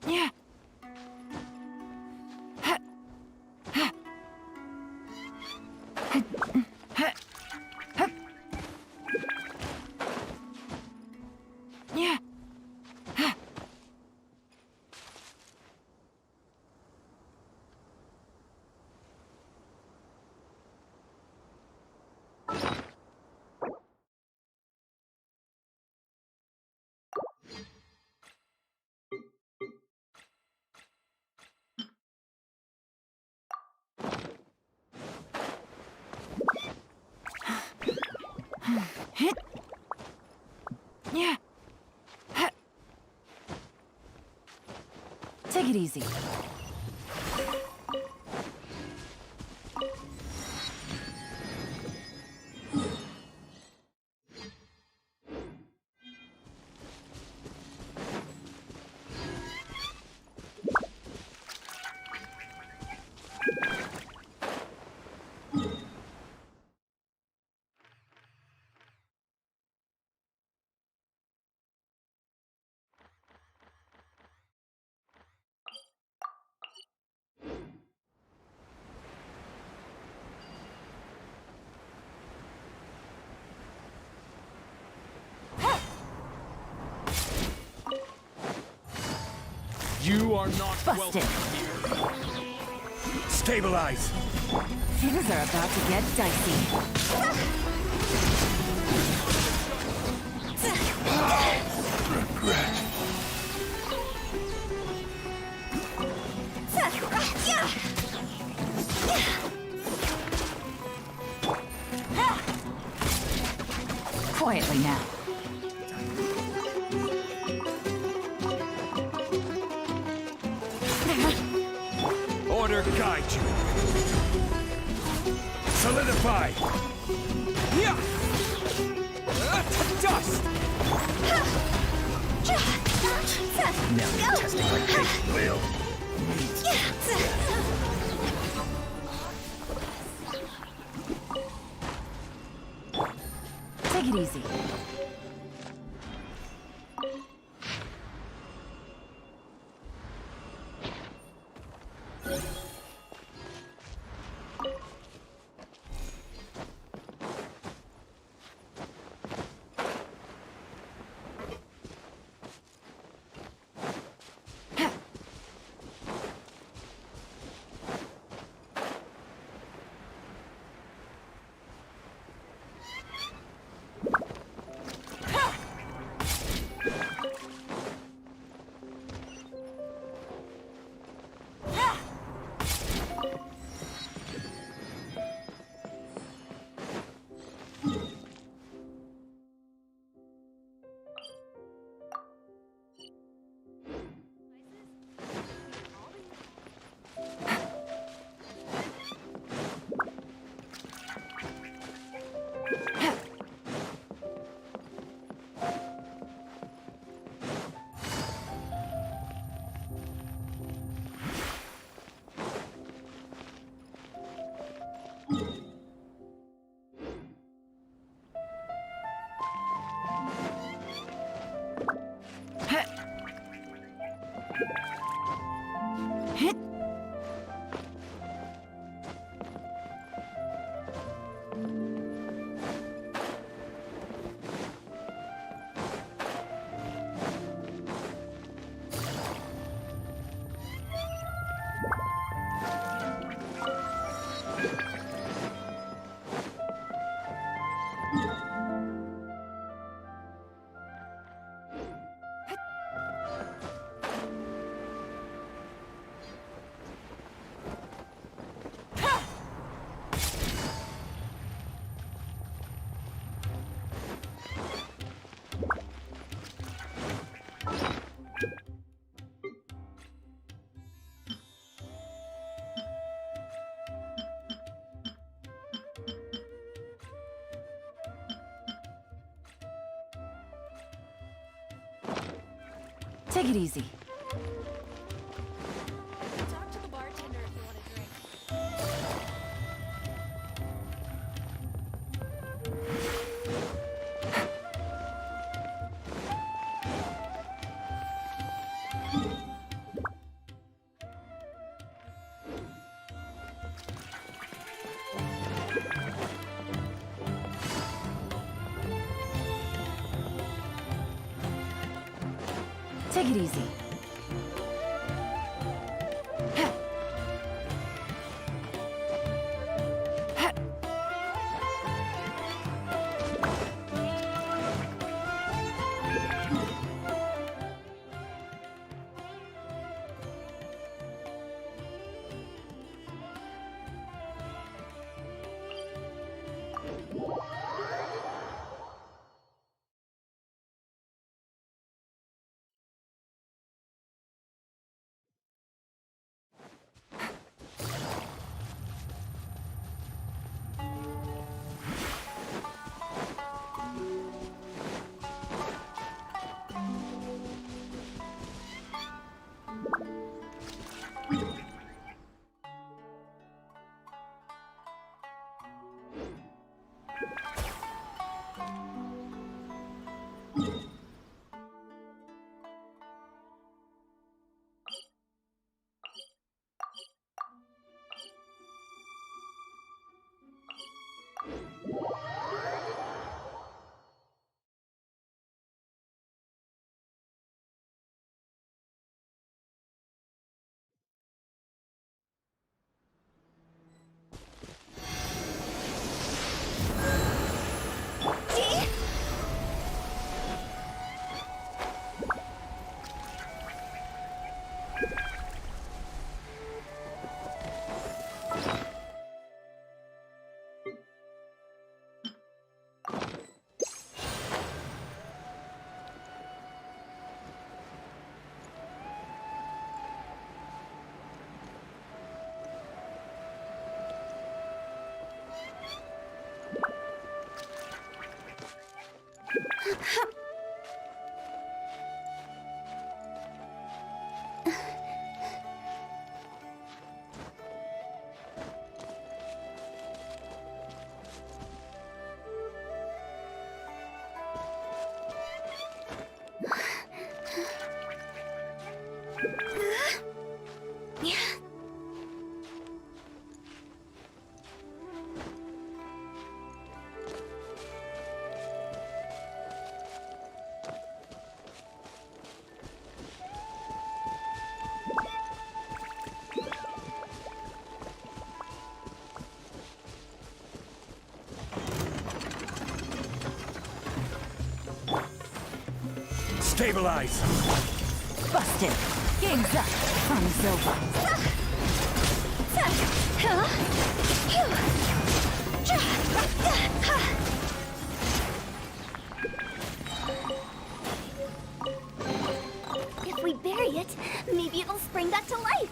Yeah. Yeah. Take it easy. are not Busted. welcome here. Stabilize! Things are about to get dicey. Regret. Quietly now. Order guide you. Solidify! Yeah! To dust! Now you're testing my faith, Will. Take it easy. Take it easy. Talk to the bartender if you want a drink. Take it easy. Stabilize! Busted. Game's up. Fun's over. If we bury it, maybe it'll spring back to life.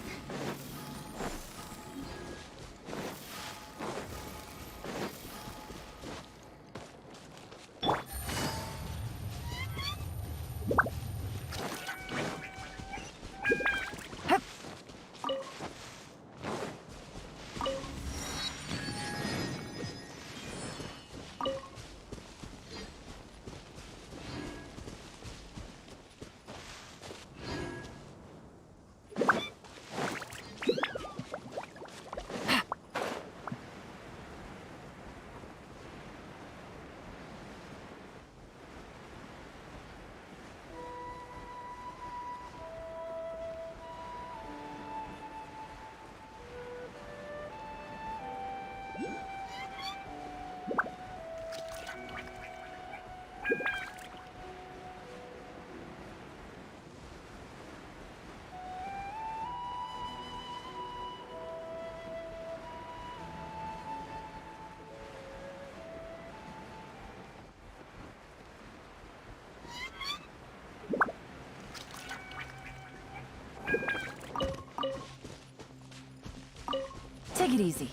Take it easy.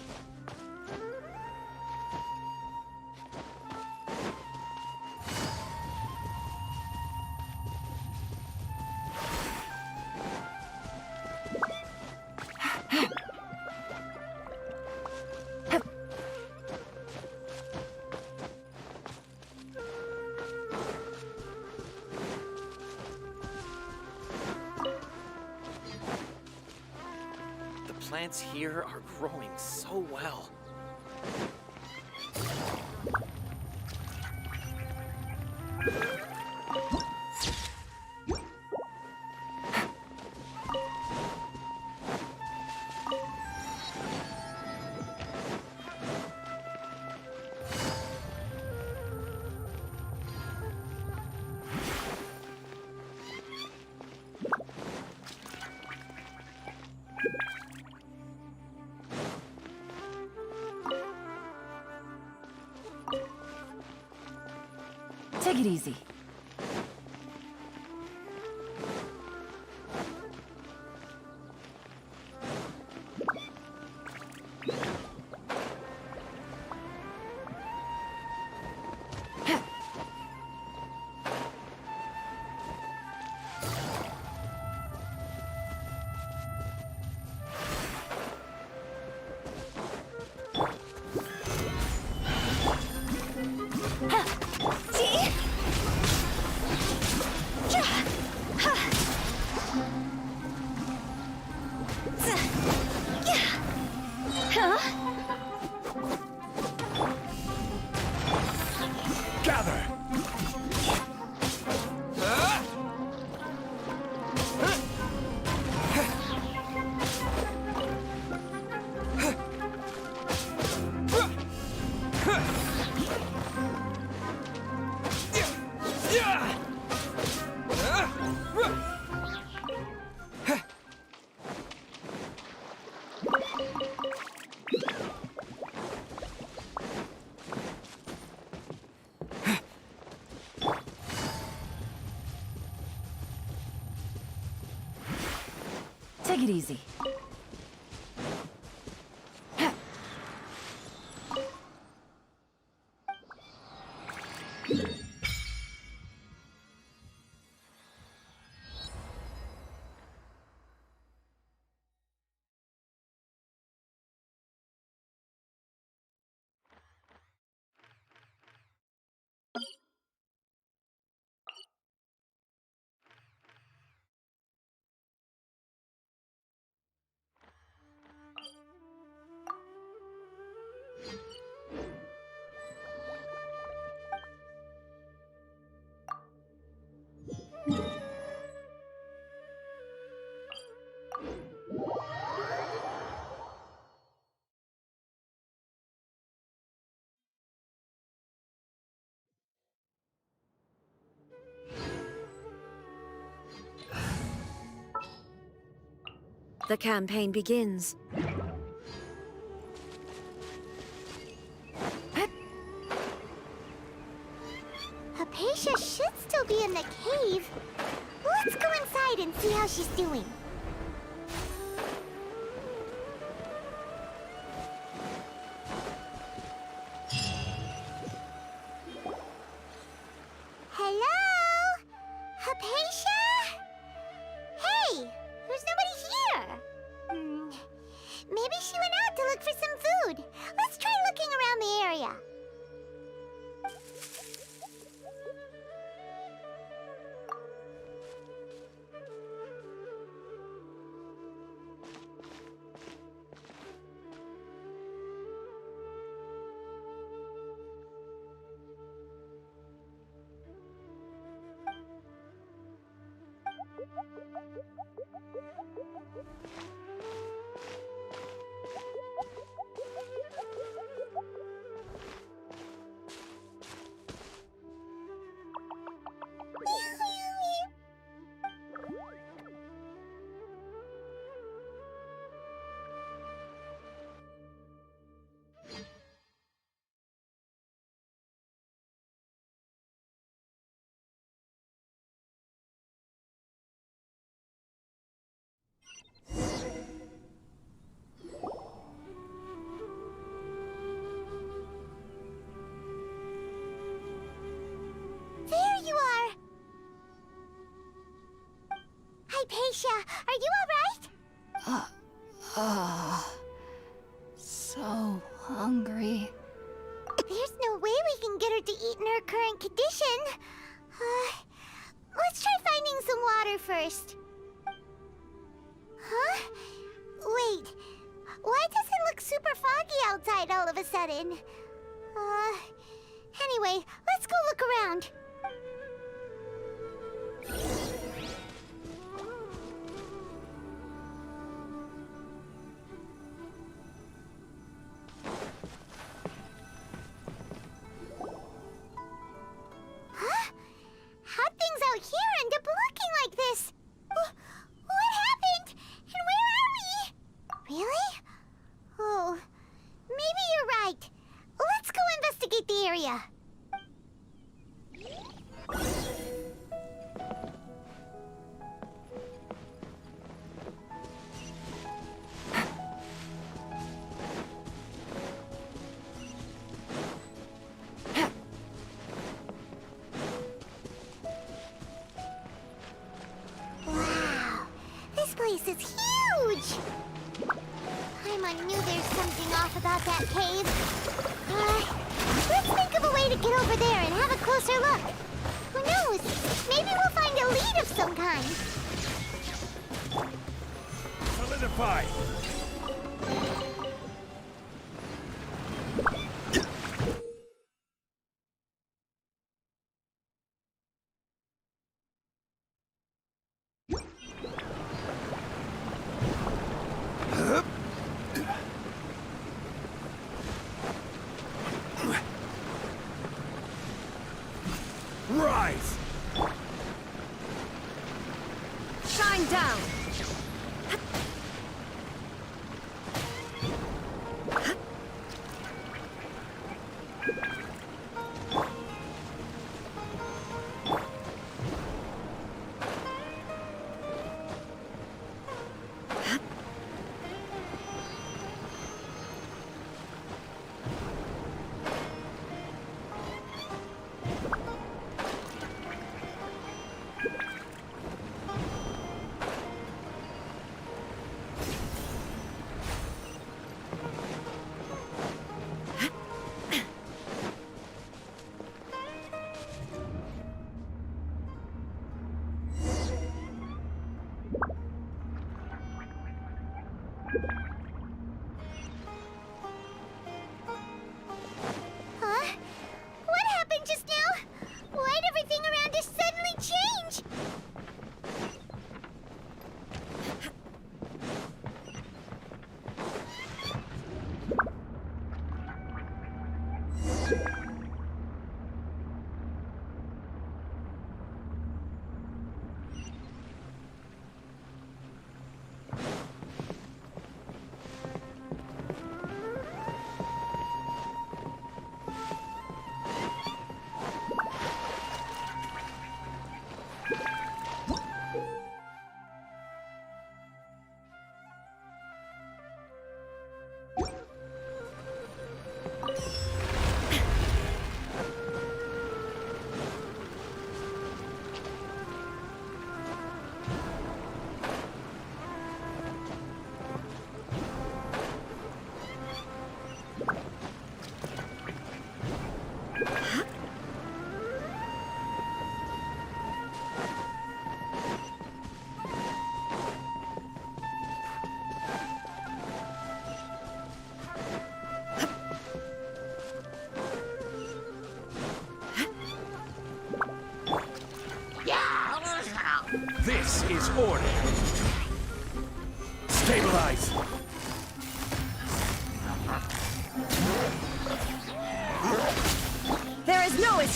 The plants here are growing so well. Take it easy. Take it easy. The campaign begins. Hypatia should still be in the cave. Let's go inside and see how she's doing. Hello? Hypatia? Hey, there's nobody here. Maybe she went out to look for some food. Let's try looking around the area. There you are! Hypatia, are you alright? So hungry. There's no way we can get her to eat in her current condition. Let's try finding some water first. Huh? Wait, why does it look super foggy outside all of a sudden? Anyway, let's go look around. Huh? How'd things out here end up looking like this? What happened? And where are we? Really? Oh, maybe you're right. Let's go investigate the area. Wow, this place is huge! Paimon knew there's something off about that cave. Let's think of a way to get over there and have a closer look. Who knows? Maybe we'll find a lead of some kind. Solidify! Rise! Shine down! Huh? What happened just now? Why'd everything around us suddenly change?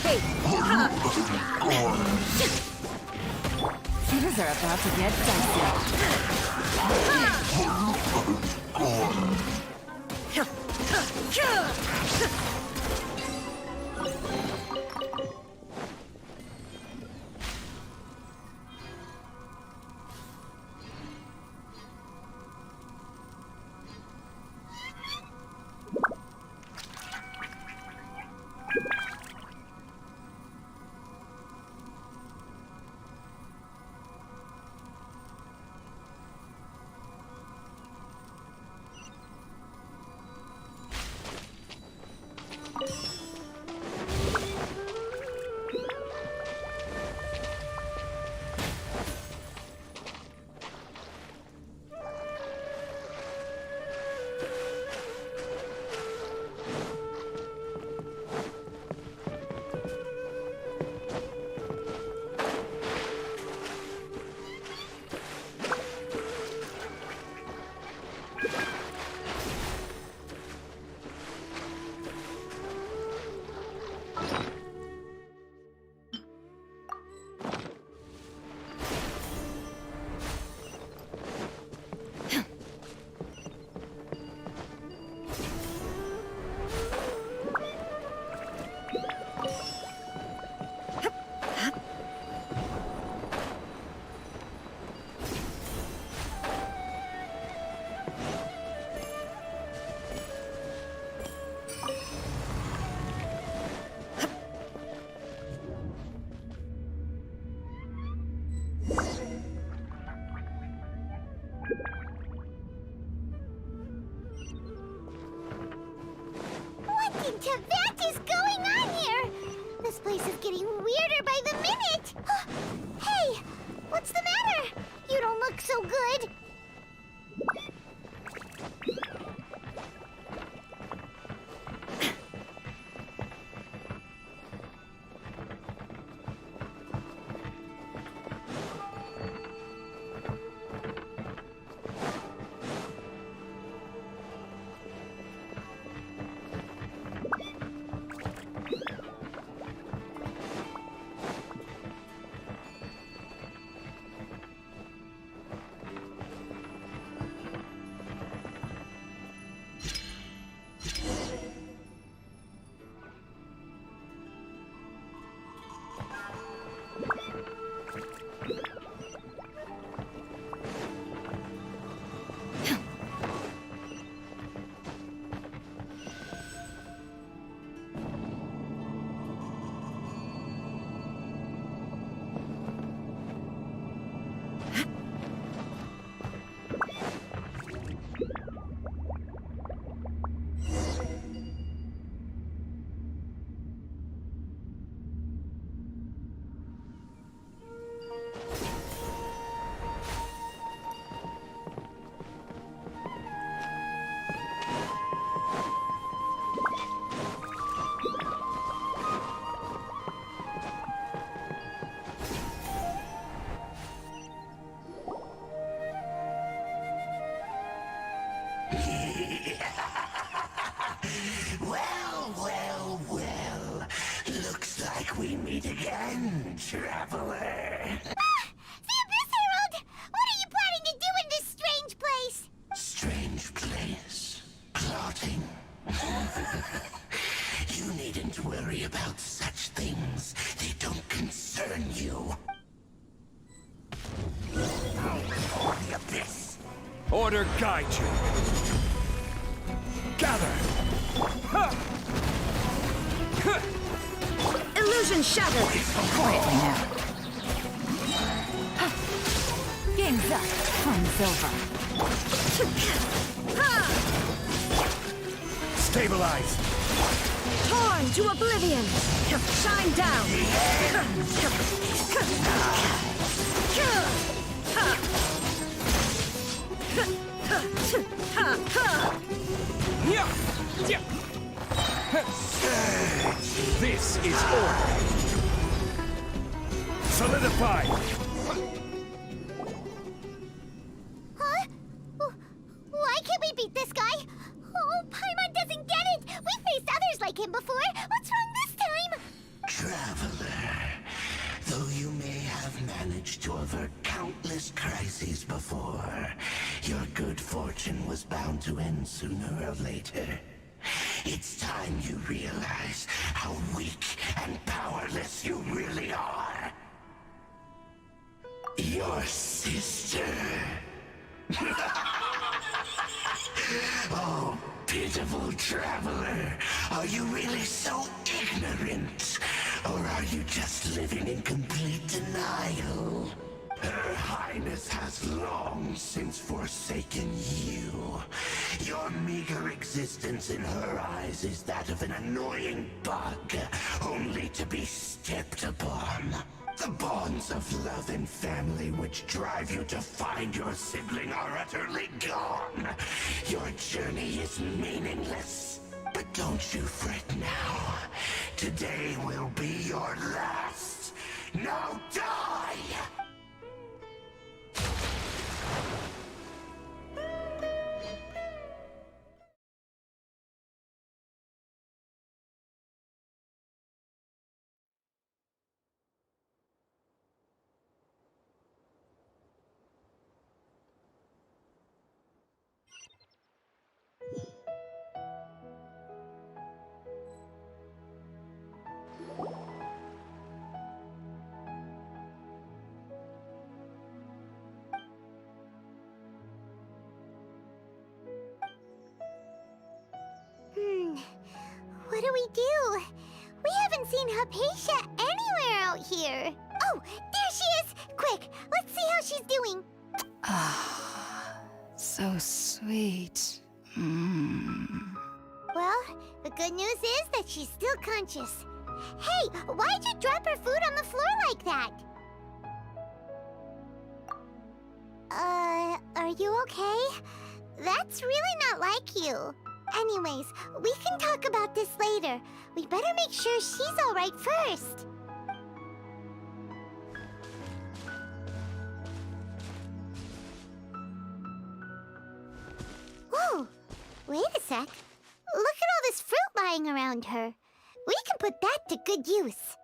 tape! Things are about to get What into that is going on here? This place is getting weirder by the minute! Hey! What's the matter? You don't look so good! We meet again, traveler. The Abyss Herald! What are you planning to do in this strange place? Strange place. Plotting. You needn't worry about such things. They don't concern you. The Abyss. Order guide you. Gather! Illusion shattered! quietly now. Game's up. Fun's over. Stabilize! Torn to oblivion! Shine down! This is order. Solidify! Huh? Why can't we beat this guy? Oh, Paimon doesn't get it! We faced others like him before! What's wrong this time? managed to avert countless crises before. Your good fortune was bound to end sooner or later. It's time you realize how weak and powerless you really are. Your sister. Oh, pitiful traveler. Are you really so ignorant? Or are you just living in complete denial? Her Highness has long since forsaken you. Your meager existence in her eyes is that of an annoying bug, only to be stepped upon. The bonds of love and family which drive you to find your sibling are utterly gone. Your journey is meaningless. But don't you fret now. Today will be your last. Now die! What do we do? We haven't seen Hypatia anywhere out here. Oh, there she is! Quick, let's see how she's doing. So sweet. Well, the good news is that she's still conscious. Hey, why'd you drop her food on the floor like that? Are you okay? That's really not like you. Anyways, we can talk about this later. We better make sure she's alright first. Whoa! Wait a sec. Look at all this fruit lying around her. We can put that to good use.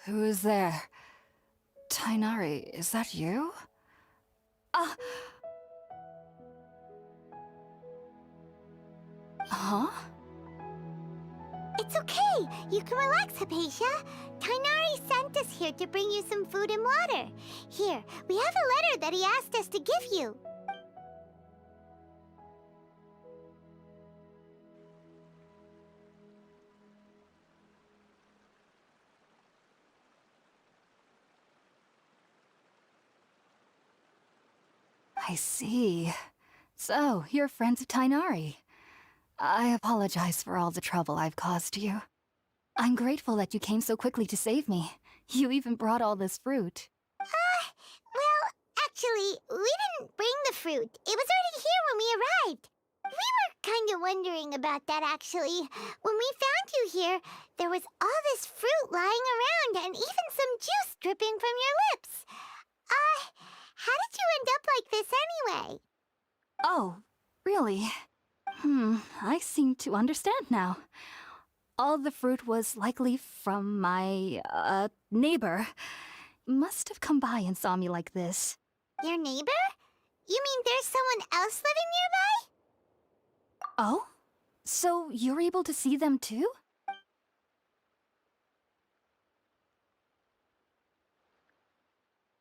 Who is there? Tainari, is that you? Huh? It's okay. You can relax, Hypatia. Tainari sent us here to bring you some food and water. Here, we have a letter that he asked us to give you. I see. So, you're friends of Tainari. I apologize for all the trouble I've caused you. I'm grateful that you came so quickly to save me. You even brought all this fruit. Well, actually, we didn't bring the fruit. It was already here when we arrived. We were kind of wondering about that, actually. When we found you here, there was all this fruit lying around and even some juice dripping from your lips. How did you end up like this anyway? Oh, really? I seem to understand now. All the fruit was likely from my, neighbor. Must have come by and saw me like this. Your neighbor? You mean there's someone else living nearby? Oh? So you're able to see them too?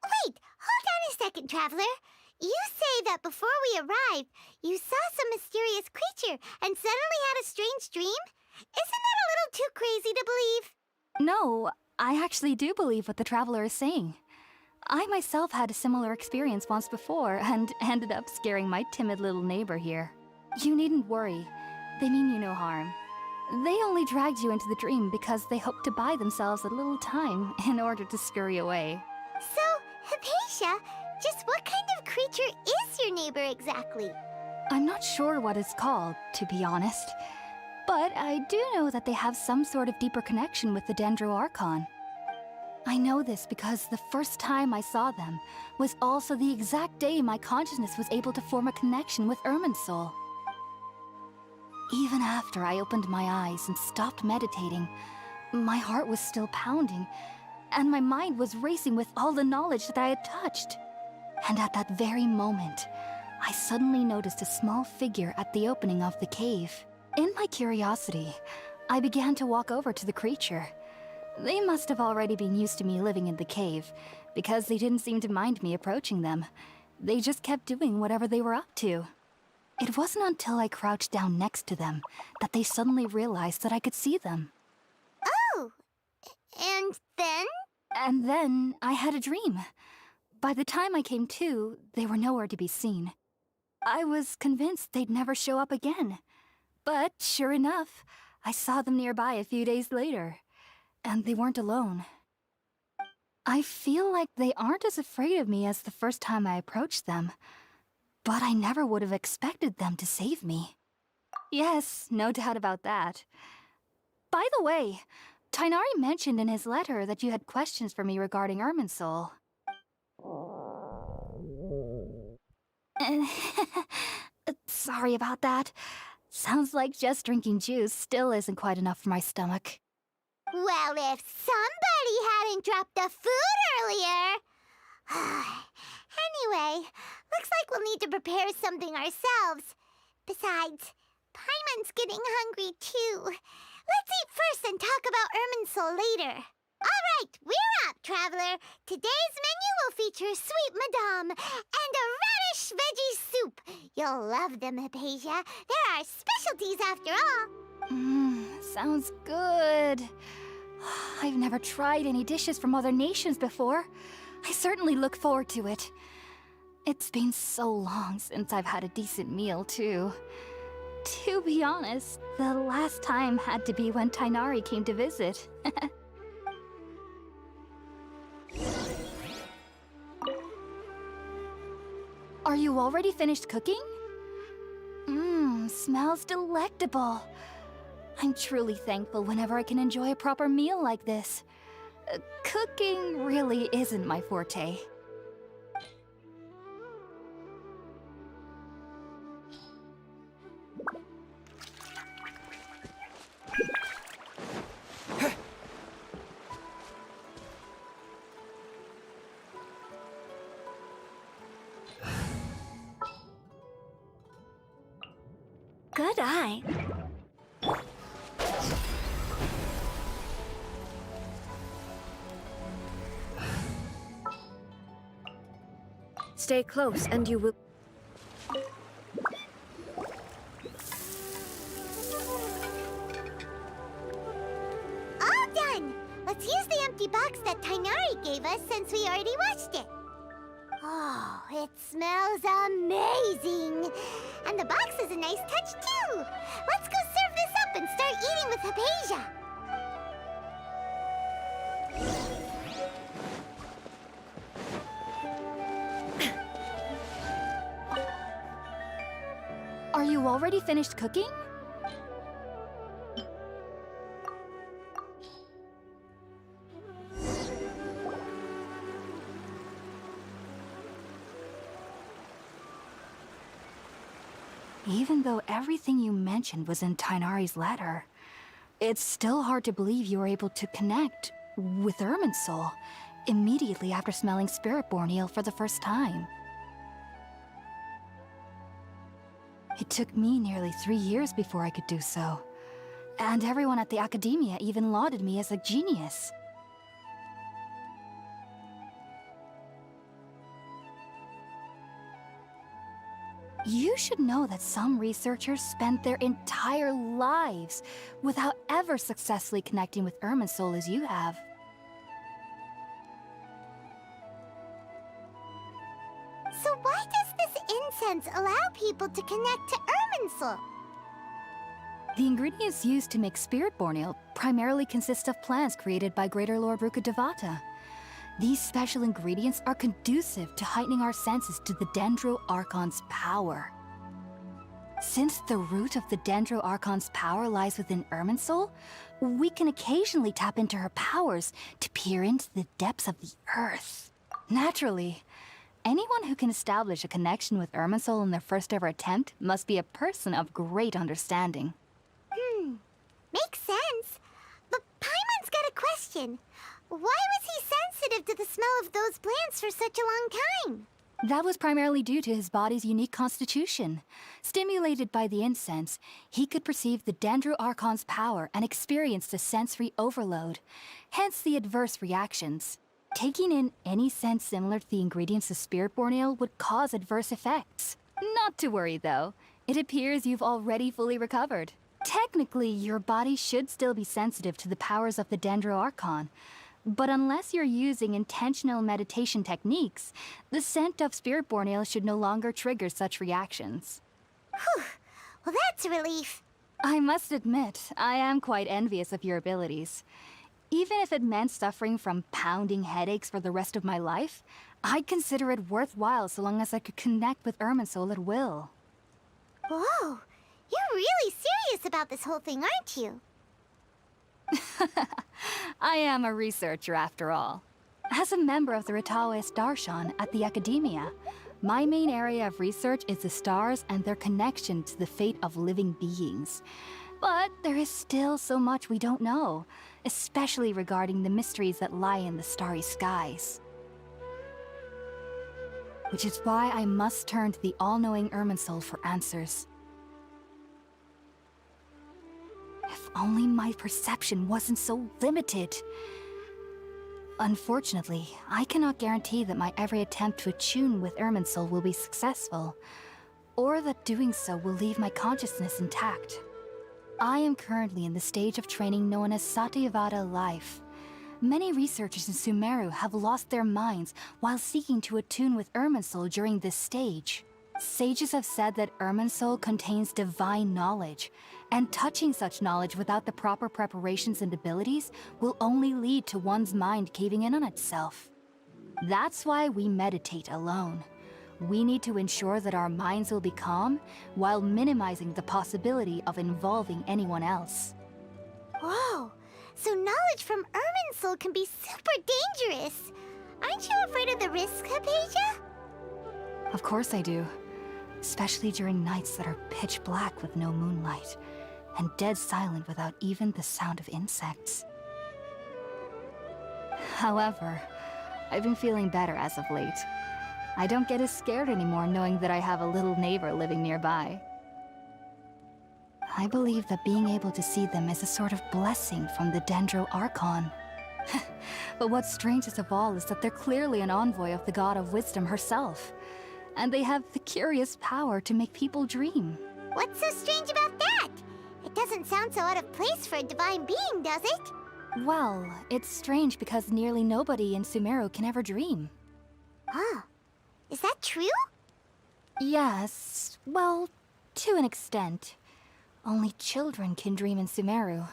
Wait, hold on a second, Traveler. You say that before we arrived, you saw some mysterious creature and suddenly had a strange dream? Isn't that a little too crazy to believe? No, I actually do believe what the Traveler is saying. I myself had a similar experience once before and ended up scaring my timid little neighbor here. You needn't worry. They mean you no harm. They only dragged you into the dream because they hoped to buy themselves a little time in order to scurry away. So, Hypatia, just what kind of creature is your neighbor exactly? I'm not sure what it's called, to be honest. But I do know that they have some sort of deeper connection with the Dendro Archon. I know this because the first time I saw them was also the exact day my consciousness was able to form a connection with Irmin's soul. Even after I opened my eyes and stopped meditating, my heart was still pounding, and my mind was racing with all the knowledge that I had touched. And at that very moment, I suddenly noticed a small figure at the opening of the cave. In my curiosity, I began to walk over to the creature. They must have already been used to me living in the cave, because they didn't seem to mind me approaching them. They just kept doing whatever they were up to. It wasn't until I crouched down next to them that they suddenly realized that I could see them. Oh! And then? And then I had a dream. By the time I came to, they were nowhere to be seen. I was convinced they'd never show up again. But sure enough, I saw them nearby a few days later. And they weren't alone. I feel like they aren't as afraid of me as the first time I approached them. But I never would have expected them to save me. Yes, no doubt about that. By the way, Tighnari mentioned in his letter that you had questions for me regarding Irminsul. Sorry about that. Sounds like just drinking juice still isn't quite enough for my stomach. Well, if somebody hadn't dropped the food earlier... Anyway, looks like we'll need to prepare something ourselves. Besides, Paimon's getting hungry too. Let's eat first and talk about Irminsul later. All right, we're up, Traveler. Today's menu will feature sweet madame and a radish veggie soup. You'll love them, Hypatia. They're our specialties after all. Sounds good. I've never tried any dishes from other nations before. I certainly look forward to it. It's been so long since I've had a decent meal, too. To be honest, the last time had to be when Tighnari came to visit. Are you already finished cooking? Smells delectable. I'm truly thankful whenever I can enjoy a proper meal like this. Cooking really isn't my forte. Good eye. Stay close and you will... All done! Let's use the empty box that Tighnari gave us since we already washed it. Oh, it smells amazing! And the box is a nice touch too! Let's go serve this up and start eating with Hypatia! Are you already finished cooking? Even though everything you mentioned was in Tighnari's letter, it's still hard to believe you were able to connect with Irminsul immediately after smelling Spiritborn eel for the first time. It took me nearly 3 years before I could do so, and everyone at the Academia even lauded me as a genius. You should know that some researchers spent their entire lives without ever successfully connecting with Irminsul as you have. So why does this incense allow people to connect to Irminsul? The ingredients used to make Spiritborn ale primarily consist of plants created by Greater Lord Rukkhadevata. These special ingredients are conducive to heightening our senses to the Dendro Archon's power. Since the root of the Dendro Archon's power lies within Irminsul, we can occasionally tap into her powers to peer into the depths of the earth. Naturally, anyone who can establish a connection with Irminsul in their first ever attempt must be a person of great understanding. Makes sense. But Paimon's got a question. Why was he sensitive to the smell of those plants for such a long time? That was primarily due to his body's unique constitution. Stimulated by the incense, he could perceive the Dendro Archon's power and experienced a sensory overload, hence the adverse reactions. Taking in any scent similar to the ingredients of Spiritborn Ale would cause adverse effects. Not to worry, though. It appears you've already fully recovered. Technically, your body should still be sensitive to the powers of the Dendro Archon, but unless you're using intentional meditation techniques, the scent of Spiritborn Ale should no longer trigger such reactions. Whew. Well, that's a relief. I must admit, I am quite envious of your abilities. Even if it meant suffering from pounding headaches for the rest of my life, I'd consider it worthwhile so long as I could connect with Irminsul at will. Whoa, you're really serious about this whole thing, aren't you? I am a researcher after all. As a member of the Ritaoist Darshan at the Academia, my main area of research is the stars and their connection to the fate of living beings. But there is still so much we don't know, especially regarding the mysteries that lie in the starry skies. Which is why I must turn to the all-knowing Irminsul for answers. If only my perception wasn't so limited. Unfortunately, I cannot guarantee that my every attempt to attune with Irminsul will be successful, or that doing so will leave my consciousness intact. I am currently in the stage of training known as Satyavada life. Many researchers in Sumeru have lost their minds while seeking to attune with Irminsul during this stage. Sages have said that Irminsul contains divine knowledge, and touching such knowledge without the proper preparations and abilities will only lead to one's mind caving in on itself. That's why we meditate alone. We need to ensure that our minds will be calm while minimizing the possibility of involving anyone else. Whoa, so knowledge from Irminsul can be super dangerous. Aren't you afraid of the risk, Hypatia? Of course I do. Especially during nights that are pitch black with no moonlight, and dead silent without even the sound of insects. However, I've been feeling better as of late. I don't get as scared anymore knowing that I have a little neighbor living nearby. I believe that being able to see them is a sort of blessing from the Dendro Archon. But what's strangest of all is that they're clearly an envoy of the God of Wisdom herself. And they have the curious power to make people dream. What's so strange about that? It doesn't sound so out of place for a divine being, does it? Well, it's strange because nearly nobody in Sumeru can ever dream. Huh. Is that true? Yes, well, to an extent. Only children can dream in Sumeru.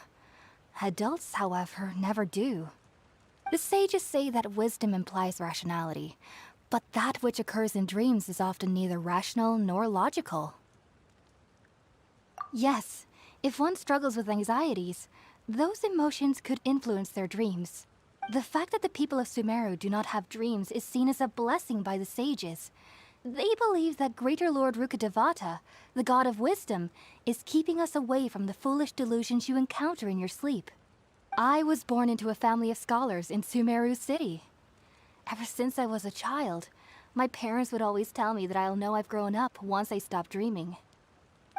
Adults, however, never do. The sages say that wisdom implies rationality, but that which occurs in dreams is often neither rational nor logical. Yes, if one struggles with anxieties, those emotions could influence their dreams. The fact that the people of Sumeru do not have dreams is seen as a blessing by the sages. They believe that Greater Lord Rukkhadevata, the God of Wisdom, is keeping us away from the foolish delusions you encounter in your sleep. I was born into a family of scholars in Sumeru City. Ever since I was a child, my parents would always tell me that I'll know I've grown up once I stop dreaming.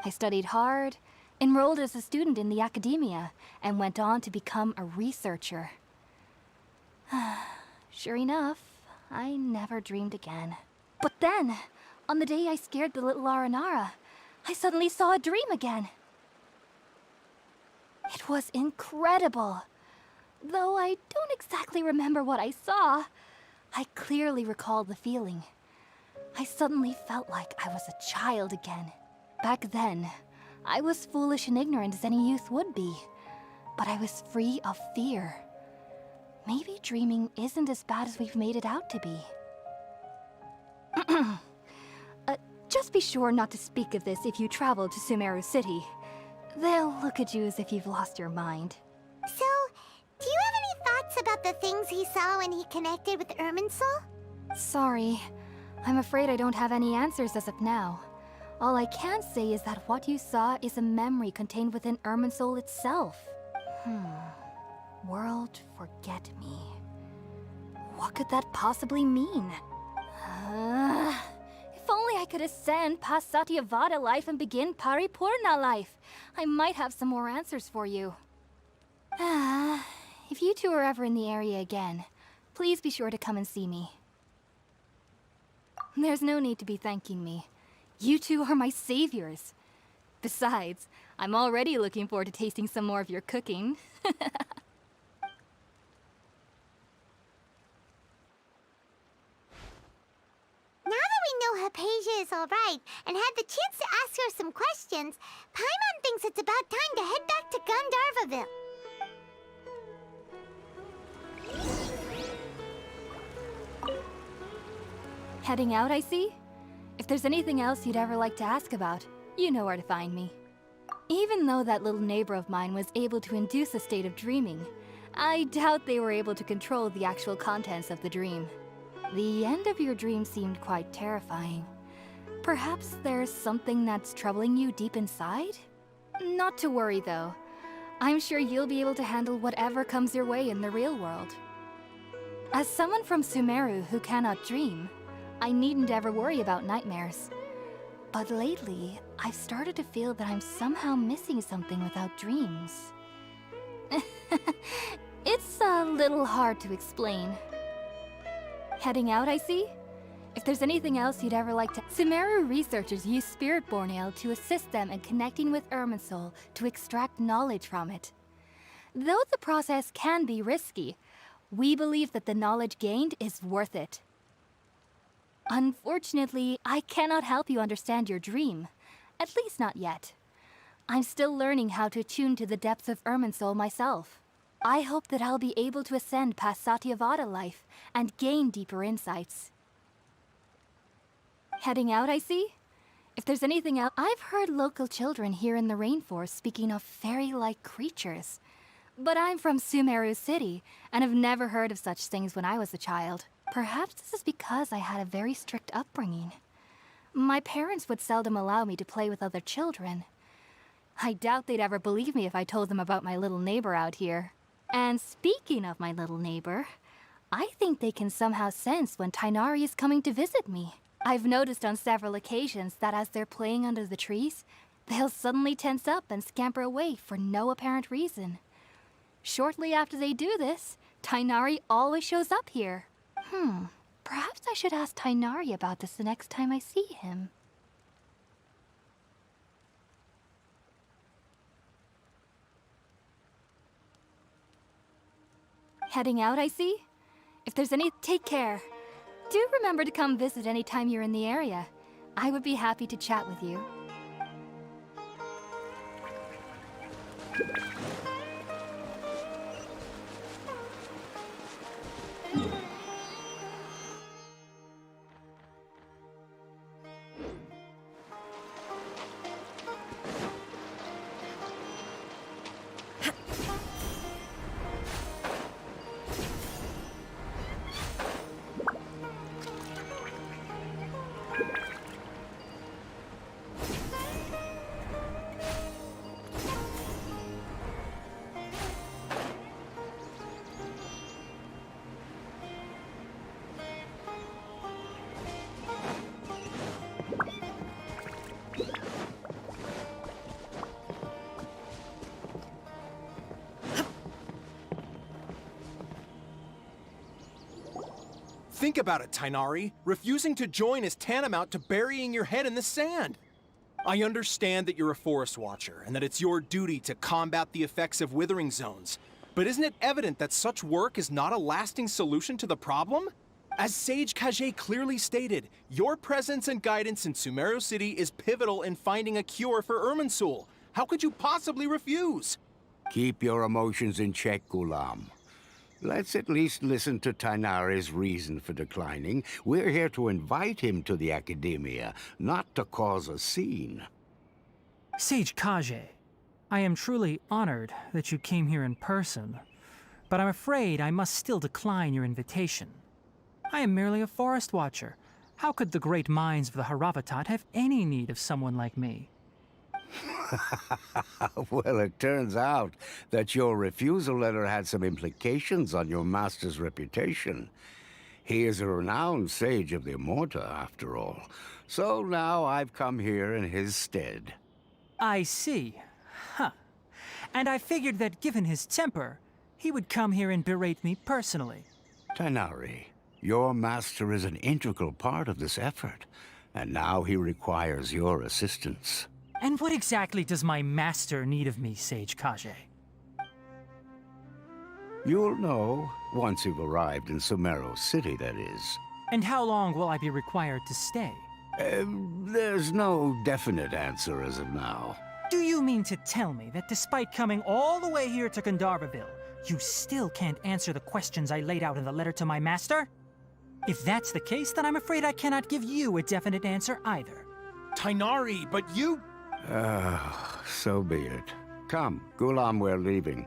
I studied hard, enrolled as a student in the academia, and went on to become a researcher. Sure enough, I never dreamed again. But then, on the day I scared the little Aranara, I suddenly saw a dream again. It was incredible. Though I don't exactly remember what I saw, I clearly recall the feeling. I suddenly felt like I was a child again. Back then, I was foolish and ignorant as any youth would be, but I was free of fear. Maybe dreaming isn't as bad as we've made it out to be. Just be sure not to speak of this if you travel to Sumeru City. They'll look at you as if you've lost your mind. So, do you have any thoughts about the things he saw when he connected with Irminsul? Sorry. I'm afraid I don't have any answers as of now. All I can say is that what you saw is a memory contained within Irminsul itself. World forget me. What could that possibly mean? If only I could ascend past Satyavada life and begin Paripurna life. I might have some more answers for you. If you two are ever in the area again, please be sure to come and see me. There's no need to be thanking me. You two are my saviors. Besides, I'm already looking forward to tasting some more of your cooking. Now that we know Hypatia is alright and had the chance to ask her some questions, Paimon thinks it's about time to head back to Gandharvaville. Heading out, I see? If there's anything else you'd ever like to ask about, you know where to find me. Even though that little neighbor of mine was able to induce a state of dreaming, I doubt they were able to control the actual contents of the dream. The end of your dream seemed quite terrifying. Perhaps there's something that's troubling you deep inside? Not to worry, though. I'm sure you'll be able to handle whatever comes your way in the real world. As someone from Sumeru who cannot dream, I needn't ever worry about nightmares. But lately, I've started to feel that I'm somehow missing something without dreams. It's a little hard to explain. Heading out, I see? If there's anything else you'd ever like to... Sumeru researchers use Spirit-born Ale to assist them in connecting with Irminsul to extract knowledge from it. Though the process can be risky, we believe that the knowledge gained is worth it. Unfortunately, I cannot help you understand your dream. At least not yet. I'm still learning how to attune to the depths of Irminsul myself. I hope that I'll be able to ascend past Satyavada life and gain deeper insights. Heading out, I see? If there's anything else... I've heard local children here in the rainforest speaking of fairy-like creatures. But I'm from Sumeru City, and have never heard of such things when I was a child. Perhaps this is because I had a very strict upbringing. My parents would seldom allow me to play with other children. I doubt they'd ever believe me if I told them about my little neighbor out here. And speaking of my little neighbor, I think they can somehow sense when Tighnari is coming to visit me. I've noticed on several occasions that as they're playing under the trees, they'll suddenly tense up and scamper away for no apparent reason. Shortly after they do this, Tighnari always shows up here. Perhaps I should ask Tighnari about this the next time I see him. Heading out, I see? If there's any... Take care. Do remember to come visit anytime you're in the area. I would be happy to chat with you. Think about it, Tighnari. Refusing to join is tantamount to burying your head in the sand. I understand that you're a forest watcher, and that it's your duty to combat the effects of withering zones. But isn't it evident that such work is not a lasting solution to the problem? As Sage Kage clearly stated, your presence and guidance in Sumeru City is pivotal in finding a cure for Irminsul. How could you possibly refuse? Keep your emotions in check, Ghulam. Let's at least listen to Tighnari's reason for declining. We're here to invite him to the Academia, not to cause a scene. Sage Kage, I am truly honored that you came here in person, but I'm afraid I must still decline your invitation. I am merely a forest watcher. How could the great minds of the Haravatat have any need of someone like me? Well, it turns out that your refusal letter had some implications on your master's reputation. He is a renowned sage of the Immorta, after all. So now I've come here in his stead. I see. Huh. And I figured that given his temper, he would come here and berate me personally. Tighnari, your master is an integral part of this effort, and now he requires your assistance. And what exactly does my master need of me, Sage Kage? You'll know once you've arrived in Sumeru City, that is. And how long will I be required to stay? There's no definite answer as of now. Do you mean to tell me that despite coming all the way here to Gandharvaville, you still can't answer the questions I laid out in the letter to my master? If that's the case, then I'm afraid I cannot give you a definite answer either. Tighnari, but you... So be it. Come, Gulam, we're leaving.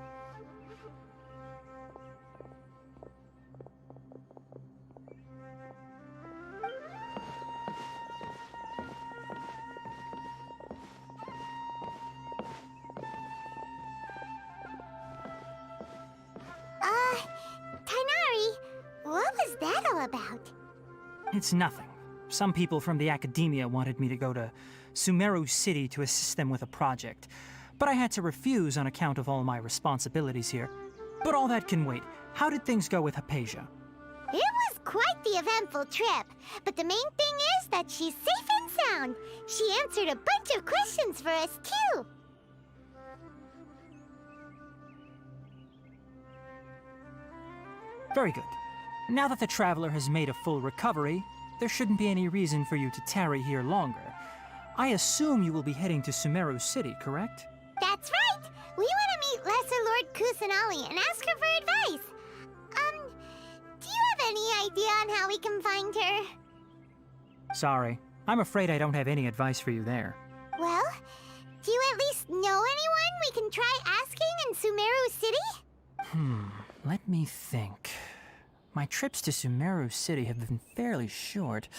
Tighnari, what was that all about? It's nothing. Some people from the academia wanted me to go to Sumeru City to assist them with a project, but I had to refuse on account of all my responsibilities here. But all that can wait. How did things go with Hypatia? It was quite the eventful trip, but the main thing is that she's safe and sound. She answered a bunch of questions for us, too. Very good. Now that the traveler has made a full recovery, there shouldn't be any reason for you to tarry here longer. I assume you will be heading to Sumeru City, correct? That's right! We want to meet Lesser Lord Kusanali and ask her for advice. Do you have any idea on how we can find her? Sorry. I'm afraid I don't have any advice for you there. Well, do you at least know anyone we can try asking in Sumeru City? Let me think. My trips to Sumeru City have been fairly short,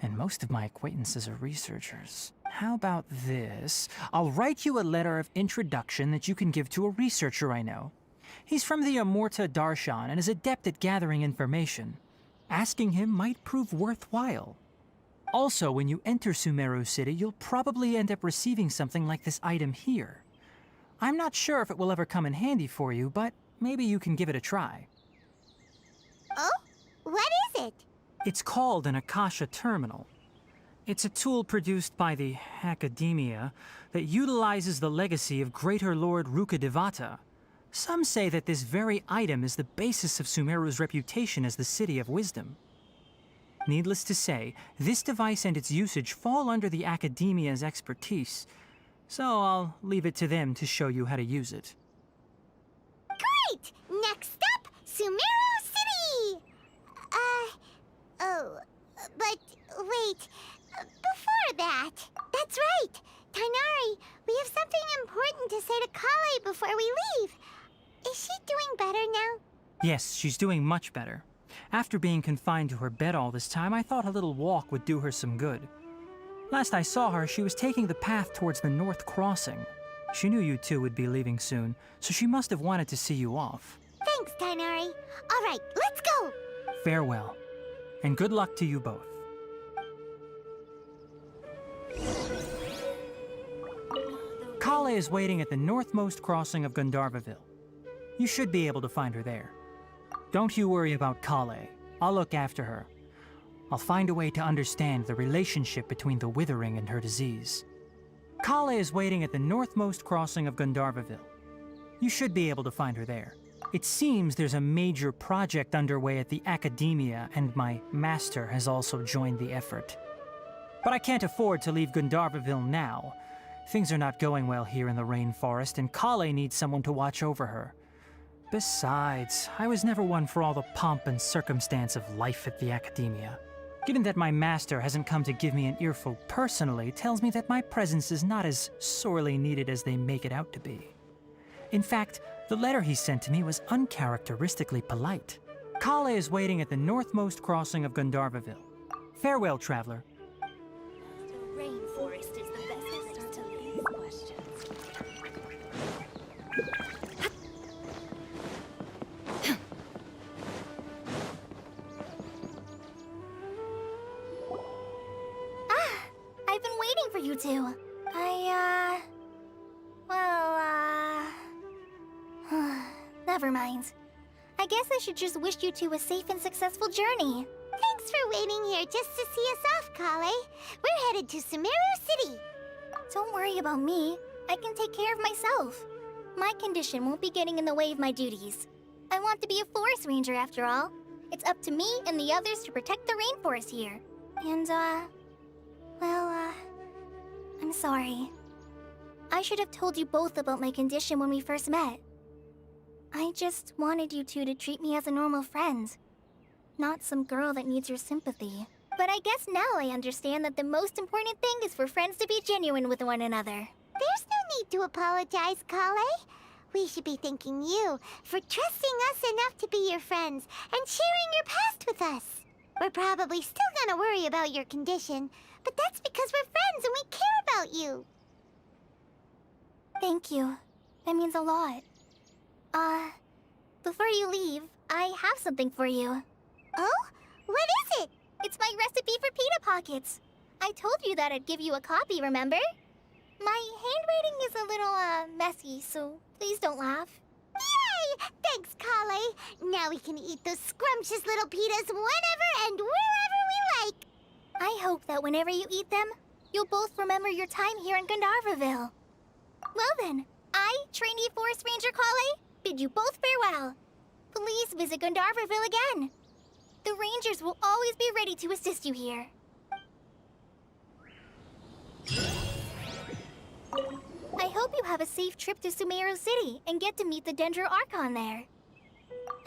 and most of my acquaintances are researchers. How about this? I'll write you a letter of introduction that you can give to a researcher I know. He's from the Immorta Darshan and is adept at gathering information. Asking him might prove worthwhile. Also, when you enter Sumeru City, you'll probably end up receiving something like this item here. I'm not sure if it will ever come in handy for you, but maybe you can give it a try. Oh? What is it? It's called an Akasha Terminal. It's a tool produced by the Academia that utilizes the legacy of Greater Lord Rukkhadevata. Some say that this very item is the basis of Sumeru's reputation as the City of Wisdom. Needless to say, this device and its usage fall under the Academia's expertise, so I'll leave it to them to show you how to use it. Great! Next up, Sumeru City! But wait, before that, that's right! Tighnari, we have something important to say to Kale before we leave. Is she doing better now? Yes, she's doing much better. After being confined to her bed all this time, I thought a little walk would do her some good. Last I saw her, she was taking the path towards the North Crossing. She knew you two would be leaving soon, so she must have wanted to see you off. Thanks, Tighnari. All right, let's go! Farewell, and good luck to you both. Kale is waiting at the northmost crossing of Gandharvaville. You should be able to find her there. Don't you worry about Kale. I'll look after her. I'll find a way to understand the relationship between the withering and her disease. Kale is waiting at the northmost crossing of Gandharvaville. You should be able to find her there. It seems there's a major project underway at the Academia, and my master has also joined the effort. But I can't afford to leave Gandharvaville now. Things are not going well here in the rainforest, and Kale needs someone to watch over her. Besides, I was never one for all the pomp and circumstance of life at the Academia. Given that my master hasn't come to give me an earful personally, tells me that my presence is not as sorely needed as they make it out to be. In fact, the letter he sent to me was uncharacteristically polite. Kale is waiting at the northmost crossing of Gandharvaville. Farewell, traveler. The rainforest is the best place to live. these questions. I've been waiting for you two. Never mind. I guess I should just wish you two a safe and successful journey. Thanks for waiting here just to see us off, Kale. We're headed to Sumeru City. Don't worry about me. I can take care of myself. My condition won't be getting in the way of my duties. I want to be a forest ranger after all. It's up to me and the others to protect the rainforest here. And, I'm sorry. I should have told you both about my condition when we first met. I just wanted you two to treat me as a normal friend. Not some girl that needs your sympathy. But I guess now I understand that the most important thing is for friends to be genuine with one another. There's no need to apologize, Kale. We should be thanking you for trusting us enough to be your friends and sharing your past with us. We're probably still gonna worry about your condition, but that's because we're friends and we care about you. Thank you. That means a lot. Before you leave, I have something for you. Oh? What is it? It's my recipe for pita pockets. I told you that I'd give you a copy, remember? My handwriting is a little, messy, so please don't laugh. Yay! Thanks, Kale. Now we can eat those scrumptious little pitas whenever and wherever we like. I hope that whenever you eat them, you'll both remember your time here in Gandharvaville. Well then, I, trainee Forest Ranger Kale, bid you both farewell. Please visit Gandharvaville again. The Rangers will always be ready to assist you here. I hope you have a safe trip to Sumeru City and get to meet the Dendro Archon there.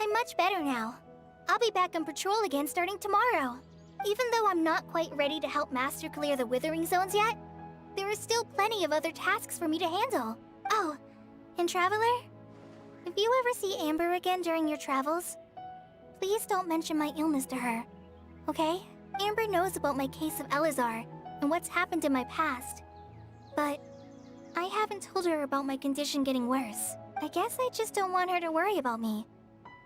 I'm much better now. I'll be back on patrol again starting tomorrow. Even though I'm not quite ready to help Master clear the Withering Zones yet, there is still plenty of other tasks for me to handle. Oh, and Traveler? If you ever see Amber again during your travels, please don't mention my illness to her, okay? Amber knows about my case of Elazar and what's happened in my past. But I haven't told her about my condition getting worse. I guess I just don't want her to worry about me.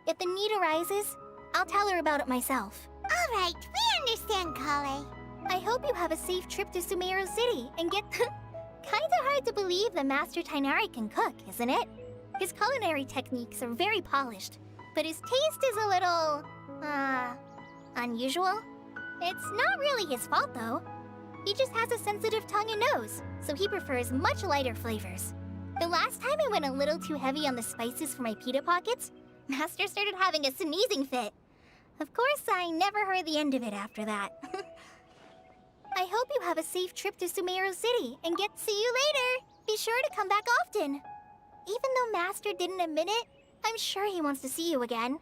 If the need arises, I'll tell her about it myself. All right, we understand, Kale. I hope you have a safe trip to Sumeru City and get... Kinda hard to believe that Master Tighnari can cook, isn't it? His culinary techniques are very polished, but his taste is a little... unusual. It's not really his fault, though. He just has a sensitive tongue and nose, so he prefers much lighter flavors. The last time I went a little too heavy on the spices for my pita pockets, Master started having a sneezing fit. Of course, I never heard the end of it after that. I hope you have a safe trip to Sumeru City and get to see you later. Be sure to come back often. Even though Master didn't admit it, I'm sure he wants to see you again.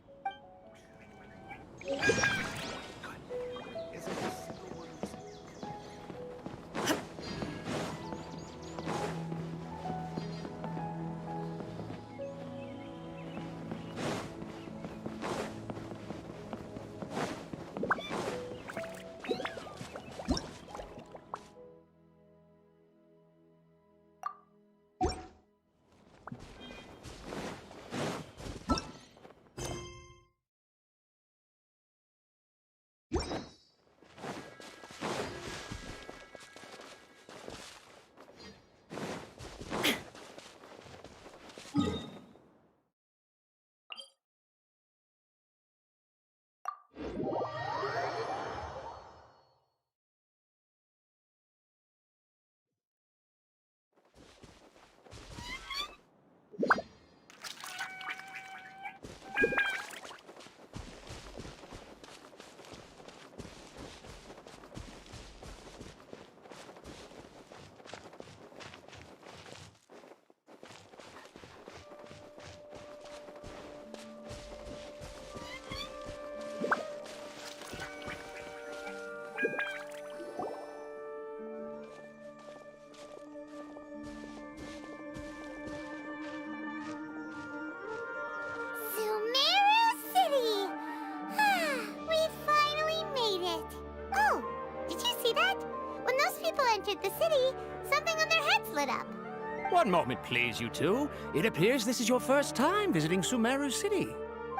The city, something on their heads lit up. One moment, please, you two. It appears this is your first time visiting Sumeru City.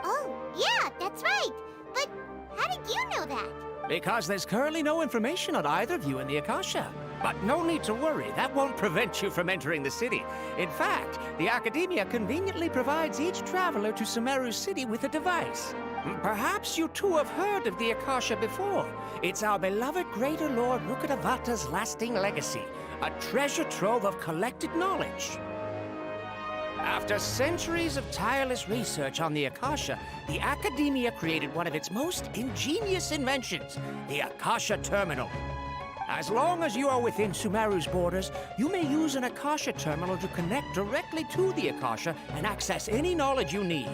Oh, yeah, that's right. But how did you know that? Because there's currently no information on either of you in the Akasha. But no need to worry, that won't prevent you from entering the city. In fact, the Academia conveniently provides each traveler to Sumeru City with a device. Perhaps you two have heard of the Akasha before. It's our beloved Greater Lord Rukkhadevata's lasting legacy, a treasure trove of collected knowledge. After centuries of tireless research on the Akasha, the Academia created one of its most ingenious inventions, the Akasha Terminal. As long as you are within Sumeru's borders, you may use an Akasha Terminal to connect directly to the Akasha and access any knowledge you need.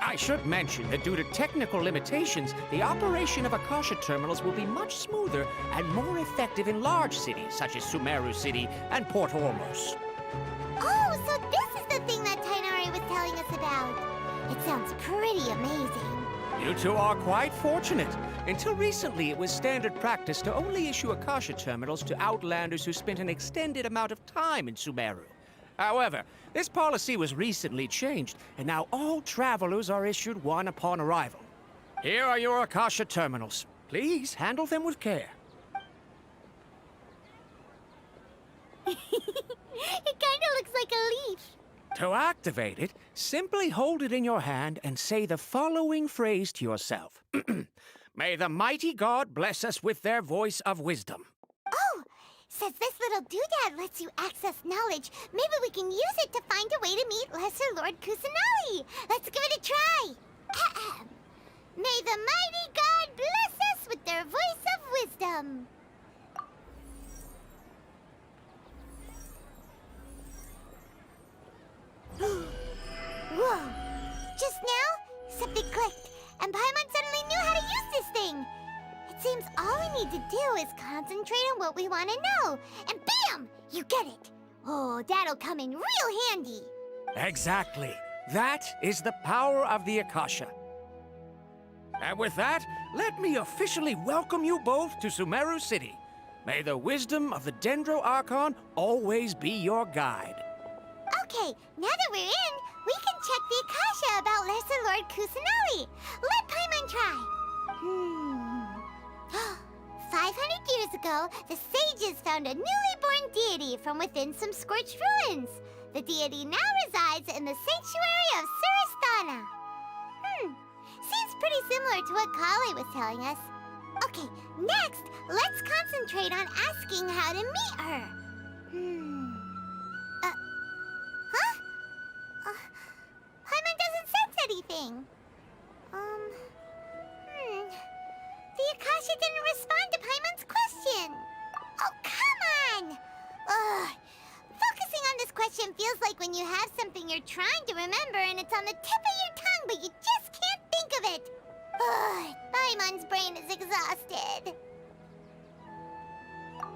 I should mention that due to technical limitations, the operation of Akasha Terminals will be much smoother and more effective in large cities such as Sumeru City and Port Ormos. Oh, so this is the thing that Tainari was telling us about. It sounds pretty amazing. You two are quite fortunate. Until recently, it was standard practice to only issue Akasha Terminals to Outlanders who spent an extended amount of time in Sumeru. However, this policy was recently changed, and now all travelers are issued one upon arrival. Here are your Akasha Terminals. Please handle them with care. It kinda looks like a leaf. To activate it, simply hold it in your hand and say the following phrase to yourself. May the mighty God bless us with their voice of wisdom. Oh, since this little doodad lets you access knowledge, maybe we can use it to find a way to meet Lesser Lord Kusanali. Let's give it a try. Ahem. May the mighty God bless us with their voice of wisdom. Whoa! Just now, something clicked, and Paimon suddenly knew how to use this thing. It seems all we need to do is concentrate on what we want to know, and bam! You get it. Oh, that'll come in real handy. Exactly. That is the power of the Akasha. And with that, let me officially welcome you both to Sumeru City. May the wisdom of the Dendro Archon always be your guide. Okay, now that we're in, we can check the Akasha about Lesser Lord Kusanali. Let Paimon try. 500 years ago, the sages found a newly born deity from within some scorched ruins. The deity now resides in the sanctuary of Surasthana. Seems pretty similar to what Kali was telling us. Okay, next, let's concentrate on asking how to meet her. Paimon doesn't sense anything. The Akasha didn't respond to Paimon's question. Oh, come on! Ugh. Focusing on this question feels like when you have something you're trying to remember and it's on the tip of your tongue, but you just can't think of it. Ugh. Paimon's brain is exhausted.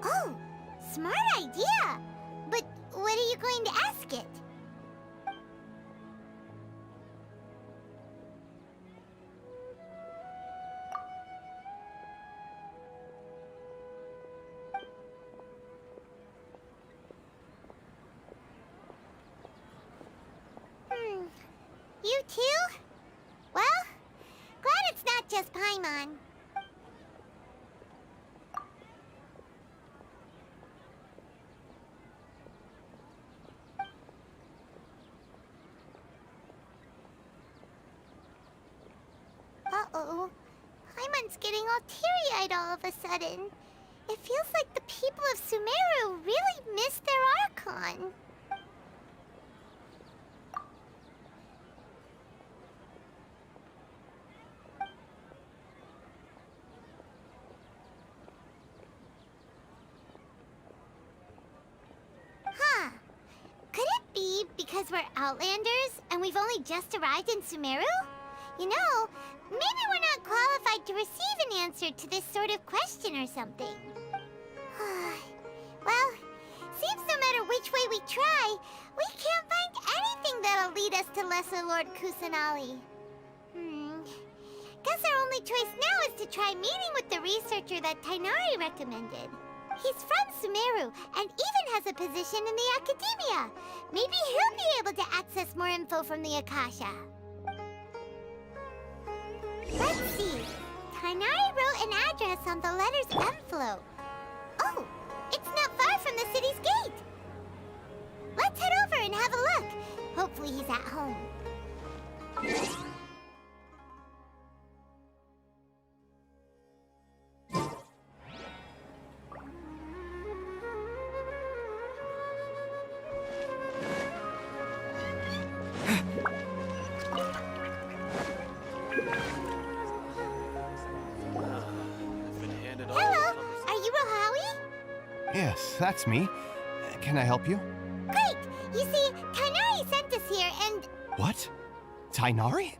Oh, smart idea. But what are you going to ask it? You too? Well, glad it's not just Paimon. Uh-oh. Paimon's getting all teary-eyed all of a sudden. It feels like the people of Sumeru really miss their Archon. Could it be because we're Outlanders and we've only just arrived in Sumeru? You know, maybe we're not qualified to receive an answer to this sort of question or something. Well, seems no matter which way we try, we can't find anything that'll lead us to Lesser Lord Kusanali. Guess our only choice now is to try meeting with the researcher that Tainari recommended. He's from Sumeru and even has a position in the Academia. Maybe he'll be able to access more info from the Akasha. Let's see. Tighnari wrote an address on the letter's envelope. Oh, it's not far from the city's gate. Let's head over and have a look. Hopefully he's at home. Hello, are you Rohawi? Yes, that's me. Can I help you? Great! You see, Tighnari sent us here and... What? Tighnari?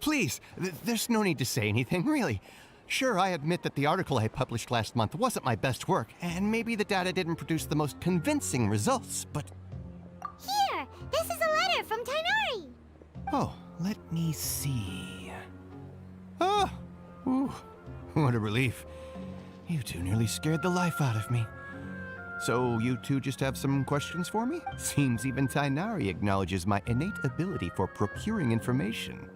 Please, there's no need to say anything, really. Sure, I admit that the article I published last month wasn't my best work, and maybe the data didn't produce the most convincing results, but... Here! This is a letter from Tighnari! Oh, let me see... Oh! Ooh, what a relief. You two nearly scared the life out of me. So you two just have some questions for me? Seems even Tighnari acknowledges my innate ability for procuring information.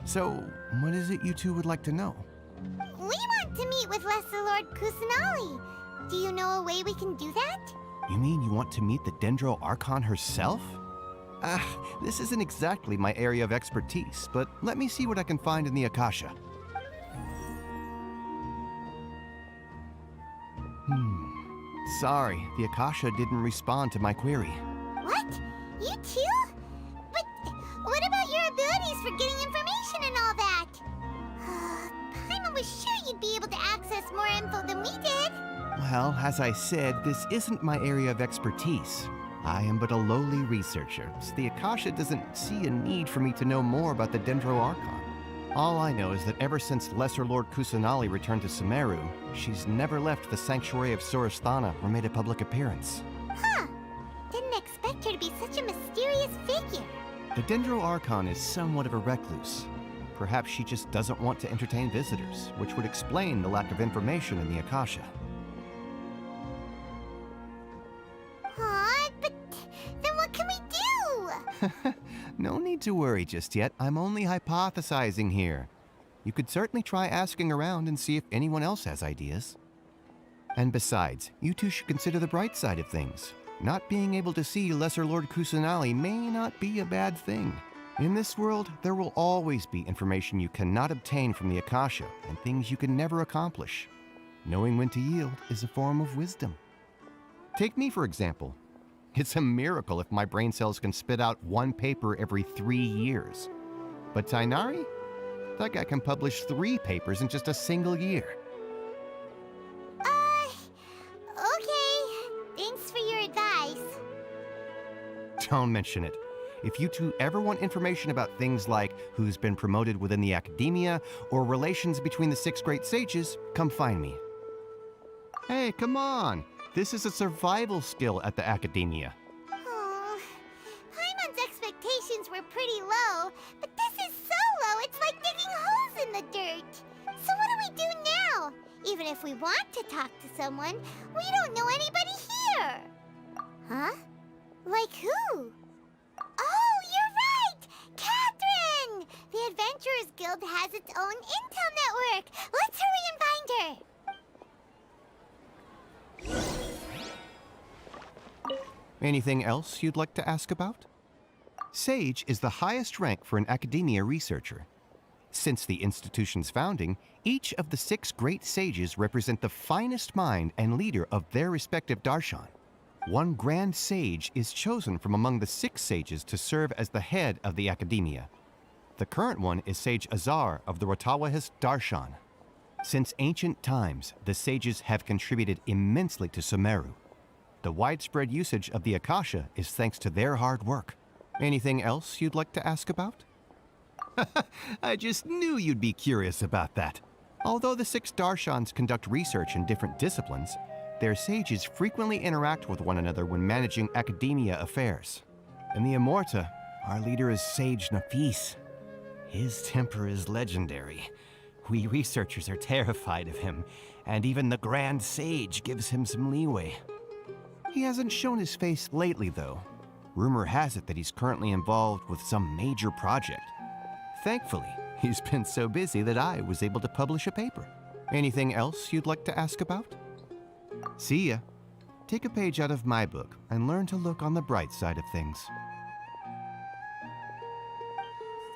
So, what is it you two would like to know? We want to meet with Lesser Lord Kusanali. Do you know a way we can do that? You mean you want to meet the Dendro Archon herself? This isn't exactly my area of expertise, but let me see what I can find in the Akasha. Sorry, the Akasha didn't respond to my query. What? You too? But what about your abilities for getting information and all that? Paimon was sure you'd be able to access more info than we did. Well, as I said, this isn't my area of expertise. I am but a lowly researcher, so the Akasha doesn't see a need for me to know more about the Dendro Archon. All I know is that ever since Lesser Lord Kusanali returned to Sumeru, she's never left the Sanctuary of Sorasthana or made a public appearance. Huh. Didn't expect her to be such a mysterious figure. The Dendro Archon is somewhat of a recluse. Perhaps she just doesn't want to entertain visitors, which would explain the lack of information in the Akasha. Aw, but then what can we do? No need to worry just yet. I'm only hypothesizing here. You could certainly try asking around and see if anyone else has ideas. And besides, you two should consider the bright side of things. Not being able to see Lesser Lord Kusanali may not be a bad thing. In this world, there will always be information you cannot obtain from the Akasha and things you can never accomplish. Knowing when to yield is a form of wisdom. Take me, for example. It's a miracle if my brain cells can spit out one paper every 3 years. But Tighnari? That guy can publish 3 papers in just a single year. Okay. Thanks for your advice. Don't mention it. If you two ever want information about things like who's been promoted within the Academia or relations between the 6 great sages, come find me. Hey, come on! This is a survival skill at the Academia. Oh, Paimon's expectations were pretty low, but this is so low it's like digging holes in the dirt. So what do we do now? Even if we want to talk to someone, we don't know anybody here. Huh? Like who? Oh, you're right! Catherine! The Adventurers Guild has its own intel network. Let's hurry and find her. Anything else you'd like to ask about? Sage is the highest rank for an Academia researcher. Since the institution's founding, each of the 6 great sages represent the finest mind and leader of their respective darshan. One grand sage is chosen from among the 6 sages to serve as the head of the Academia. The current one is Sage Azar of the Rotawahist darshan. Since ancient times, the sages have contributed immensely to Sumeru. The widespread usage of the Akasha is thanks to their hard work. Anything else you'd like to ask about? I just knew you'd be curious about that. Although the 6 darshans conduct research in different disciplines, their sages frequently interact with one another when managing Academia affairs. In the Immorta, our leader is Sage Nafis. His temper is legendary. We researchers are terrified of him, and even the Grand Sage gives him some leeway. He hasn't shown his face lately, though. Rumor has it that he's currently involved with some major project. Thankfully, he's been so busy that I was able to publish a paper. Anything else you'd like to ask about? See ya. Take a page out of my book and learn to look on the bright side of things.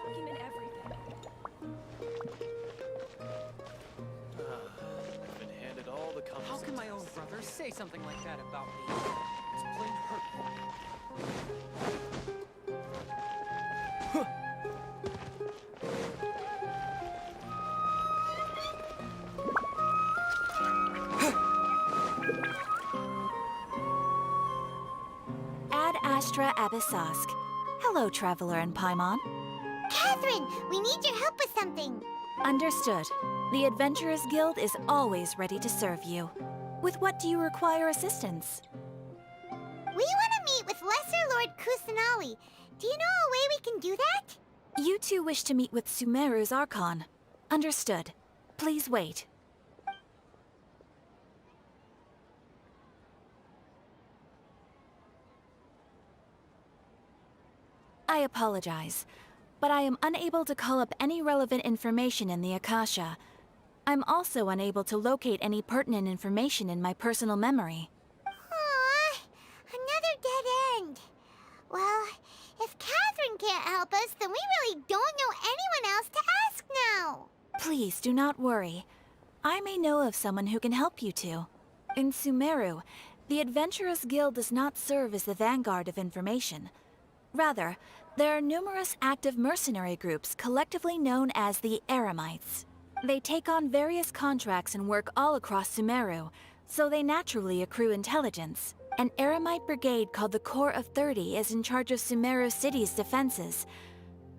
Document everything. I've been handed all the compass. How can my own brother say something like that about me? It's plain hurtful. Ad Astra Abyssosk. Hello, Traveler and Paimon. Catherine, we need your help with something. Understood. The Adventurers Guild is always ready to serve you. With what do you require assistance? We want to meet with Lesser Lord Kusanali. Do you know a way we can do that? You two wish to meet with Sumeru's Archon. Understood. Please wait. I apologize, but I am unable to call up any relevant information in the Akasha. I'm also unable to locate any pertinent information in my personal memory. Aww, another dead end. Well, if Catherine can't help us, then we really don't know anyone else to ask now. Please do not worry. I may know of someone who can help you two. In Sumeru, the Adventurers Guild does not serve as the vanguard of information. Rather, there are numerous active mercenary groups collectively known as the Eremites. They take on various contracts and work all across Sumeru, so they naturally accrue intelligence. An Eremite brigade called the Corps of 30 is in charge of Sumeru City's defenses.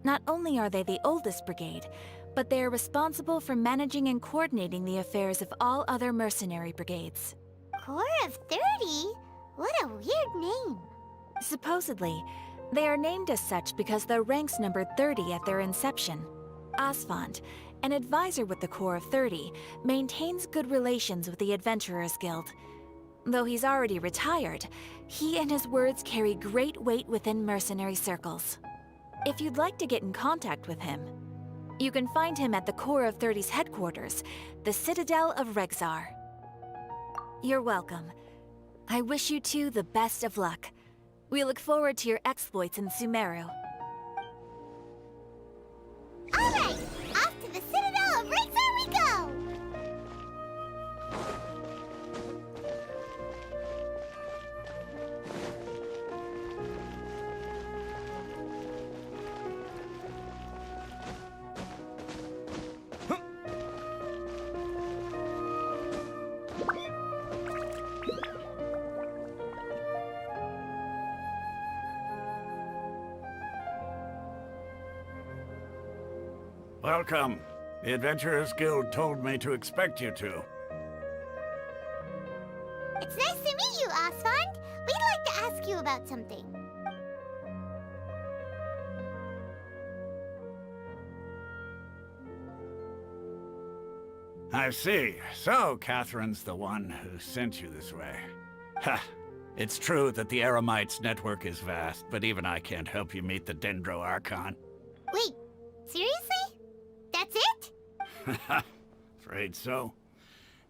Not only are they the oldest brigade, but they are responsible for managing and coordinating the affairs of all other mercenary brigades. Corps of 30? What a weird name. Supposedly, they are named as such because their ranks numbered 30 at their inception. Asfand, an advisor with the Corps of 30, maintains good relations with the Adventurers Guild. Though he's already retired, he and his words carry great weight within mercenary circles. If you'd like to get in contact with him, you can find him at the Corps of 30's headquarters, the Citadel of Regzar. You're welcome. I wish you two the best of luck. We look forward to your exploits in Sumeru. All right, off to the Citadel of Regzar we go! Welcome. The Adventurers Guild told me to expect you two. It's nice to meet you, Asfand. We'd like to ask you about something. I see. So, Catherine's the one who sent you this way. Ha! It's true that the Eremites' network is vast, but even I can't help you meet the Dendro Archon. Wait, seriously? That's it? Afraid so.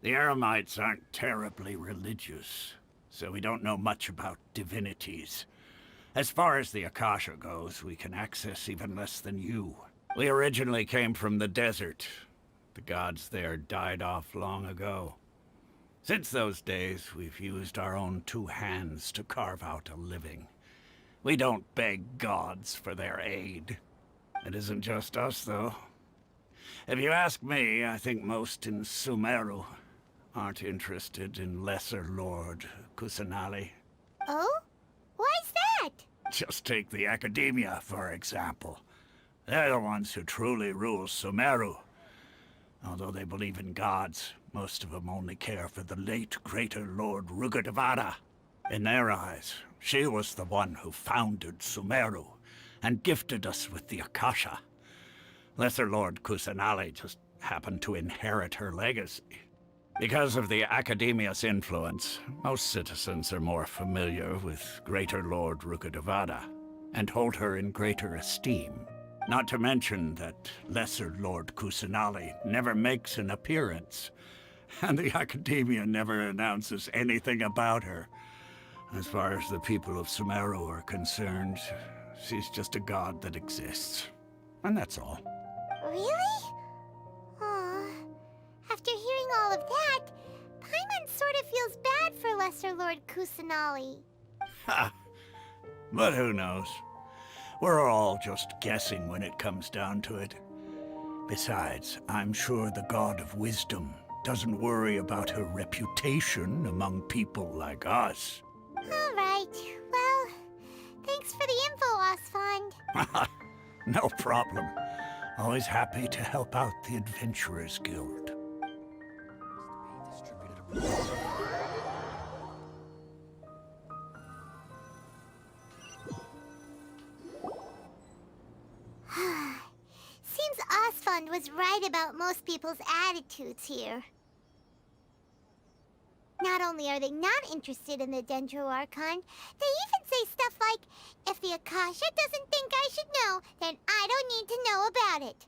The Eremites aren't terribly religious, so we don't know much about divinities. As far as the Akasha goes, we can access even less than you. We originally came from the desert. The gods there died off long ago. Since those days, we've used our own two hands to carve out a living. We don't beg gods for their aid. It isn't just us, though. If you ask me, I think most in Sumeru aren't interested in Lesser Lord Kusanali. Oh? Why's that? Just take the Academia, for example. They're the ones who truly rule Sumeru. Although they believe in gods, most of them only care for the late Greater Lord Rugadavada. In their eyes, she was the one who founded Sumeru and gifted us with the Akasha. Lesser Lord Kusanali just happened to inherit her legacy. Because of the Academia's influence, most citizens are more familiar with Greater Lord Rukkhadevada and hold her in greater esteem. Not to mention that Lesser Lord Kusanali never makes an appearance, and the Academia never announces anything about her. As far as the people of Sumeru are concerned, she's just a god that exists. And that's all. Really? Aw. After hearing all of that, Paimon sort of feels bad for Lesser Lord Kusanali. Ha! But who knows? We're all just guessing when it comes down to it. Besides, I'm sure the God of Wisdom doesn't worry about her reputation among people like us. All right. Well, thanks for the info, Osfond. No problem. Always happy to help out the Adventurers Guild. Seems Osfond was right about most people's attitudes here. Not only are they not interested in the Dendro Archon, they even say stuff like, if the Akasha doesn't think I should know, then I don't need to know about it.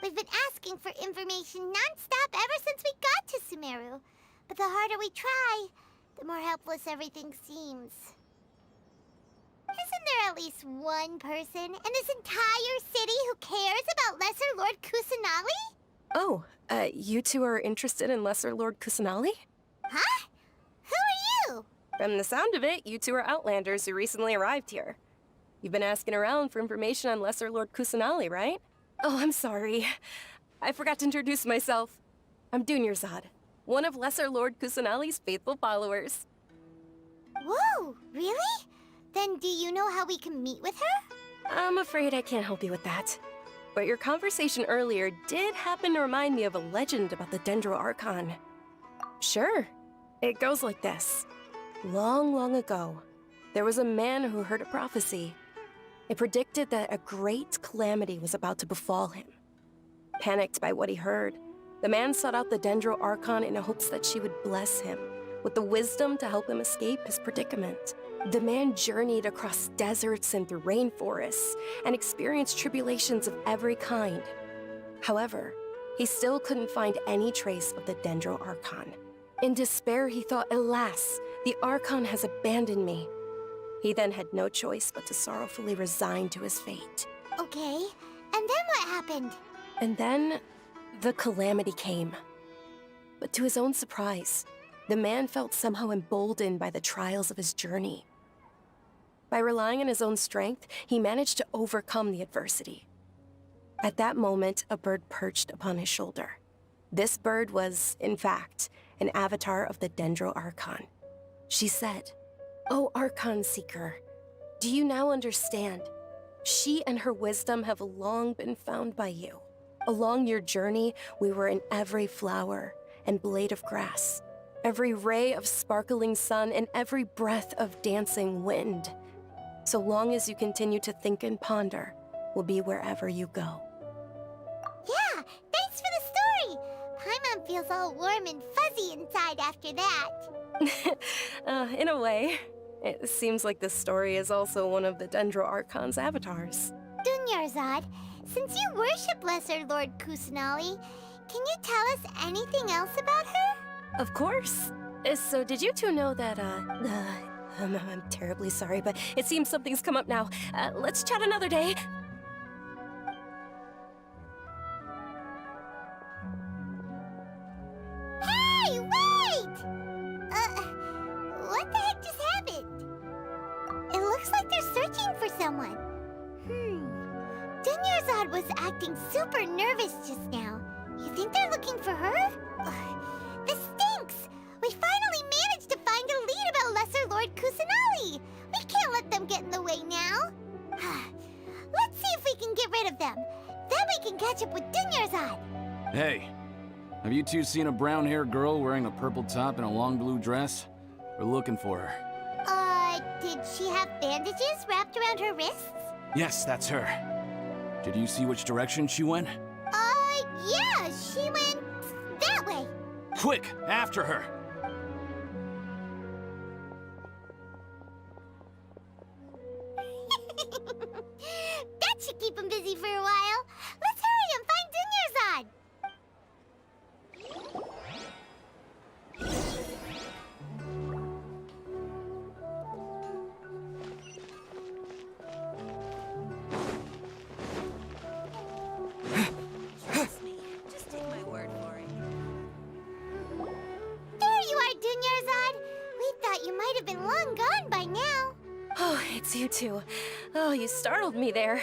We've been asking for information non-stop ever since we got to Sumeru. But the harder we try, the more helpless everything seems. Isn't there at least one person in this entire city who cares about Lesser Lord Kusanali? Oh, you two are interested in Lesser Lord Kusanali? Huh? Who are you? From the sound of it, you two are Outlanders who recently arrived here. You've been asking around for information on Lesser Lord Kusanali, right? Oh, I'm sorry. I forgot to introduce myself. I'm Dunyarzad, one of Lesser Lord Kusanali's faithful followers. Whoa, really? Then do you know how we can meet with her? I'm afraid I can't help you with that. But your conversation earlier did happen to remind me of a legend about the Dendro Archon. Sure. It goes like this. Long, long ago, there was a man who heard a prophecy. It predicted that a great calamity was about to befall him. Panicked by what he heard, the man sought out the Dendro Archon in hopes that she would bless him with the wisdom to help him escape his predicament. The man journeyed across deserts and through rainforests and experienced tribulations of every kind. However, he still couldn't find any trace of the Dendro Archon. In despair, he thought, alas, the Archon has abandoned me. He then had no choice but to sorrowfully resign to his fate. Okay, and then what happened? And then, the calamity came. But to his own surprise, the man felt somehow emboldened by the trials of his journey. By relying on his own strength, he managed to overcome the adversity. At that moment, a bird perched upon his shoulder. This bird was, in fact, an avatar of the Dendro Archon. She said, "O Archon Seeker, do you now understand? She and her wisdom have long been found by you. Along your journey, we were in every flower and blade of grass, every ray of sparkling sun, and every breath of dancing wind. So long as you continue to think and ponder, we'll be wherever you go." Yeah, thanks for the story! Paimon feels all warm and fuzzy inside after that. In a way. It seems like this story is also one of the Dendro Archon's avatars. Dunyarzad, since you worship Lesser Lord Kusanali, can you tell us anything else about her? Of course. So did you two know that, I'm terribly sorry, but it seems something's come up now. Let's chat another day. Hey, wait! What the heck just happened? It looks like they're searching for someone. Dunyarzad was acting super nervous just now. You think they're looking for her? This stinks! We finally managed to find a lead about Lesser Lord Kusanali! We can't let them get in the way now. Let's see if we can get rid of them. Then we can catch up with Dunyarzad. Hey, have you two seen a brown-haired girl wearing a purple top and a long blue dress? We're looking for her. Did she have bandages wrapped around her wrists? Yes, that's her. Did you see which direction she went? Yeah, she went that way. Quick, after her! That should keep him busy for a while. Let's hurry and find Dunyarzad. Trust me, just take my word for it. There you are, Dunyarzad. We thought you might have been long gone by now. Oh, it's you two. Oh, you startled me there.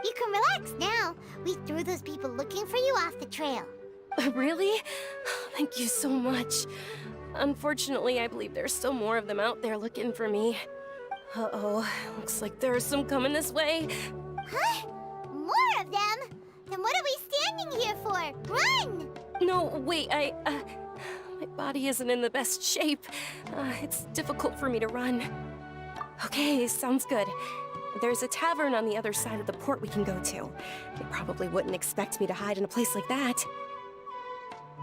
You can relax now. We threw those people looking for you off the trail. Really? Thank you so much. Unfortunately, I believe there's still more of them out there looking for me. Uh-oh, looks like there's some coming this way. Huh? More of them? Then what are we standing here for? Run! No, wait, my body isn't in the best shape. It's difficult for me to run. Okay, sounds good. There's a tavern on the other side of the port we can go to. They probably wouldn't expect me to hide in a place like that.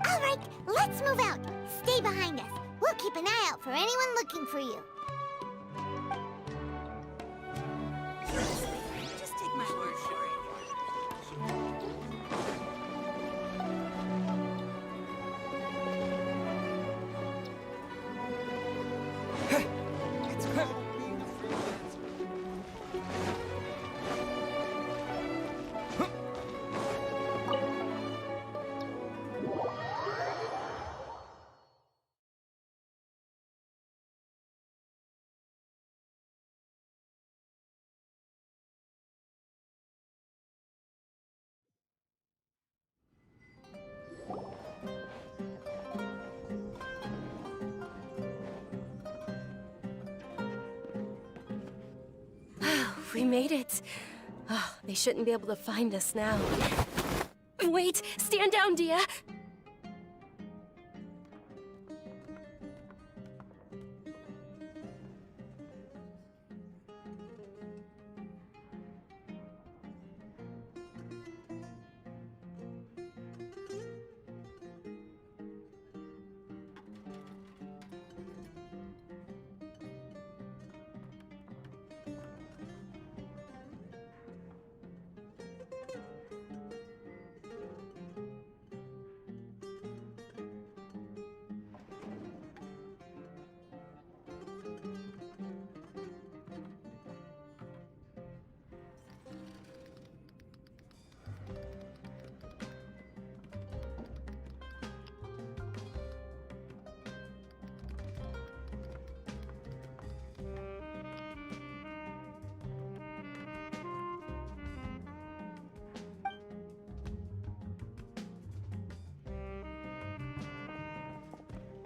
All right, let's move out. Stay behind us. We'll keep an eye out for anyone looking for you. Just take my word for it. We made it. Oh, they shouldn't be able to find us now. Wait, stand down, Dia.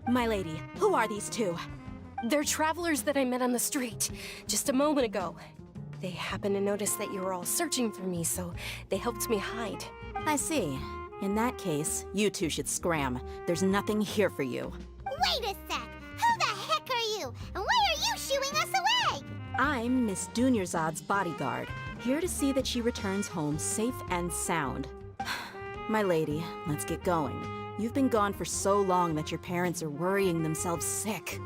My lady, who are these two? They're travelers that I met on the street just a moment ago. They happened to notice that you were all searching for me, so they helped me hide. I see. In that case, you two should scram. There's nothing here for you. Wait a sec! Who the heck are you? And why are you shooing us away? I'm Miss Dunyarzad's bodyguard, here to see that she returns home safe and sound. My lady, let's get going. You've been gone for so long that your parents are worrying themselves sick.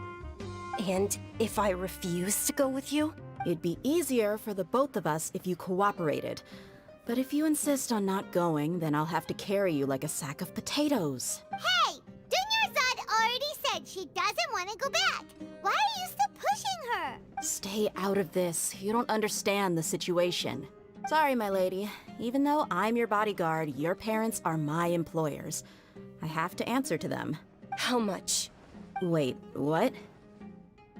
And if I refuse to go with you? It'd be easier for the both of us if you cooperated. But if you insist on not going, then I'll have to carry you like a sack of potatoes. Hey! Dunyarzad already said she doesn't want to go back. Why are you still pushing her? Stay out of this. You don't understand the situation. Sorry, my lady. Even though I'm your bodyguard, your parents are my employers. I have to answer to them. How much? Wait, what?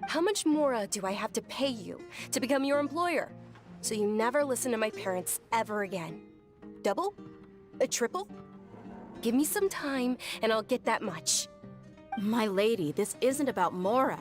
How much more do I have to pay you to become your employer? So you never listen to my parents ever again. Double? A triple? Give me some time and I'll get that much. My lady, this isn't about Mora.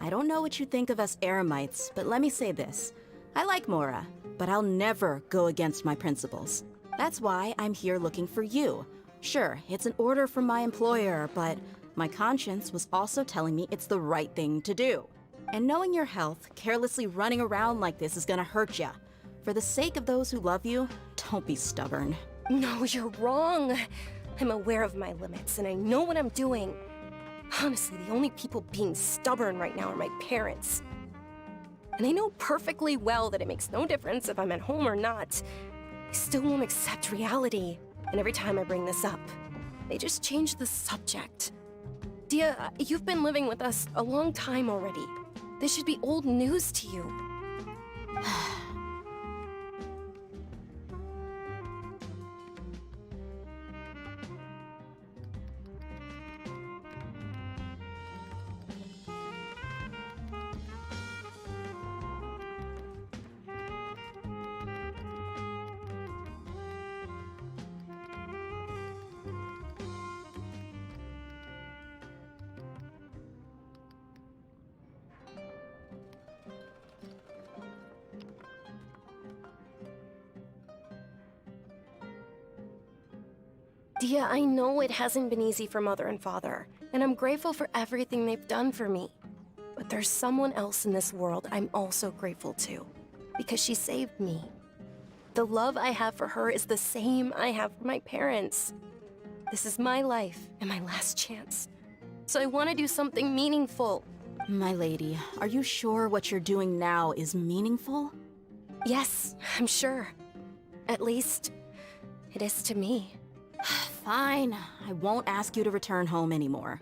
I don't know what you think of us Eremites, but let me say this. I like Mora, but I'll never go against my principles. That's why I'm here looking for you. Sure, it's an order from my employer, but my conscience was also telling me it's the right thing to do. And knowing your health, carelessly running around like this is gonna hurt ya. For the sake of those who love you, don't be stubborn. No, you're wrong. I'm aware of my limits, and I know what I'm doing. Honestly, the only people being stubborn right now are my parents. And I know perfectly well that it makes no difference if I'm at home or not. They still won't accept reality, and every time I bring this up, they just change the subject. Dia, you've been living with us a long time already. This should be old news to you. Dia, I know it hasn't been easy for Mother and Father, and I'm grateful for everything they've done for me. But there's someone else in this world I'm also grateful to, because she saved me. The love I have for her is the same I have for my parents. This is my life and my last chance. So I want to do something meaningful. My lady, are you sure what you're doing now is meaningful? Yes, I'm sure. At least, it is to me. Fine, I won't ask you to return home anymore.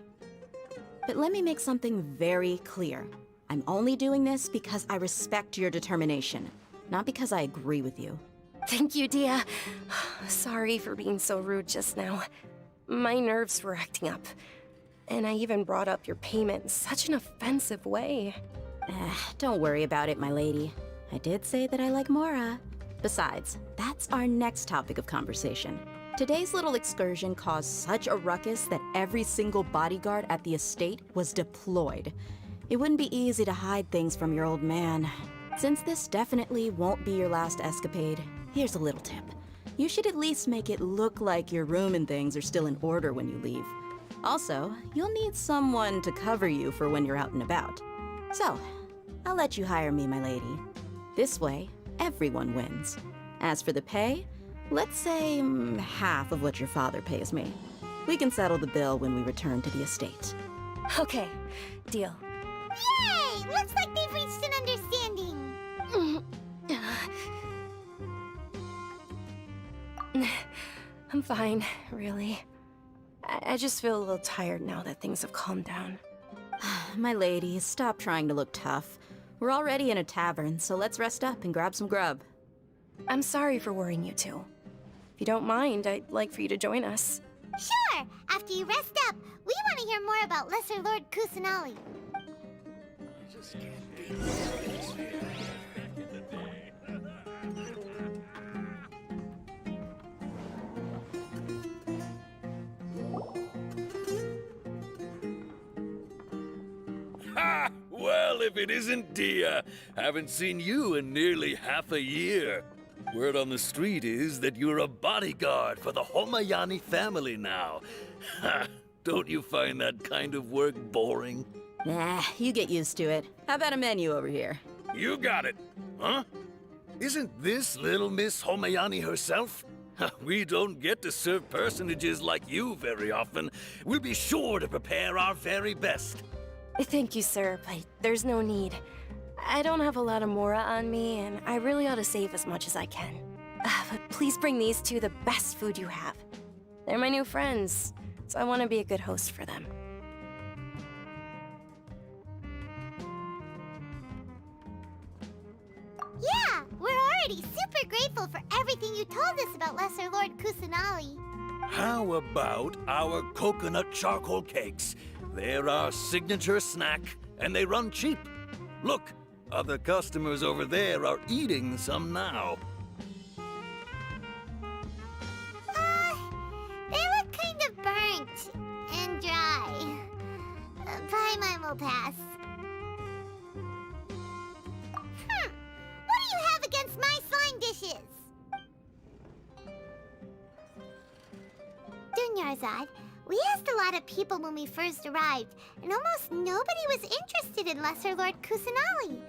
But let me make something very clear. I'm only doing this because I respect your determination, not because I agree with you. Thank you, Dia. Sorry for being so rude just now. My nerves were acting up. And I even brought up your payment in such an offensive way. Don't worry about it, my lady. I did say that I like Mora. Besides, that's our next topic of conversation. Today's little excursion caused such a ruckus that every single bodyguard at the estate was deployed. It wouldn't be easy to hide things from your old man. Since this definitely won't be your last escapade, here's a little tip. You should at least make it look like your room and things are still in order when you leave. Also, you'll need someone to cover you for when you're out and about. So, I'll let you hire me, my lady. This way, everyone wins. As for the pay, let's say half of what your father pays me. We can settle the bill when we return to the estate. Okay, deal. Yay! Looks like they've reached an understanding. I'm fine, really. I just feel a little tired now that things have calmed down. My lady, stop trying to look tough. We're already in a tavern, so let's rest up and grab some grub. I'm sorry for worrying you two. If you don't mind, I'd like for you to join us. Sure! After you rest up, we want to hear more about Lesser Lord Kusanali. Ha! Well, if it isn't Dia. Haven't seen you in nearly half a year. Word on the street is that you're a bodyguard for the Homayani family now. Ha! Don't you find that kind of work boring? Nah, you get used to it. How about a menu over here? You got it. Huh? Isn't this little Miss Homayani herself? We don't get to serve personages like you very often. We'll be sure to prepare our very best. Thank you, sir, but there's no need. I don't have a lot of Mora on me, and I really ought to save as much as I can. But please bring these two the best food you have. They're my new friends, so I want to be a good host for them. Yeah, we're already super grateful for everything you told us about Lesser Lord Kusanali. How about our coconut charcoal cakes? They're our signature snack, and they run cheap. Look, other customers over there are eating some now. They look kind of burnt and dry. Paimon will pass. What do you have against my slime dishes? Dunyarzad, we asked a lot of people when we first arrived, and almost nobody was interested in Lesser Lord Kusanali.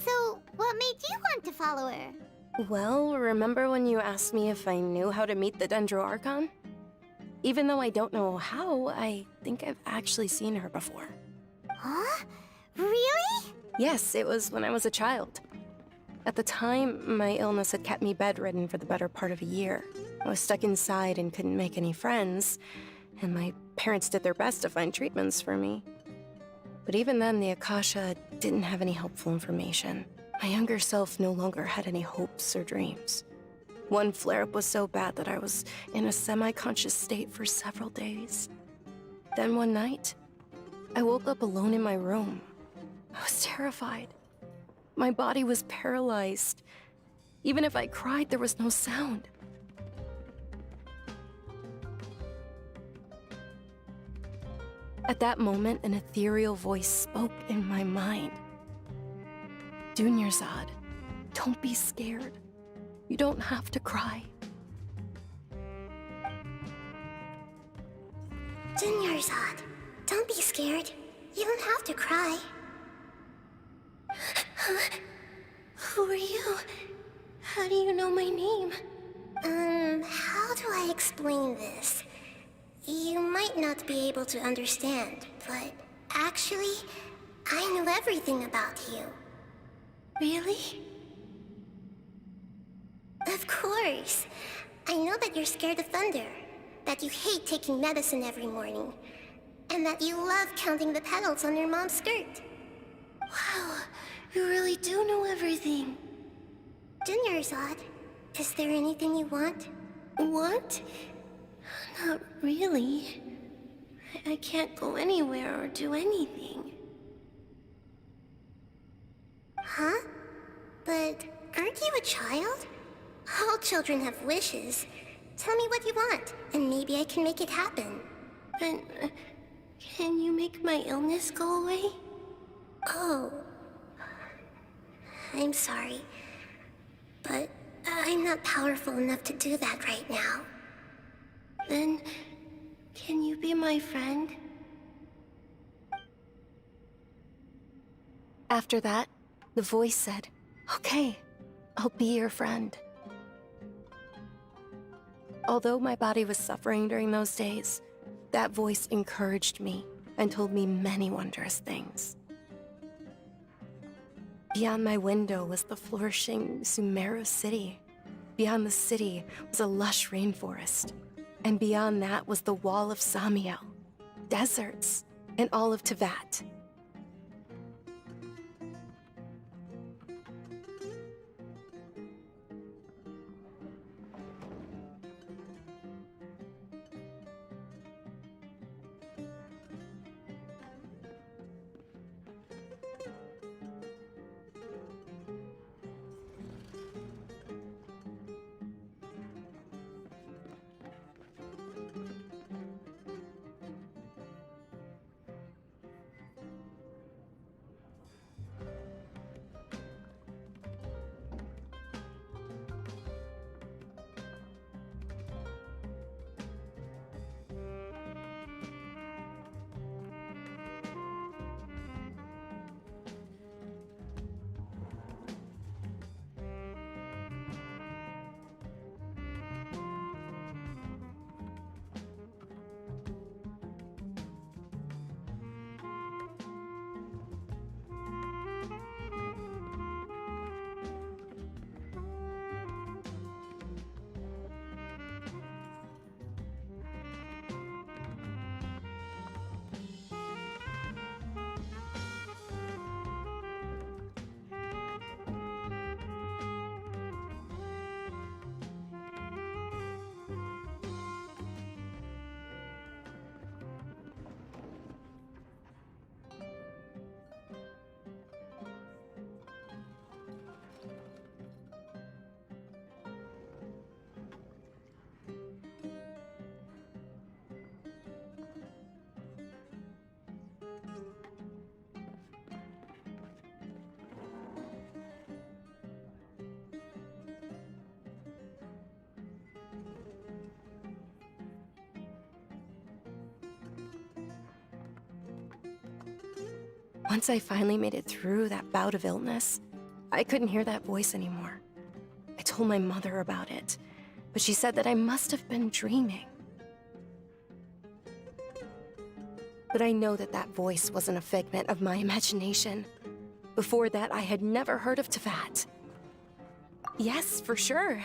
So, what made you want to follow her? Well, remember when you asked me if I knew how to meet the Dendro Archon? Even though I don't know how, I think I've actually seen her before. Huh? Really? Yes, it was when I was a child. At the time, my illness had kept me bedridden for the better part of a year. I was stuck inside and couldn't make any friends, and my parents did their best to find treatments for me. But even then, the Akasha didn't have any helpful information. My younger self no longer had any hopes or dreams. One flare-up was so bad that I was in a semi-conscious state for several days. Then one night, I woke up alone in my room. I was terrified. My body was paralyzed. Even if I cried, there was no sound. At that moment, an ethereal voice spoke in my mind. Dunyarzad, don't be scared. You don't have to cry. Dunyarzad, don't be scared. You don't have to cry. Who are you? How do you know my name? How do I explain this? You might not be able to understand, but actually, I know everything about you. Really? Of course. I know that you're scared of thunder, that you hate taking medicine every morning, and that you love counting the petals on your mom's skirt. Wow, you really do know everything. Dunyarzad, is there anything you want? Want? Not really. I can't go anywhere or do anything. Huh? But aren't you a child? All children have wishes. Tell me what you want, and maybe I can make it happen. But can you make my illness go away? Oh. I'm sorry. But I'm not powerful enough to do that right now. Then, can you be my friend? After that, the voice said, "Okay, I'll be your friend." Although my body was suffering during those days, that voice encouraged me and told me many wondrous things. Beyond my window was the flourishing Sumeru city. Beyond the city was a lush rainforest. And beyond that was the wall of Samiel, deserts, and all of Teyvat. Once I finally made it through that bout of illness, I couldn't hear that voice anymore. I told my mother about it, but she said that I must have been dreaming. But I know that that voice wasn't a figment of my imagination. Before that, I had never heard of Teyvat. Yes, for sure.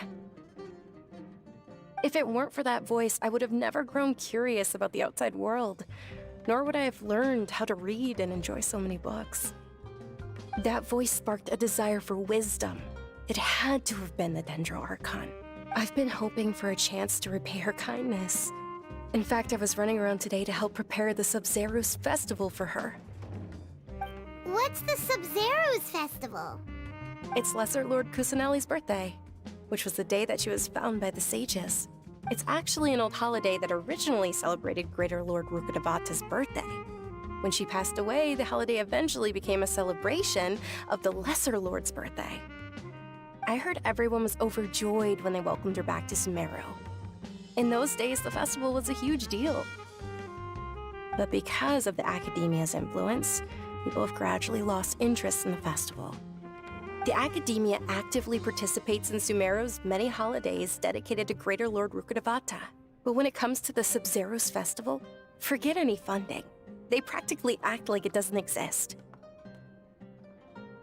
If it weren't for that voice, I would have never grown curious about the outside world, nor would I have learned how to read and enjoy so many books. That voice sparked a desire for wisdom. It had to have been the Dendro Archon. I've been hoping for a chance to repay her kindness. In fact, I was running around today to help prepare the Sub-Zero's festival for her. What's the Sub-Zero's festival? It's Lesser Lord Kusanali's birthday, which was the day that she was found by the sages. It's actually an old holiday that originally celebrated Greater Lord Rukkhadevata's birthday. When she passed away, the holiday eventually became a celebration of the Lesser Lord's birthday. I heard everyone was overjoyed when they welcomed her back to Sumeru. In those days, the festival was a huge deal. But because of the Academia's influence, people have gradually lost interest in the festival. The Academia actively participates in Sumeru's many holidays dedicated to Greater Lord Rukkhadevata. But when it comes to the Sub-Zero's festival, forget any funding. They practically act like it doesn't exist.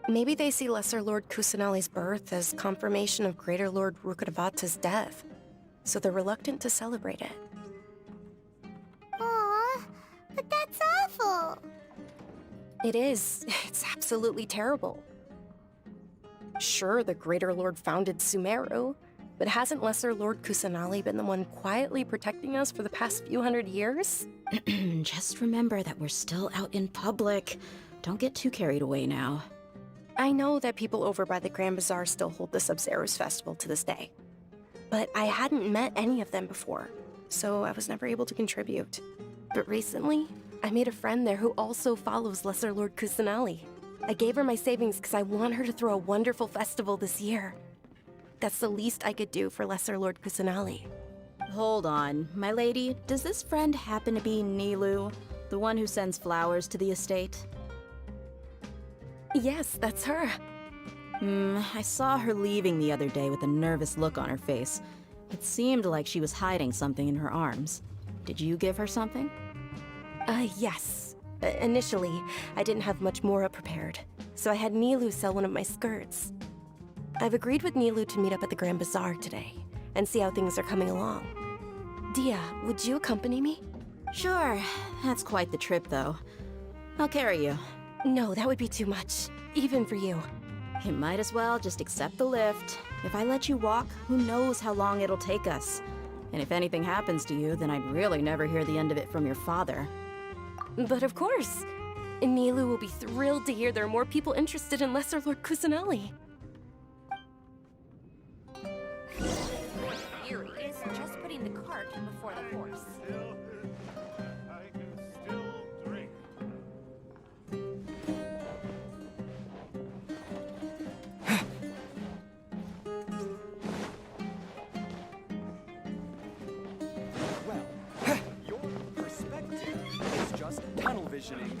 Maybe they see Lesser Lord Kusanali's birth as confirmation of Greater Lord Rukkhadevata's death, so they're reluctant to celebrate it. Aw, but that's awful. It is. It's absolutely terrible. Sure, the Greater Lord founded Sumeru, but hasn't Lesser Lord Kusanali been the one quietly protecting us for the past few hundred years? Just remember that we're still out in public. Don't get too carried away now. I know that people over by the Grand Bazaar still hold the Sub-Zero's festival to this day. But I hadn't met any of them before, so I was never able to contribute. But recently, I made a friend there who also follows Lesser Lord Kusanali. I gave her my savings because I want her to throw a wonderful festival this year. That's the least I could do for Lesser Lord Kusanali. Hold on, my lady. Does this friend happen to be Nilu, the one who sends flowers to the estate? Yes, that's her. I saw her leaving the other day with a nervous look on her face. It seemed like she was hiding something in her arms. Did you give her something? Yes. Initially, I didn't have much Mora prepared, so I had Nilu sell one of my skirts. I've agreed with Nilu to meet up at the Grand Bazaar today, and see how things are coming along. Dia, would you accompany me? Sure. That's quite the trip, though. I'll carry you. No, that would be too much, even for you. You might as well just accept the lift. If I let you walk, who knows how long it'll take us. And if anything happens to you, then I'd really never hear the end of it from your father. But of course! Nilu will be thrilled to hear there are more people interested in Lesser Lord Kusanali. Theory is just putting the cart before the horse. Well, your perspective is just tunnel visioning.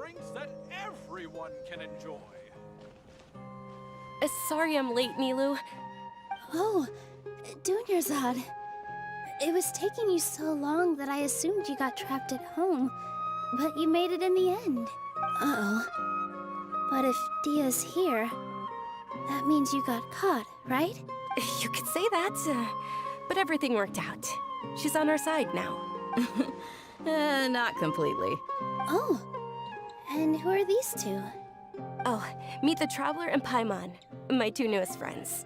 drinks that everyone can enjoy. Sorry I'm late, Nilu. Oh, Dunyarzad. It was taking you so long that I assumed you got trapped at home, but you made it in the end. Uh-oh. But if Dia's here, that means you got caught, right? You could say that, but everything worked out. She's on our side now. Not completely. Oh, and who are these two? Oh, meet the Traveler and Paimon, my two newest friends.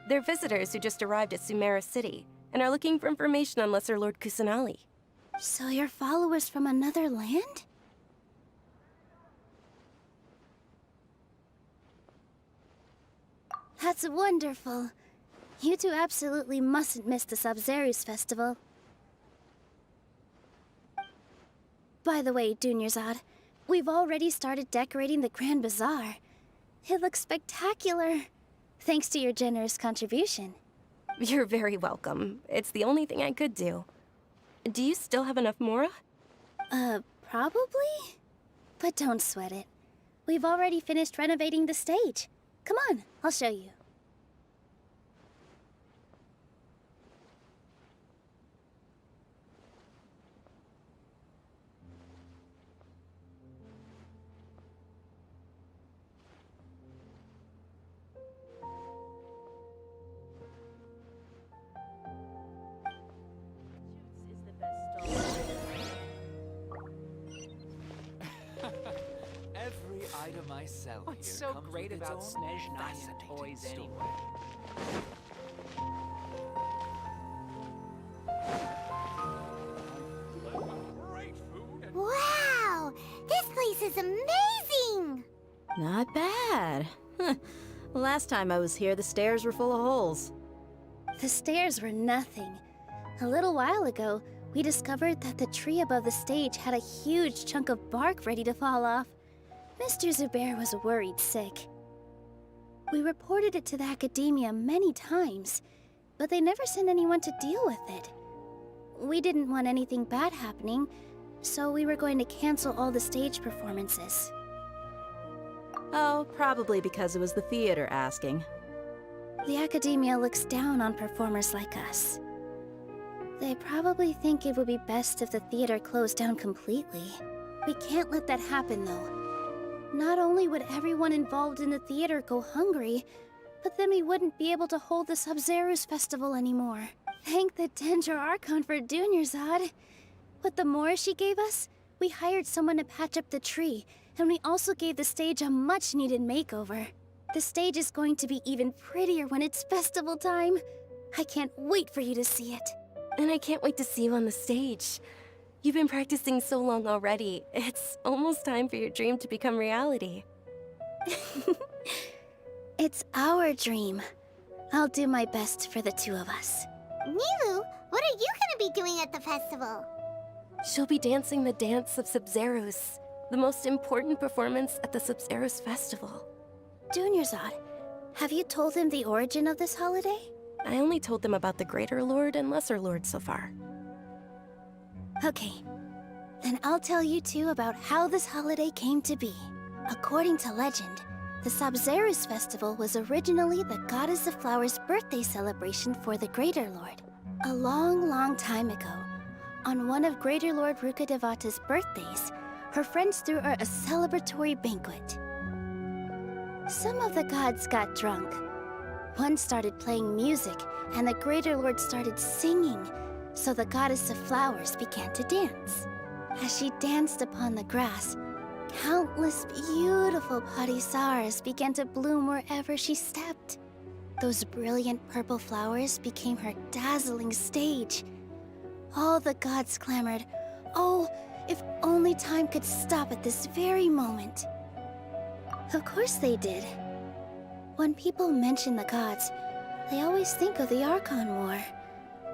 They're visitors who just arrived at Sumeru City and are looking for information on Lesser Lord Kusanali. So you're followers from another land? That's wonderful. You two absolutely mustn't miss the Sub-Zerus festival. By the way, Dunyarzad, we've already started decorating the Grand Bazaar. It looks spectacular, thanks to your generous contribution. You're very welcome. It's the only thing I could do. Do you still have enough Mora? Probably? But don't sweat it. We've already finished renovating the stage. Come on, I'll show you. Every item I sell What's here so comes great with its about own Snezhnaya fascinating toys story. anyway? Wow! This place is amazing! Not bad. Last time I was here, the stairs were full of holes. The stairs were nothing. A little while ago, we discovered that the tree above the stage had a huge chunk of bark ready to fall off. Mr. Zubair was worried sick. We reported it to the academia many times, but they never sent anyone to deal with it. We didn't want anything bad happening, so we were going to cancel all the stage performances. Oh, probably because it was the theater asking. The academia looks down on performers like us. They probably think it would be best if the theater closed down completely. We can't let that happen, though. Not only would everyone involved in the theater go hungry, but then we wouldn't be able to hold the Sub-Zerus festival anymore. Thank the Dendro Archon for Dunyarzad. With the Mora she gave us, we hired someone to patch up the tree, and we also gave the stage a much-needed makeover. The stage is going to be even prettier when it's festival time. I can't wait for you to see it. And I can't wait to see you on the stage. You've been practicing so long already. It's almost time for your dream to become reality. It's our dream. I'll do my best for the two of us. Nilu, what are you gonna be doing at the festival? She'll be dancing the dance of Sub-Zerus, the most important performance at the Sub-Zerus festival. Dunyarzad, have you told him the origin of this holiday? I only told them about the Greater Lord and Lesser Lord so far. Okay, then I'll tell you two about how this holiday came to be. According to legend, the Sub-Zerus festival was originally the Goddess of Flowers' birthday celebration for the Greater Lord. A long, long time ago, on one of Greater Lord Rukkhadevata's birthdays, her friends threw her a celebratory banquet. Some of the gods got drunk. One started playing music, and the Greater Lord started singing, so the Goddess of Flowers began to dance. As she danced upon the grass, countless beautiful parisaras began to bloom wherever she stepped. Those brilliant purple flowers became her dazzling stage. All the gods clamored, "Oh, if only time could stop at this very moment." Of course they did. When people mention the gods, they always think of the Archon War.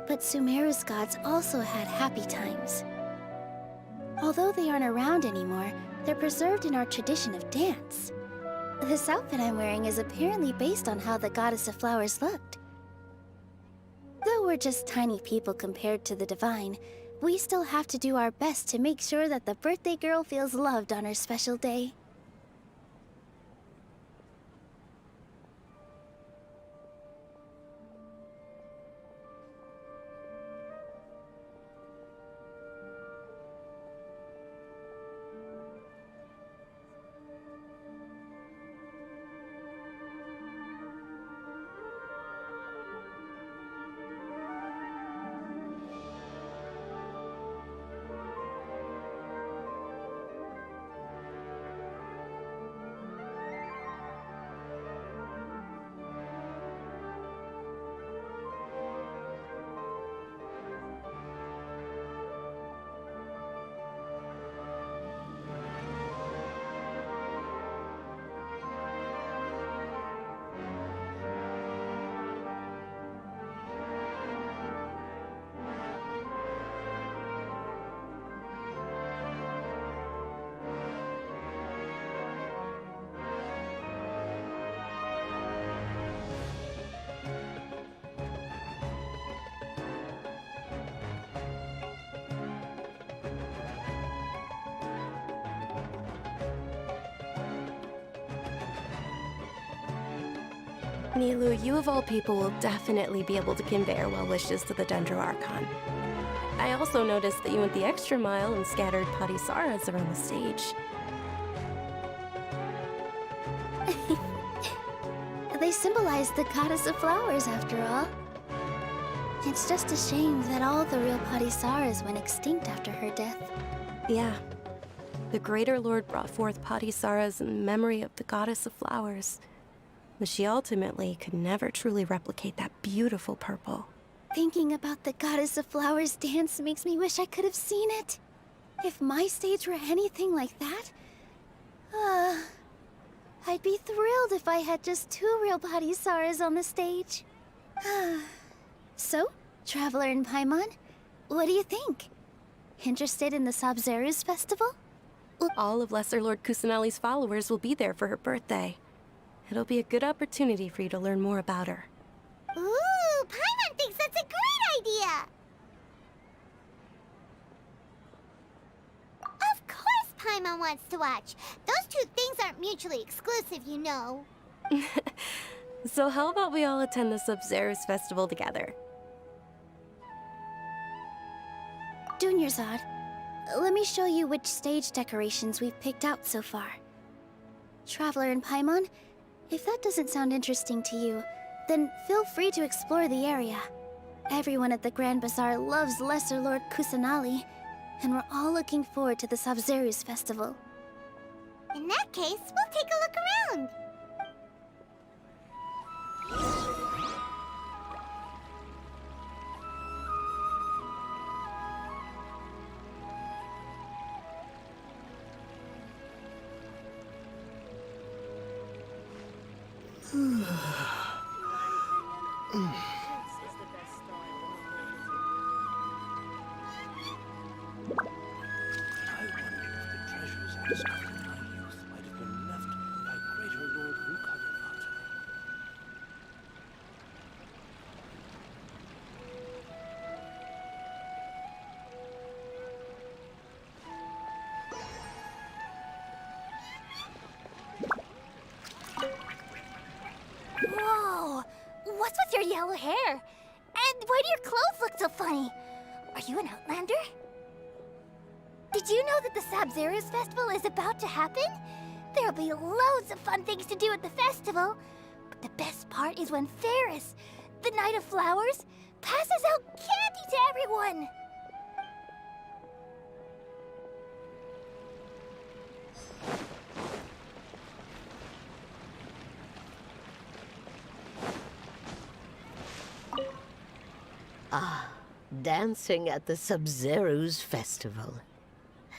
But Sumeru's gods also had happy times. Although they aren't around anymore, they're preserved in our tradition of dance. This outfit I'm wearing is apparently based on how the Goddess of Flowers looked. Though we're just tiny people compared to the Divine, we still have to do our best to make sure that the birthday girl feels loved on her special day. Nilu, you of all people will definitely be able to convey our well wishes to the Dendro Archon. I also noticed that you went the extra mile and scattered Patisaras around the stage. They symbolize the goddess of flowers, after all. It's just a shame that all the real Patisaras went extinct after her death. Yeah. The Greater Lord brought forth Patisaras in memory of the goddess of flowers. But she ultimately could never truly replicate that beautiful purple. Thinking about the goddess of flowers dance makes me wish I could have seen it. If my stage were anything like that, I'd be thrilled if I had just 2 real Patisaras on the stage. So, Traveler and Paimon, what do you think? Interested in the Sabzeruz festival? All of Lesser Lord Kusanali's followers will be there for her birthday. It'll be a good opportunity for you to learn more about her. Ooh, Paimon thinks that's a great idea! Of course Paimon wants to watch. Those 2 things aren't mutually exclusive, you know. So how about we all attend the Sabzeruz festival together? Dunyarzad, let me show you which stage decorations we've picked out so far. Traveler and Paimon, if that doesn't sound interesting to you, then feel free to explore the area. Everyone at the Grand Bazaar loves Lesser Lord Kusanali, and we're all looking forward to the Sabzeruz festival. In that case, we'll take a look around. Whoa! What's with your yellow hair? And why do your clothes look so funny? Are you an Outlander? Did you know that the Sabzeruz festival is about to happen? There'll be loads of fun things to do at the festival. But the best part is when Ferris, the Knight of Flowers, passes out candy to everyone! Ah, dancing at the Sabzeruz festival.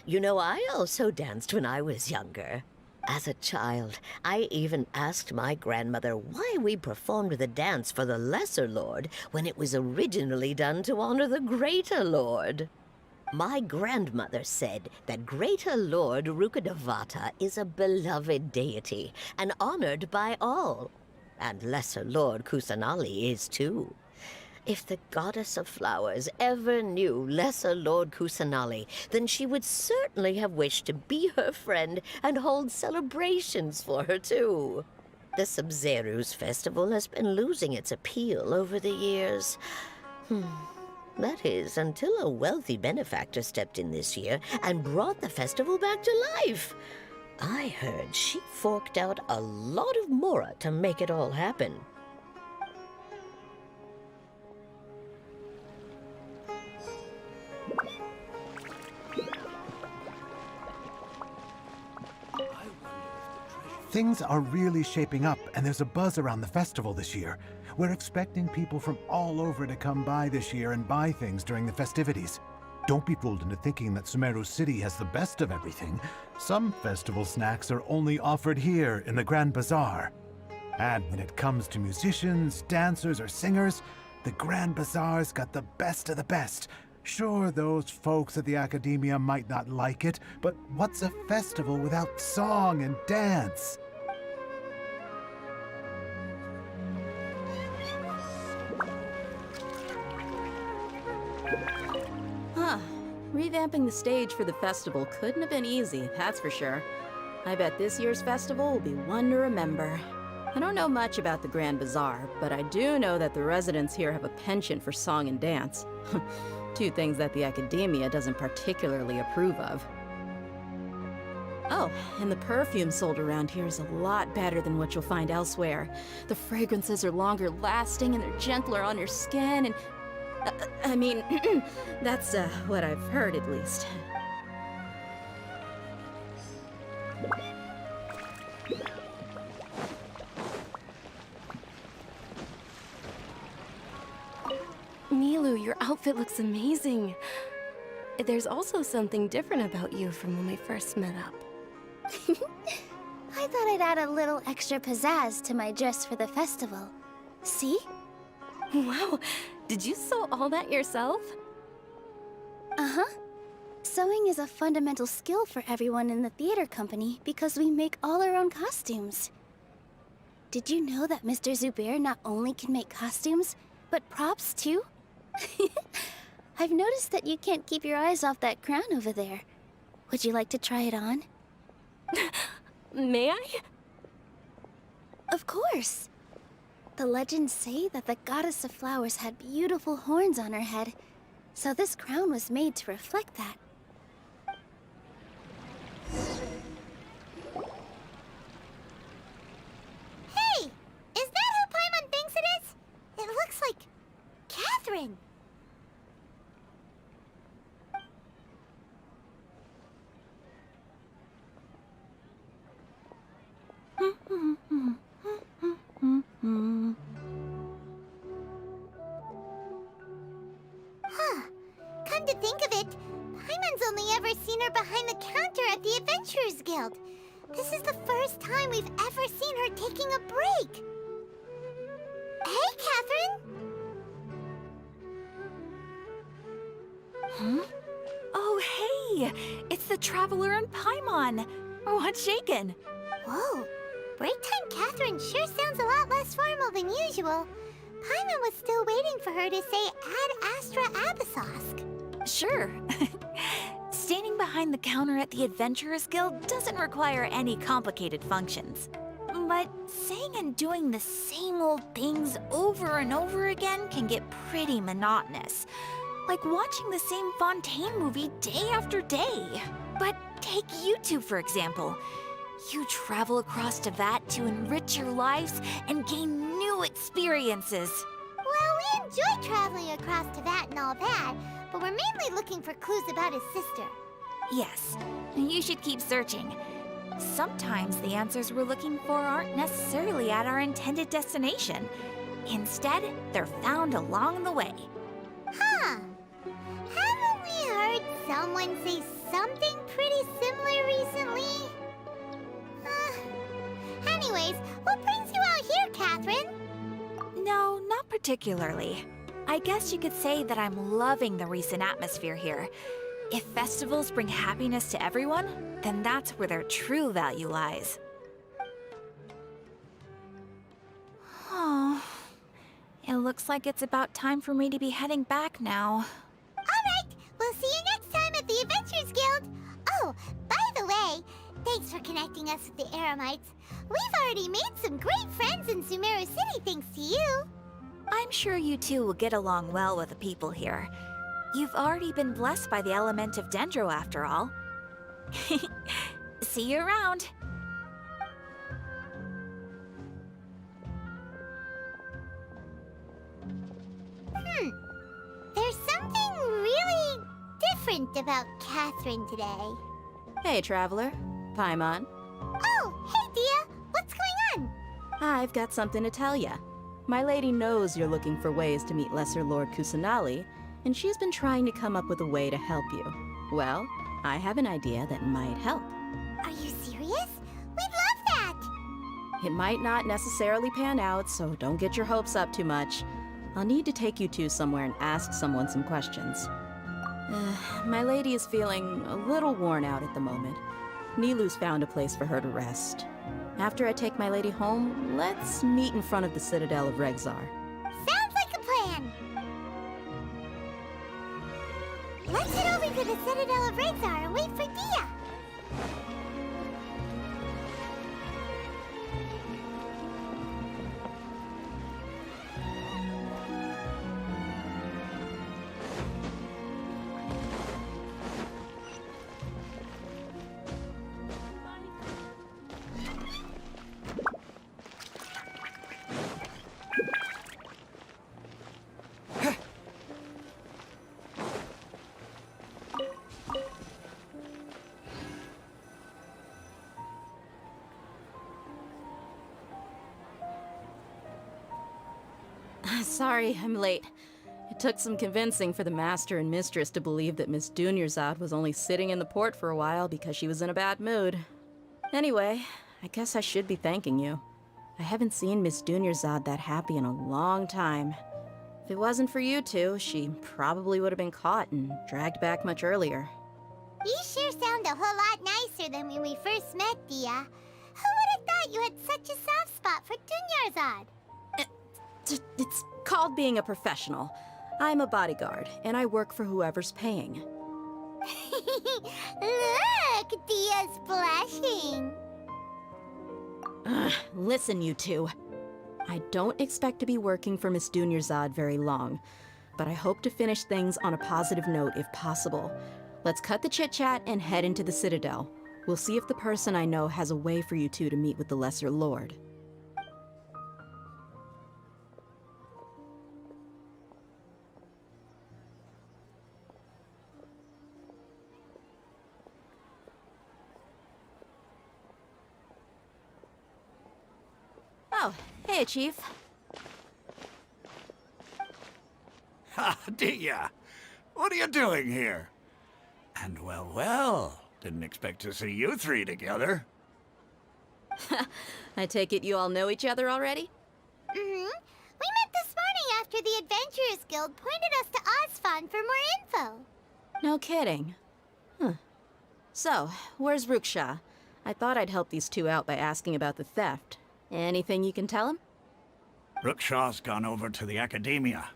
You know, I also danced when I was younger. As a child, I even asked my grandmother why we performed the dance for the Lesser Lord when it was originally done to honor the Greater Lord. My grandmother said that Greater Lord Rukkhadevata is a beloved deity and honored by all. And Lesser Lord Kusanali is too. If the goddess of flowers ever knew lesser Lord Kusanali, then she would certainly have wished to be her friend and hold celebrations for her, too. The Sub-Zeru's festival has been losing its appeal over the years. That is, until a wealthy benefactor stepped in this year and brought the festival back to life. I heard she forked out a lot of mora to make it all happen. Things are really shaping up, and there's a buzz around the festival this year. We're expecting people from all over to come by this year and buy things during the festivities. Don't be fooled into thinking that Sumeru City has the best of everything. Some festival snacks are only offered here in the Grand Bazaar. And when it comes to musicians, dancers, or singers, the Grand Bazaar's got the best of the best. Sure, those folks at the Academia might not like it, but what's a festival without song and dance? Huh. Revamping the stage for the festival couldn't have been easy, that's for sure. I bet this year's festival will be one to remember. I don't know much about the Grand Bazaar, but I do know that the residents here have a penchant for song and dance. Two things that the Academia doesn't particularly approve of. Oh, and the perfume sold around here is a lot better than what you'll find elsewhere. The fragrances are longer lasting and they're gentler on your skin and... I mean, that's what I've heard at least. Milu, your outfit looks amazing. There's also something different about you from when we first met up. I thought I'd add a little extra pizzazz to my dress for the festival. See? Wow, did you sew all that yourself? Uh-huh. Sewing is a fundamental skill for everyone in the theater company because we make all our own costumes. Did you know that Mr. Zubair not only can make costumes, but props too? I've noticed that you can't keep your eyes off that crown over there. Would you like to try it on? May I? Of course. The legends say that the goddess of flowers had beautiful horns on her head, so this crown was made to reflect that. Hey! Is that who Paimon thinks it is? It looks like... Catherine! Huh. Come to think of it, Paimon's only ever seen her behind the counter at the Adventurers Guild. This is the first time we've ever seen her taking a break. Hey, Catherine! Huh? Oh, hey! It's the Traveler and Paimon! What's shaken? Whoa. Break time Catherine sure sounds a lot less formal than usual. Paimon was still waiting for her to say Ad Astra Abyssosk. Sure. Standing behind the counter at the Adventurers Guild doesn't require any complicated functions. But saying and doing the same old things over and over again can get pretty monotonous. Like watching the same Fontaine movie day after day. But take you two, for example. You travel across Teyvat to enrich your lives and gain new experiences. Well, we enjoy traveling across Teyvat and all that, but we're mainly looking for clues about his sister. Yes, you should keep searching. Sometimes the answers we're looking for aren't necessarily at our intended destination. Instead, they're found along the way. Huh. Haven't we heard someone say something pretty similar recently? Anyways, what brings you out here, Catherine? No, not particularly. I guess you could say that I'm loving the recent atmosphere here. If festivals bring happiness to everyone, then that's where their true value lies. Oh, it Looks like it's about time for me to be heading back now. Alright, we'll see you next time at the Adventurers Guild. Oh, by the way, thanks for connecting us with the Eremites. We've already made some great friends in Sumeru City thanks to you. I'm sure you two will get along well with the people here. You've already been blessed by the element of Dendro after all. See you around. There's something really different about Catherine today. Hey, Traveler. Paimon. Oh, hey, Dia. What's going on? I've got something to tell ya. My lady knows you're looking for ways to meet Lesser Lord Kusanali, and she's been trying to come up with a way to help you. Well, I have an idea that might help. Are you serious? We'd love that! It might not necessarily pan out, so don't get your hopes up too much. I'll need to take you two somewhere and ask someone some questions. My lady is feeling a little worn out at the moment. Nilu's found a place for her to rest. After I take my lady home, let's meet in front of the Citadel of Regzar. Sounds like a plan! Let's head over to the Citadel of Regzar and wait for Dia! Sorry, I'm late. It took some convincing for the Master and Mistress to believe that Miss Dunyarzad was only sitting in the port for a while because she was in a bad mood. Anyway, I guess I should be thanking you. I haven't seen Miss Dunyarzad that happy in a long time. If it wasn't for you two, she probably would have been caught and dragged back much earlier. You sure sound a whole lot nicer than when we first met, Dia. Who would have thought you had such a soft spot for Dunyarzad? It's called being a professional. I'm a bodyguard, and I work for whoever's paying. Look, Dia's blushing. Listen, you two. I don't expect to be working for Miss Dunyarzad very long, but I hope to finish things on a positive note if possible. Let's cut the chit-chat and head into the Citadel. We'll see if the person I know has a way for you two to meet with the Lesser Lord. Oh, hey, Chief. Ha, Dia! What are you doing here? And well, didn't expect to see you three together. I take it you all know each other already? Mm-hmm. We met this morning after the Adventurers Guild pointed us to Osfon for more info. No kidding. Huh. So, where's Ruksha? I thought I'd help these two out by asking about the theft. Anything you can tell him? Ruksha's gone over to the Academia.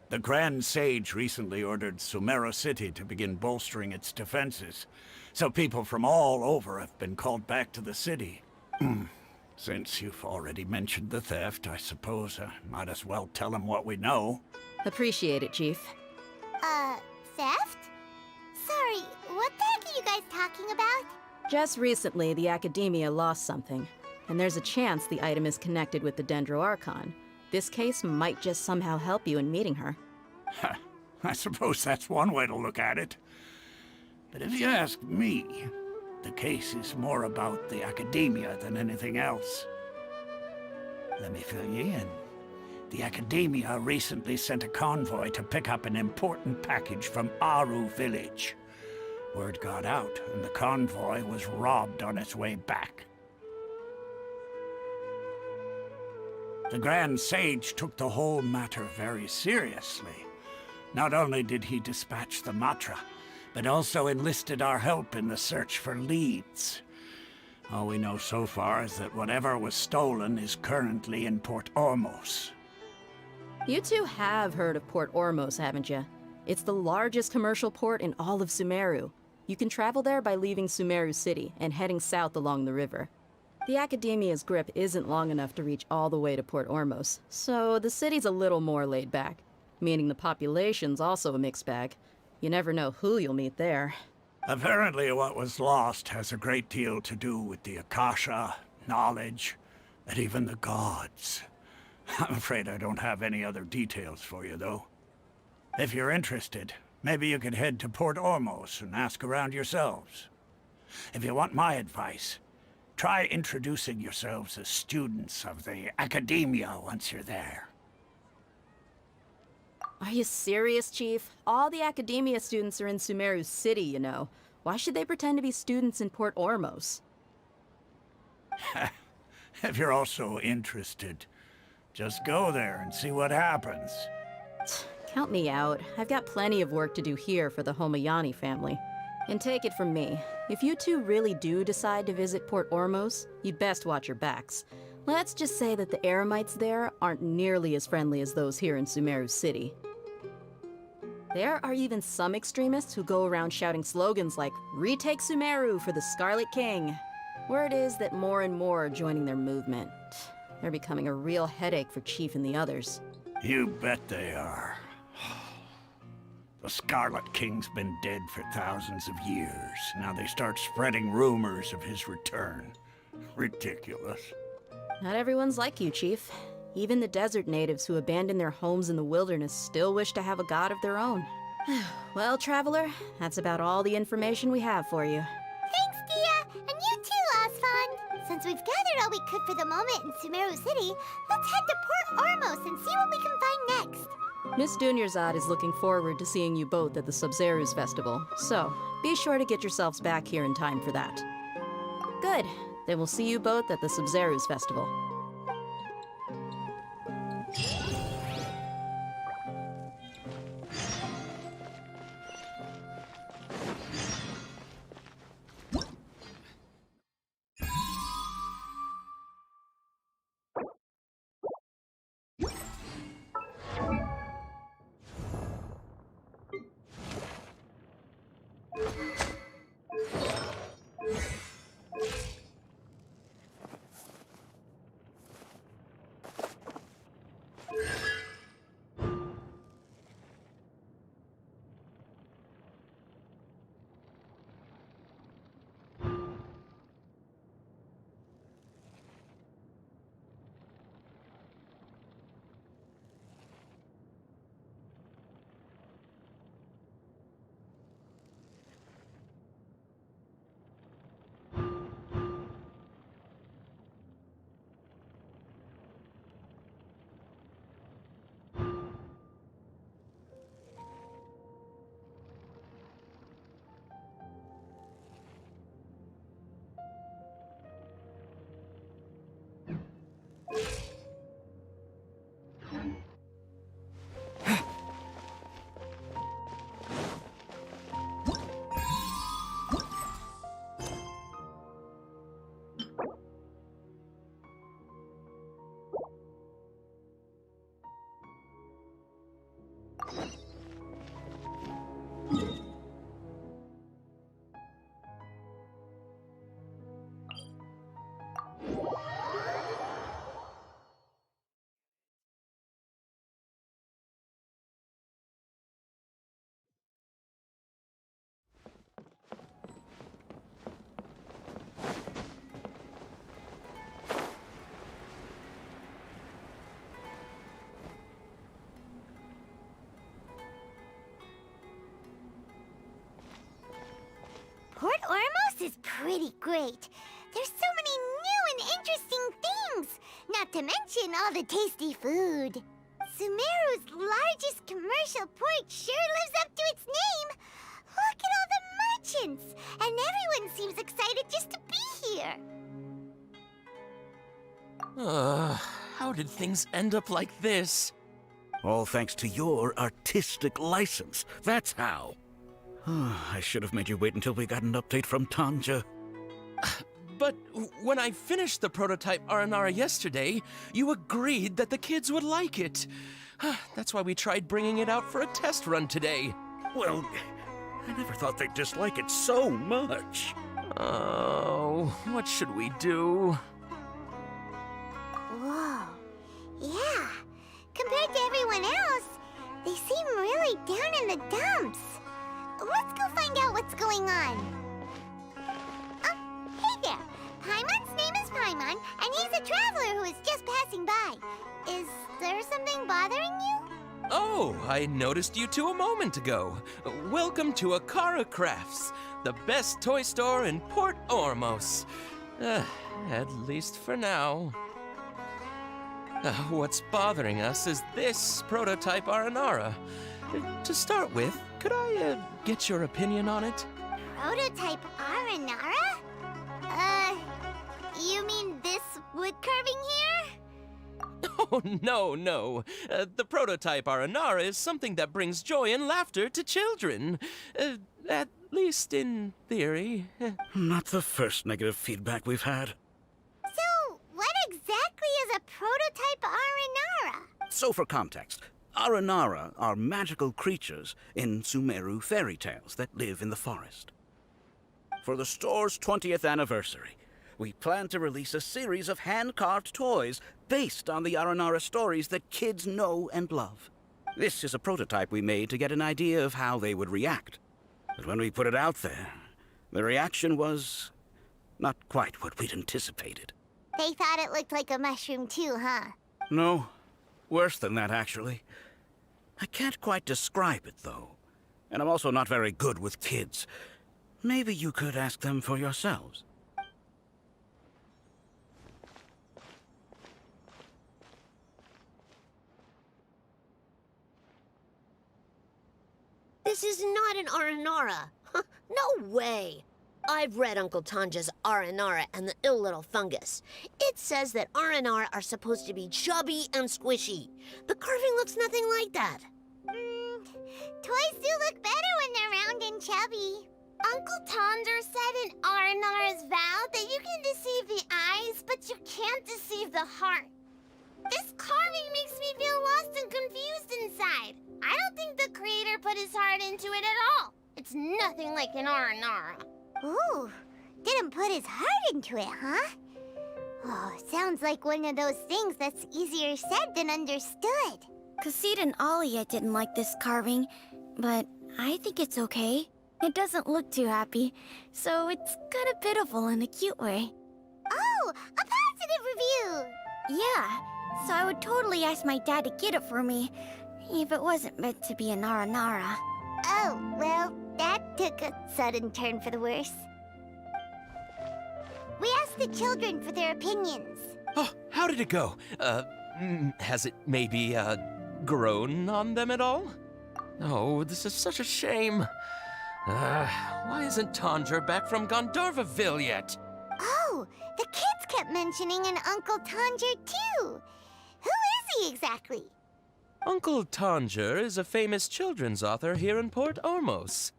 The Grand Sage recently ordered Sumeru City to begin bolstering its defenses, so people from all over have been called back to the city. Since you've already mentioned the theft, I suppose I might as well tell him what we know. Appreciate it, Chief. Theft? Sorry, what the heck are you guys talking about? Just recently, the Academia lost something, and there's a chance the item is connected with the Dendro Archon. This case might just somehow help you in meeting her. I suppose that's one way to look at it. But if you ask me, the case is more about the Academia than anything else. Let me fill you in. The Academia recently sent a convoy to pick up an important package from Aru village. Word got out, and the convoy was robbed on its way back. The Grand Sage took the whole matter very seriously. Not only did he dispatch the Matra, but also enlisted our help in the search for leads. All we know so far is that whatever was stolen is currently in Port Ormos. You two have heard of Port Ormos, haven't you? It's the largest commercial port in all of Sumeru. You can travel there by leaving Sumeru City and heading south along the river. The Academia's grip isn't long enough to reach all the way to Port Ormos, so the city's a little more laid back, meaning the population's also a mixed bag. You never know who you'll meet there. Apparently what was lost has a great deal to do with the Akasha, knowledge, and even the gods. I'm afraid I don't have any other details for you, though. If you're interested, maybe you could head to Port Ormos and ask around yourselves. If you want my advice, try introducing yourselves as students of the Academia once you're there. Are you serious, Chief? All the Academia students are in Sumeru City, you know. Why should they pretend to be students in Port Ormos? If you're also interested, just go there and see what happens. Count me out. I've got plenty of work to do here for the Homayani family. And take it from me, if you two really do decide to visit Port Ormos, you'd best watch your backs. Let's just say that the Eremites there aren't nearly as friendly as those here in Sumeru City. There are even some extremists who go around shouting slogans like, "Retake Sumeru for the Scarlet King." Word is that more and more are joining their movement. They're becoming a real headache for Chief and the others. You bet they are. The Scarlet King's been dead for thousands of years. Now they start spreading rumors of his return. Ridiculous. Not everyone's like you, Chief. Even the desert natives who abandoned their homes in the wilderness still wish to have a god of their own. Well, Traveler, that's about all the information we have for you. Thanks, Dia! And you too, Osfond! Since we've gathered all we could for the moment in Sumeru City, let's head to Port Ormos and see what we can find next. Miss Dunyarzad is looking forward to seeing you both at the Sub-Zeru's festival, so be sure to get yourselves back here in time for that. Good. Then we'll see you both at the Sub-Zeru's festival. Port Ormos is pretty great. There's so many new and interesting things, not to mention all the tasty food. Sumeru's largest commercial port sure lives up to its name. Look at all the merchants, and everyone seems excited just to be here. How did things end up like this? All thanks to your artistic license. That's how. I should have made you wait until we got an update from Tanja. But when I finished the prototype Aranara yesterday, you agreed that the kids would like it. That's why we tried bringing it out for a test run today. Well, I never thought they'd dislike it so much. Oh, what should we do? Whoa. Yeah. Compared to everyone else, they seem really down in the dumps. Let's go find out what's going on. Hey there. Paimon's name is Paimon, and he's a traveler who is just passing by. Is there something bothering you? Oh, I noticed you two a moment ago. Welcome to Akara Crafts, the best toy store in Port Ormos. At least for now. What's bothering us is this prototype Aranara. To start with, could I get your opinion on it? Prototype Aranara? You mean this wood carving here? Oh, no. The prototype Aranara is something that brings joy and laughter to children. At least in theory. Not the first negative feedback we've had. So, what exactly is a prototype Aranara? So for context, Aranara are magical creatures in Sumeru fairy tales that live in the forest. For the store's 20th anniversary, we plan to release a series of hand-carved toys based on the Aranara stories that kids know and love. This is a prototype we made to get an idea of how they would react. But when we put it out there, the reaction was not quite what we'd anticipated. They thought it looked like a mushroom too, huh? No, worse than that, actually. I can't quite describe it, though. And I'm also not very good with kids. Maybe you could ask them for yourselves. This is not an Aranara. No way. I've read Uncle Tanja's Aranara and the Ill Little Fungus. It says that Aranara are supposed to be chubby and squishy. The carving looks nothing like that. Toys do look better when they're round and chubby. Uncle Tonder said in Aranara's vow that you can deceive the eyes, but you can't deceive the heart. This carving makes me feel lost and confused inside. I don't think the creator put his heart into it at all. It's nothing like an Aranara. Ooh, didn't put his heart into it, huh? Oh, sounds like one of those things that's easier said than understood. Kassid and Alia didn't like this carving, but I think it's okay. It doesn't look too happy, so it's kind of pitiful in a cute way. Oh, a positive review! Yeah, so I would totally ask my dad to get it for me, if it wasn't meant to be an Aranara. Oh, well, that took a sudden turn for the worse. We asked the children for their opinions. Oh, how did it go? Has it maybe, grown on them at all? Oh, this is such a shame. Why isn't Tanger back from Gandharvaville yet? Oh, the kids kept mentioning an Uncle Tanger, too. Who is he exactly? Uncle Tanger is a famous children's author here in Port Ormos.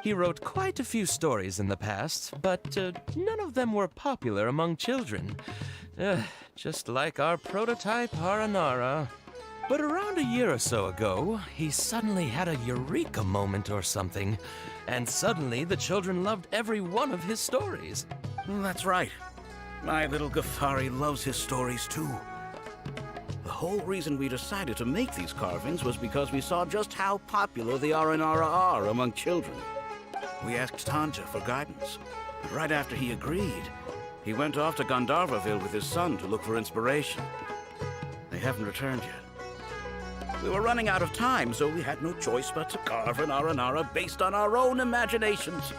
He wrote quite a few stories in the past, but none of them were popular among children. Just like our prototype Aranara. But around a year or so ago, he suddenly had a eureka moment or something. And suddenly the children loved every one of his stories. That's right. My little Ghaffari loves his stories too. The whole reason we decided to make these carvings was because we saw just how popular the Aranara are among children. We asked Tanja for guidance, but right after he agreed, he went off to Gandharvaville with his son to look for inspiration. They haven't returned yet. We were running out of time, so we had no choice but to carve an Aranara based on our own imaginations.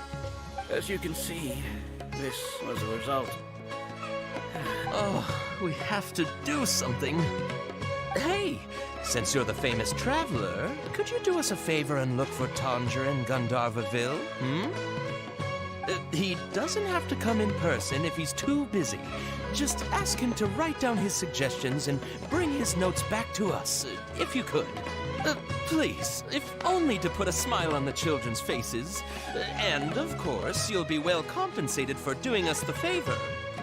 As you can see, this was the result. Oh, we have to do something. Hey, since you're the famous traveler, could you do us a favor and look for Tanger in Gandharvaville, He doesn't have to come in person if he's too busy. Just ask him to write down his suggestions and bring his notes back to us, if you could. Please, if only to put a smile on the children's faces. And, of course, you'll be well compensated for doing us the favor.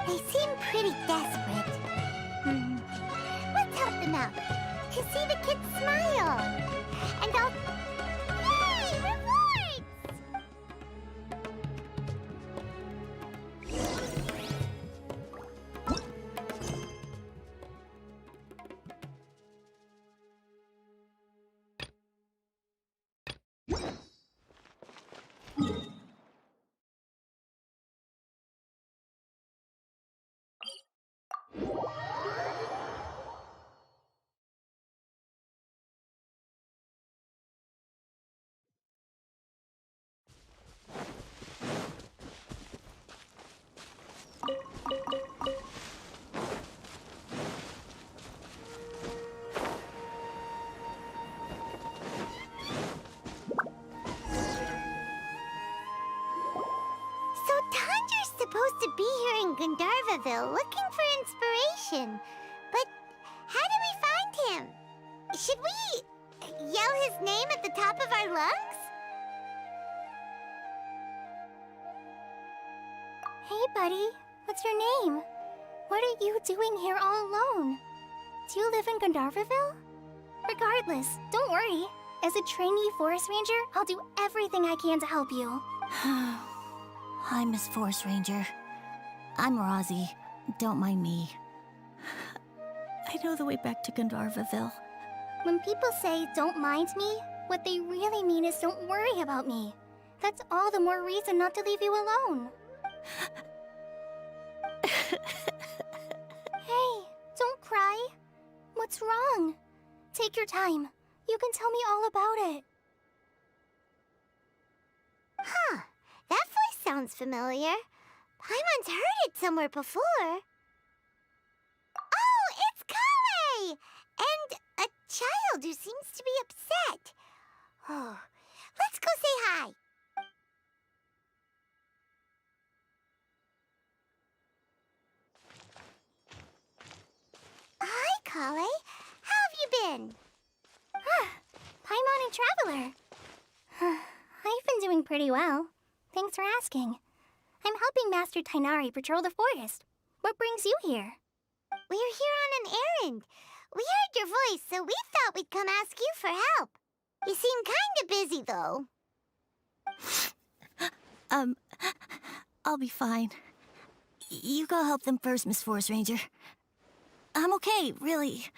They seem pretty desperate. Let's help them out. His see the kids smile. And I'll... Yay! Rewards! So Tanger's supposed to be here in Gandharvaville looking for inspiration. But how do we find him? Should we yell his name at the top of our lungs? Hey, buddy. What's your name? What are you doing here all alone? Do you live in Gandharvaville? Regardless, don't worry. As a trainee forest ranger, I'll do everything I can to help you. Hi, Miss Forest Ranger. I'm Rozzy. Don't mind me. I know the way back to Gandharvaville. When people say, don't mind me, what they really mean is don't worry about me. That's all the more reason not to leave you alone. Hey, don't cry. What's wrong? Take your time. You can tell me all about it. Huh. That voice sounds familiar. Paimon's heard it somewhere before. Oh, it's Kale! And a child who seems to be upset. Oh, let's go say hi. Hi, Kale. How have you been? Paimon and Traveler. I've been doing pretty well. Thanks for asking. I'm helping Master Tighnari patrol the forest. What brings you here? We're here on an errand. We heard your voice, so we thought we'd come ask you for help. You seem kinda busy, though. I'll be fine. You go help them first, Miss Forest Ranger. I'm okay, really.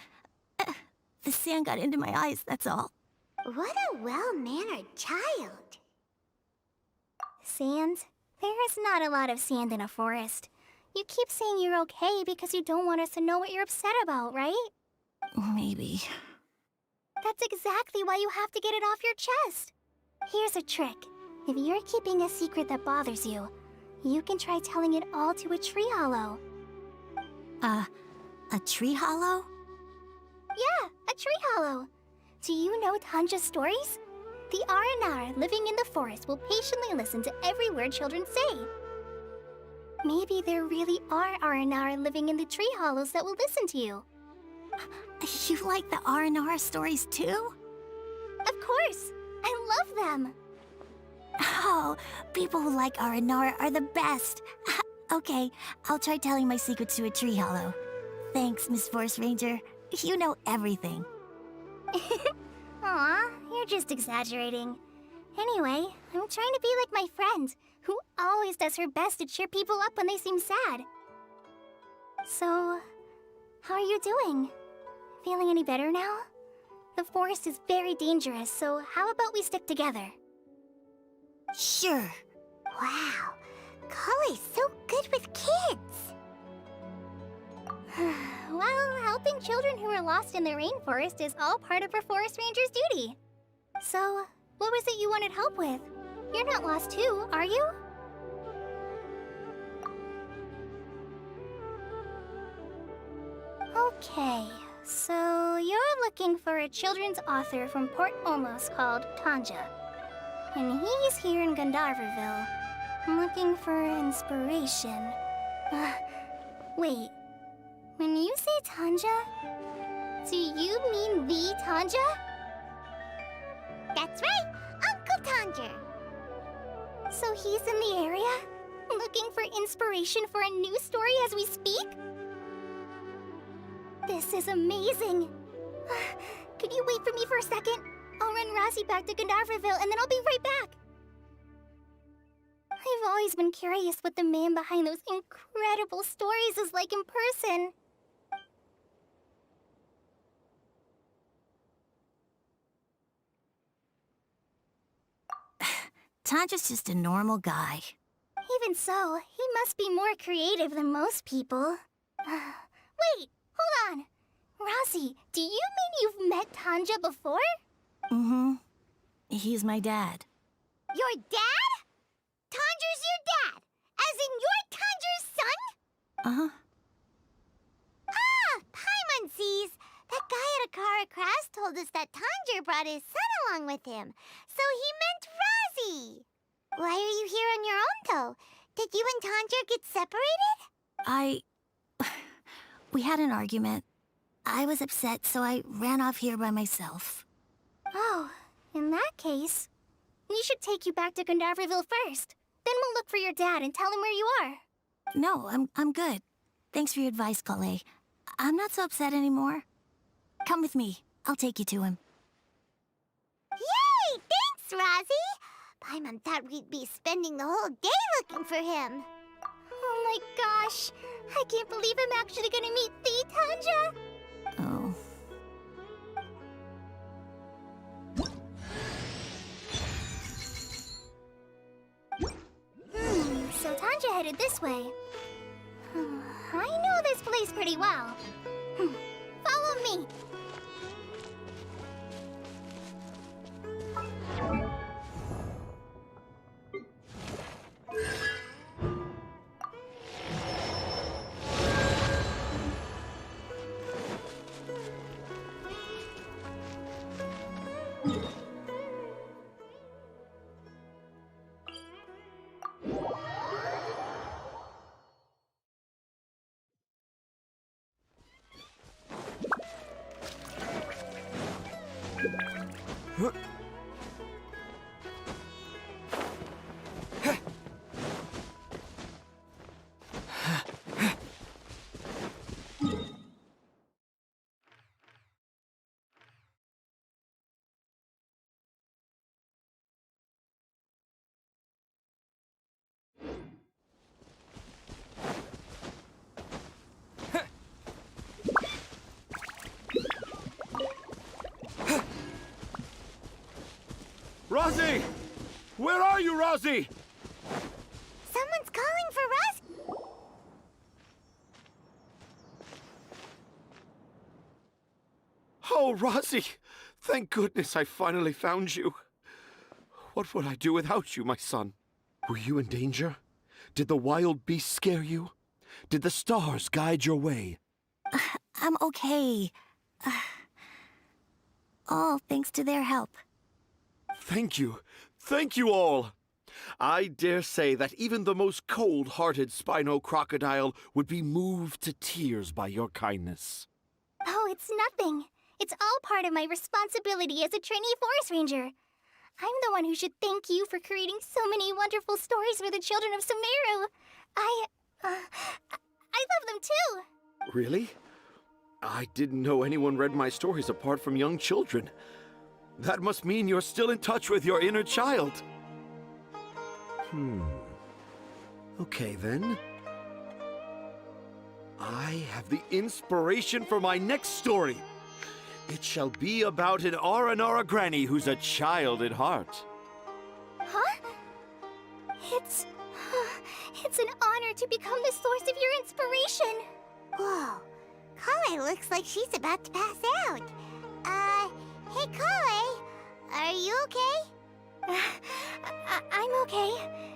The sand got into my eyes, that's all. What a well-mannered child. Sand? There is not a lot of sand in a forest. You keep saying you're okay because you don't want us to know what you're upset about, right? Maybe. That's exactly why you have to get it off your chest. Here's a trick. If you're keeping a secret that bothers you, you can try telling it all to a tree hollow. A tree hollow? Yeah, a tree hollow. Do you know Tanja's stories? The Aranara living in the forest will patiently listen to every word children say. Maybe there really are Aranara living in the tree hollows that will listen to you. You like the Aranara stories too? Of course! I love them! Oh, people who like Aranara are the best. Okay, I'll try telling my secrets to a tree hollow. Thanks, Miss Forest Ranger. You know everything. Aw, you're just exaggerating. Anyway, I'm trying to be like my friend, who always does her best to cheer people up when they seem sad. So, how are you doing? Feeling any better now? The forest is very dangerous, so how about we stick together? Sure. Wow, Kale's so good with kids. Well, helping children who are lost in the rainforest is all part of a forest ranger's duty. So, what was it you wanted help with? You're not lost too, are you? Okay, so you're looking for a children's author from Port Olmos called Tanja. And he's here in Gandharvaville, looking for inspiration. Wait, when you say Tanja, do you mean the Tanja? That's right, Uncle Tanger. So he's in the area, looking for inspiration for a new story as we speak? This is amazing. could you wait for me for a second? I'll run Rossi back to Gandharvaville and then I'll be right back. I've always been curious what the man behind those incredible stories is like in person. Tanja's just a normal guy. Even so, he must be more creative than most people. Wait, hold on. Rossi, do you mean you've met Tanja before? Mm-hmm. He's my dad. Your dad? Tanja's your dad? As in you're Tanja's son? Uh-huh. Ah, Paimon sees. That guy at Akara Crass told us that Tanja brought his son along with him. So he meant Razi. Why are you here on your own, though? Did you and Tanja get separated? We had an argument. I was upset, so I ran off here by myself. Oh, in that case, we should take you back to Gandharvaville first. Then we'll look for your dad and tell him where you are. No, I'm good. Thanks for your advice, Kale. I'm not so upset anymore. Come with me. I'll take you to him. Yay! Thanks, Razi! Paimon thought we'd be spending the whole day looking for him. Oh my gosh! I can't believe I'm actually gonna meet the Tanja! Oh. So Tanja headed this way. I know this place pretty well. Follow me. Razi! Where are you, Razi? Someone's calling for Razi. Oh, Razi! Thank goodness I finally found you. What would I do without you, my son? Were you in danger? Did the wild beasts scare you? Did the stars guide your way? I'm okay. All thanks to their help. Thank you. Thank you all. I dare say that even the most cold-hearted Spino crocodile would be moved to tears by your kindness. Oh, it's nothing. It's all part of my responsibility as a trainee forest ranger. I'm the one who should thank you for creating so many wonderful stories for the children of Sumeru. I love them too. Really? I didn't know anyone read my stories apart from young children. That must mean you're still in touch with your inner child. Okay, then. I have the inspiration for my next story. It shall be about an Aranara granny who's a child at heart. Huh? It's an honor to become the source of your inspiration. Whoa. Kale looks like she's about to pass out. Hey, Kale. Are you okay? I'm okay.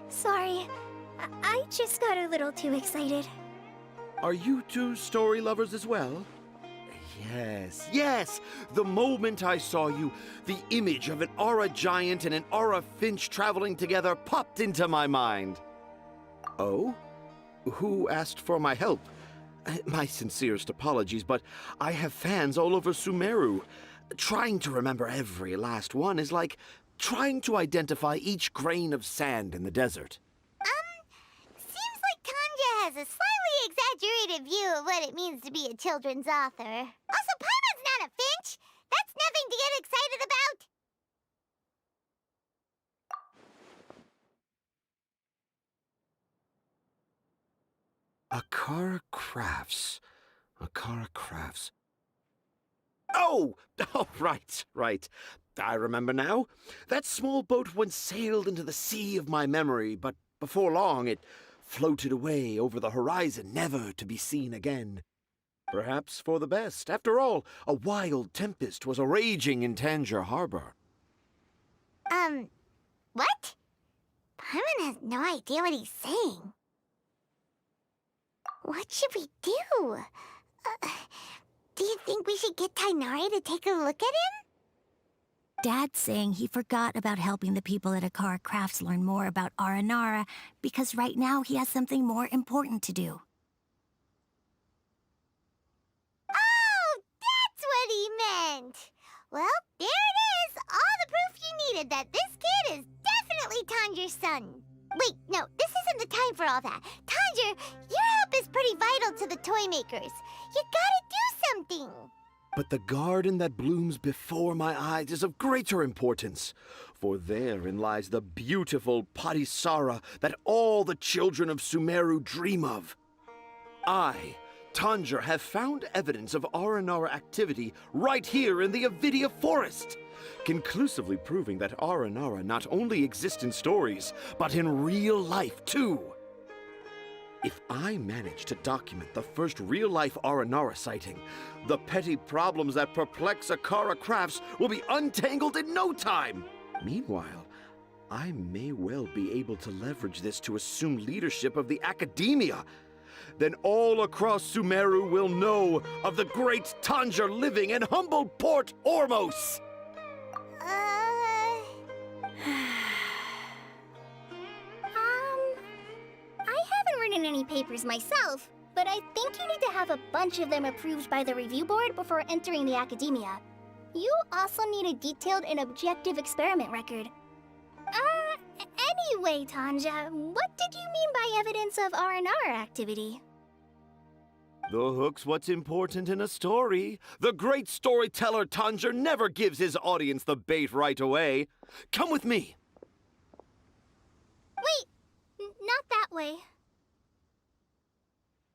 Sorry. I just got a little too excited. Are you two story lovers as well? Yes. The moment I saw you, the image of an Aura giant and an Aura finch traveling together popped into my mind. Oh? Who asked for my help? My sincerest apologies, but I have fans all over Sumeru. Trying to remember every last one is like trying to identify each grain of sand in the desert. Seems like Tanja has a slightly exaggerated view of what it means to be a children's author. Also, Paimon's not a finch. That's nothing Akara Crafts. Akara Crafts. Oh! Oh, right. I remember now. That small boat once sailed into the sea of my memory, but before long it floated away over the horizon, never to be seen again. Perhaps for the best. After all, a wild tempest was a-raging in Tangier Harbor. What? Paimon has no idea what he's saying. What should we do? Do you think we should get Tainari to take a look at him? Dad's saying he forgot about helping the people at Akara Crafts learn more about Aranara because right now he has something more important to do. Oh, that's what he meant! Well, there it is! All the proof you needed that this kid is definitely Tanjir's son. Wait, no, this isn't the time for all that. Tanjir, your help is pretty vital to the toy makers. You gotta do something! But the garden that blooms before my eyes is of greater importance, for therein lies the beautiful Patisara that all the children of Sumeru dream of. I, Tanjir, have found evidence of Aranara activity right here in the Avidia Forest, conclusively proving that Aranara not only exist in stories, but in real life too. If I manage to document the first real-life Aranara sighting, the petty problems that perplex Akara Crafts will be untangled in no time. Meanwhile, I may well be able to leverage this to assume leadership of the academia. Then all across Sumeru will know of the great Tanjir living in humble Port Ormos. I haven't written any papers myself, but I think you need to have a bunch of them approved by the review board before entering the academia. You also need a detailed and objective experiment record. Anyway, Tanja, what did you mean by evidence of R&R activity? The hook's what's important in a story. The great storyteller Tanjir never gives his audience the bait right away. Come with me. Wait, not that way.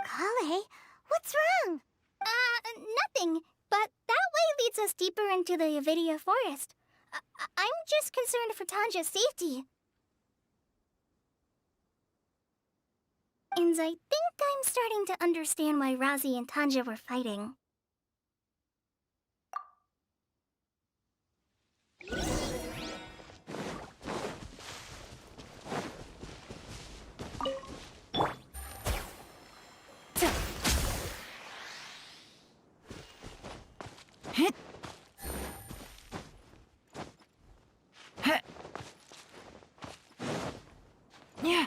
Kale, what's wrong? Nothing. But that way leads us deeper into the Avidia Forest. I'm just concerned for Tanja's safety. And I think I'm starting to understand why Razi and Tanja were fighting. Yeah.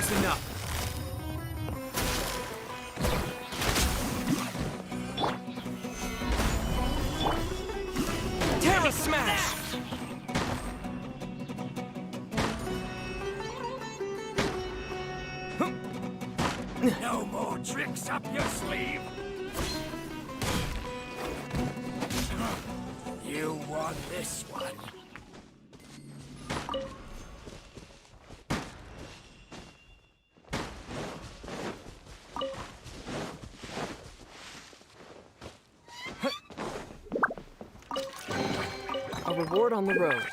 Close enough. Terra Smash! No more tricks up your sleeve. You want this one. A reward on the road.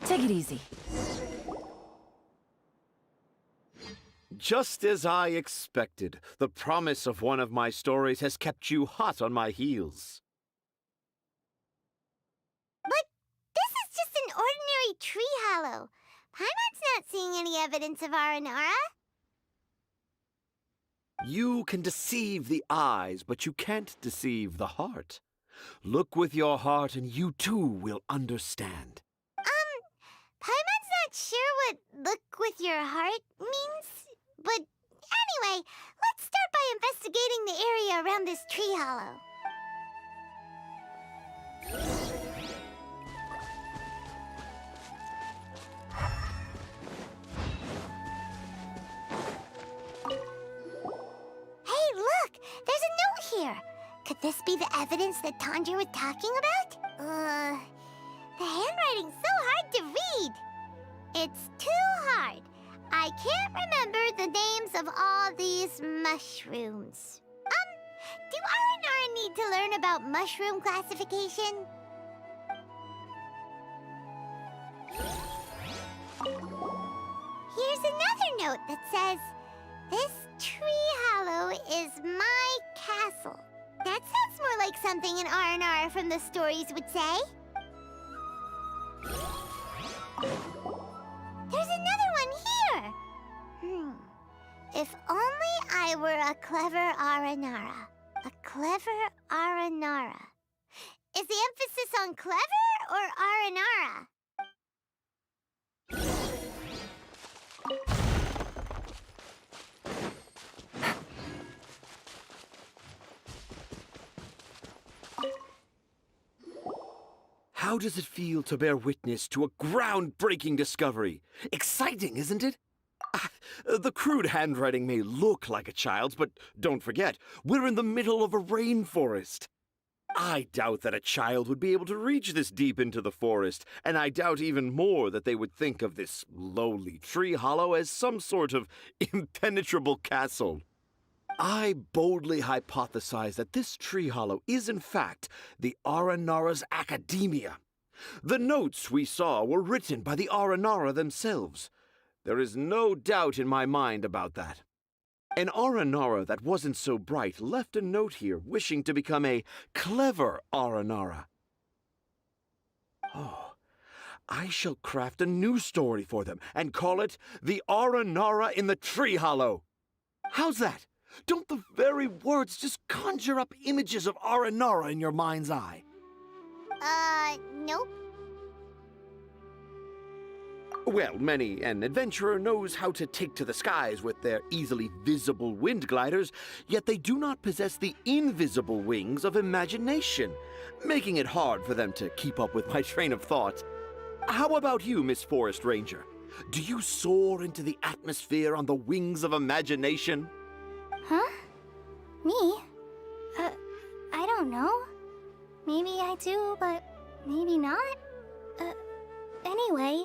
Take it easy. Just as I expected, the promise of one of my stories has kept you hot on my heels. But this is just an ordinary tree hollow. Paimon's not seeing any evidence of Aranara. You can deceive the eyes, but you can't deceive the heart. Look with your heart and you too will understand. Paimon's not sure what look with your heart means. But anyway, let's start by investigating the area around this tree hollow. Hey, look! There's a note here! Could this be the evidence that Tanjiro was talking about? The handwriting's so hard to read. It's too hard. I can't remember the names of all these mushrooms. Do Aranara need to learn about mushroom classification? Here's another note that says, "This tree hollow is my castle." That sounds more like something an Aranara from the stories would say. There's another one here! If only I were a clever Aranara. A clever Aranara. Is the emphasis on clever or Aranara? How does it feel to bear witness to a groundbreaking discovery? Exciting, isn't it? The crude handwriting may look like a child's, but don't forget, we're in the middle of a rainforest. I doubt that a child would be able to reach this deep into the forest, and I doubt even more that they would think of this lowly tree hollow as some sort of impenetrable castle. I boldly hypothesize that this tree hollow is in fact the Aranara's academia. The notes we saw were written by the Aranara themselves. There is no doubt in my mind about that. An Aranara that wasn't so bright left a note here wishing to become a clever Aranara. Oh, I shall craft a new story for them and call it The Aranara in the Tree Hollow. How's that? Don't the very words just conjure up images of Aranara in your mind's eye? Nope. Well, many an adventurer knows how to take to the skies with their easily visible wind gliders, yet they do not possess the invisible wings of imagination, making it hard for them to keep up with my train of thought. How about you, Miss Forest Ranger? Do you soar into the atmosphere on the wings of imagination? Huh? Me? I don't know. Maybe I do, but maybe not. Anyway,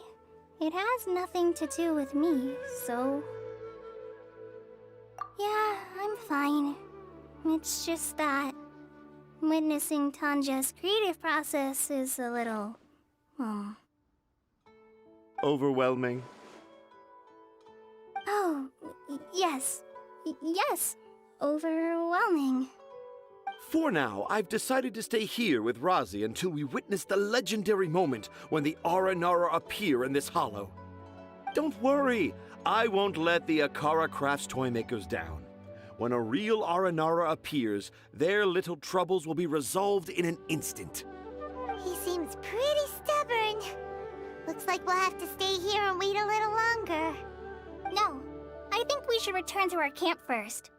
it has nothing to do with me, so... Yeah, I'm fine. It's just that witnessing Tanja's creative process is a little... Overwhelming. Oh, yes. Yes. Overwhelming. For now, I've decided to stay here with Razi until we witness the legendary moment when the Aranara appear in this hollow. Don't worry, I won't let the Akara Crafts toymakers down. When a real Aranara appears, their little troubles will be resolved in an instant. He seems pretty stubborn. Looks like we'll have to stay here and wait a little longer. No, I think we should return to our camp first.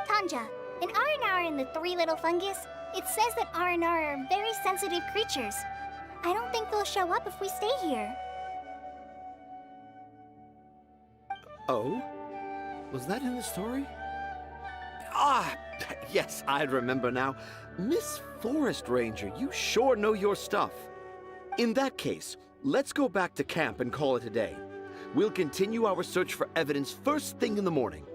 Tanja, in Aranara and the Three Little Fungus, it says that Aranara are very sensitive creatures. I don't think they'll show up if we stay here. Oh? Was that in the story? Ah, yes, I remember now. Miss Forest Ranger, you sure know your stuff. In that case, let's go back to camp and call it a day. We'll continue our search for evidence first thing in the morning.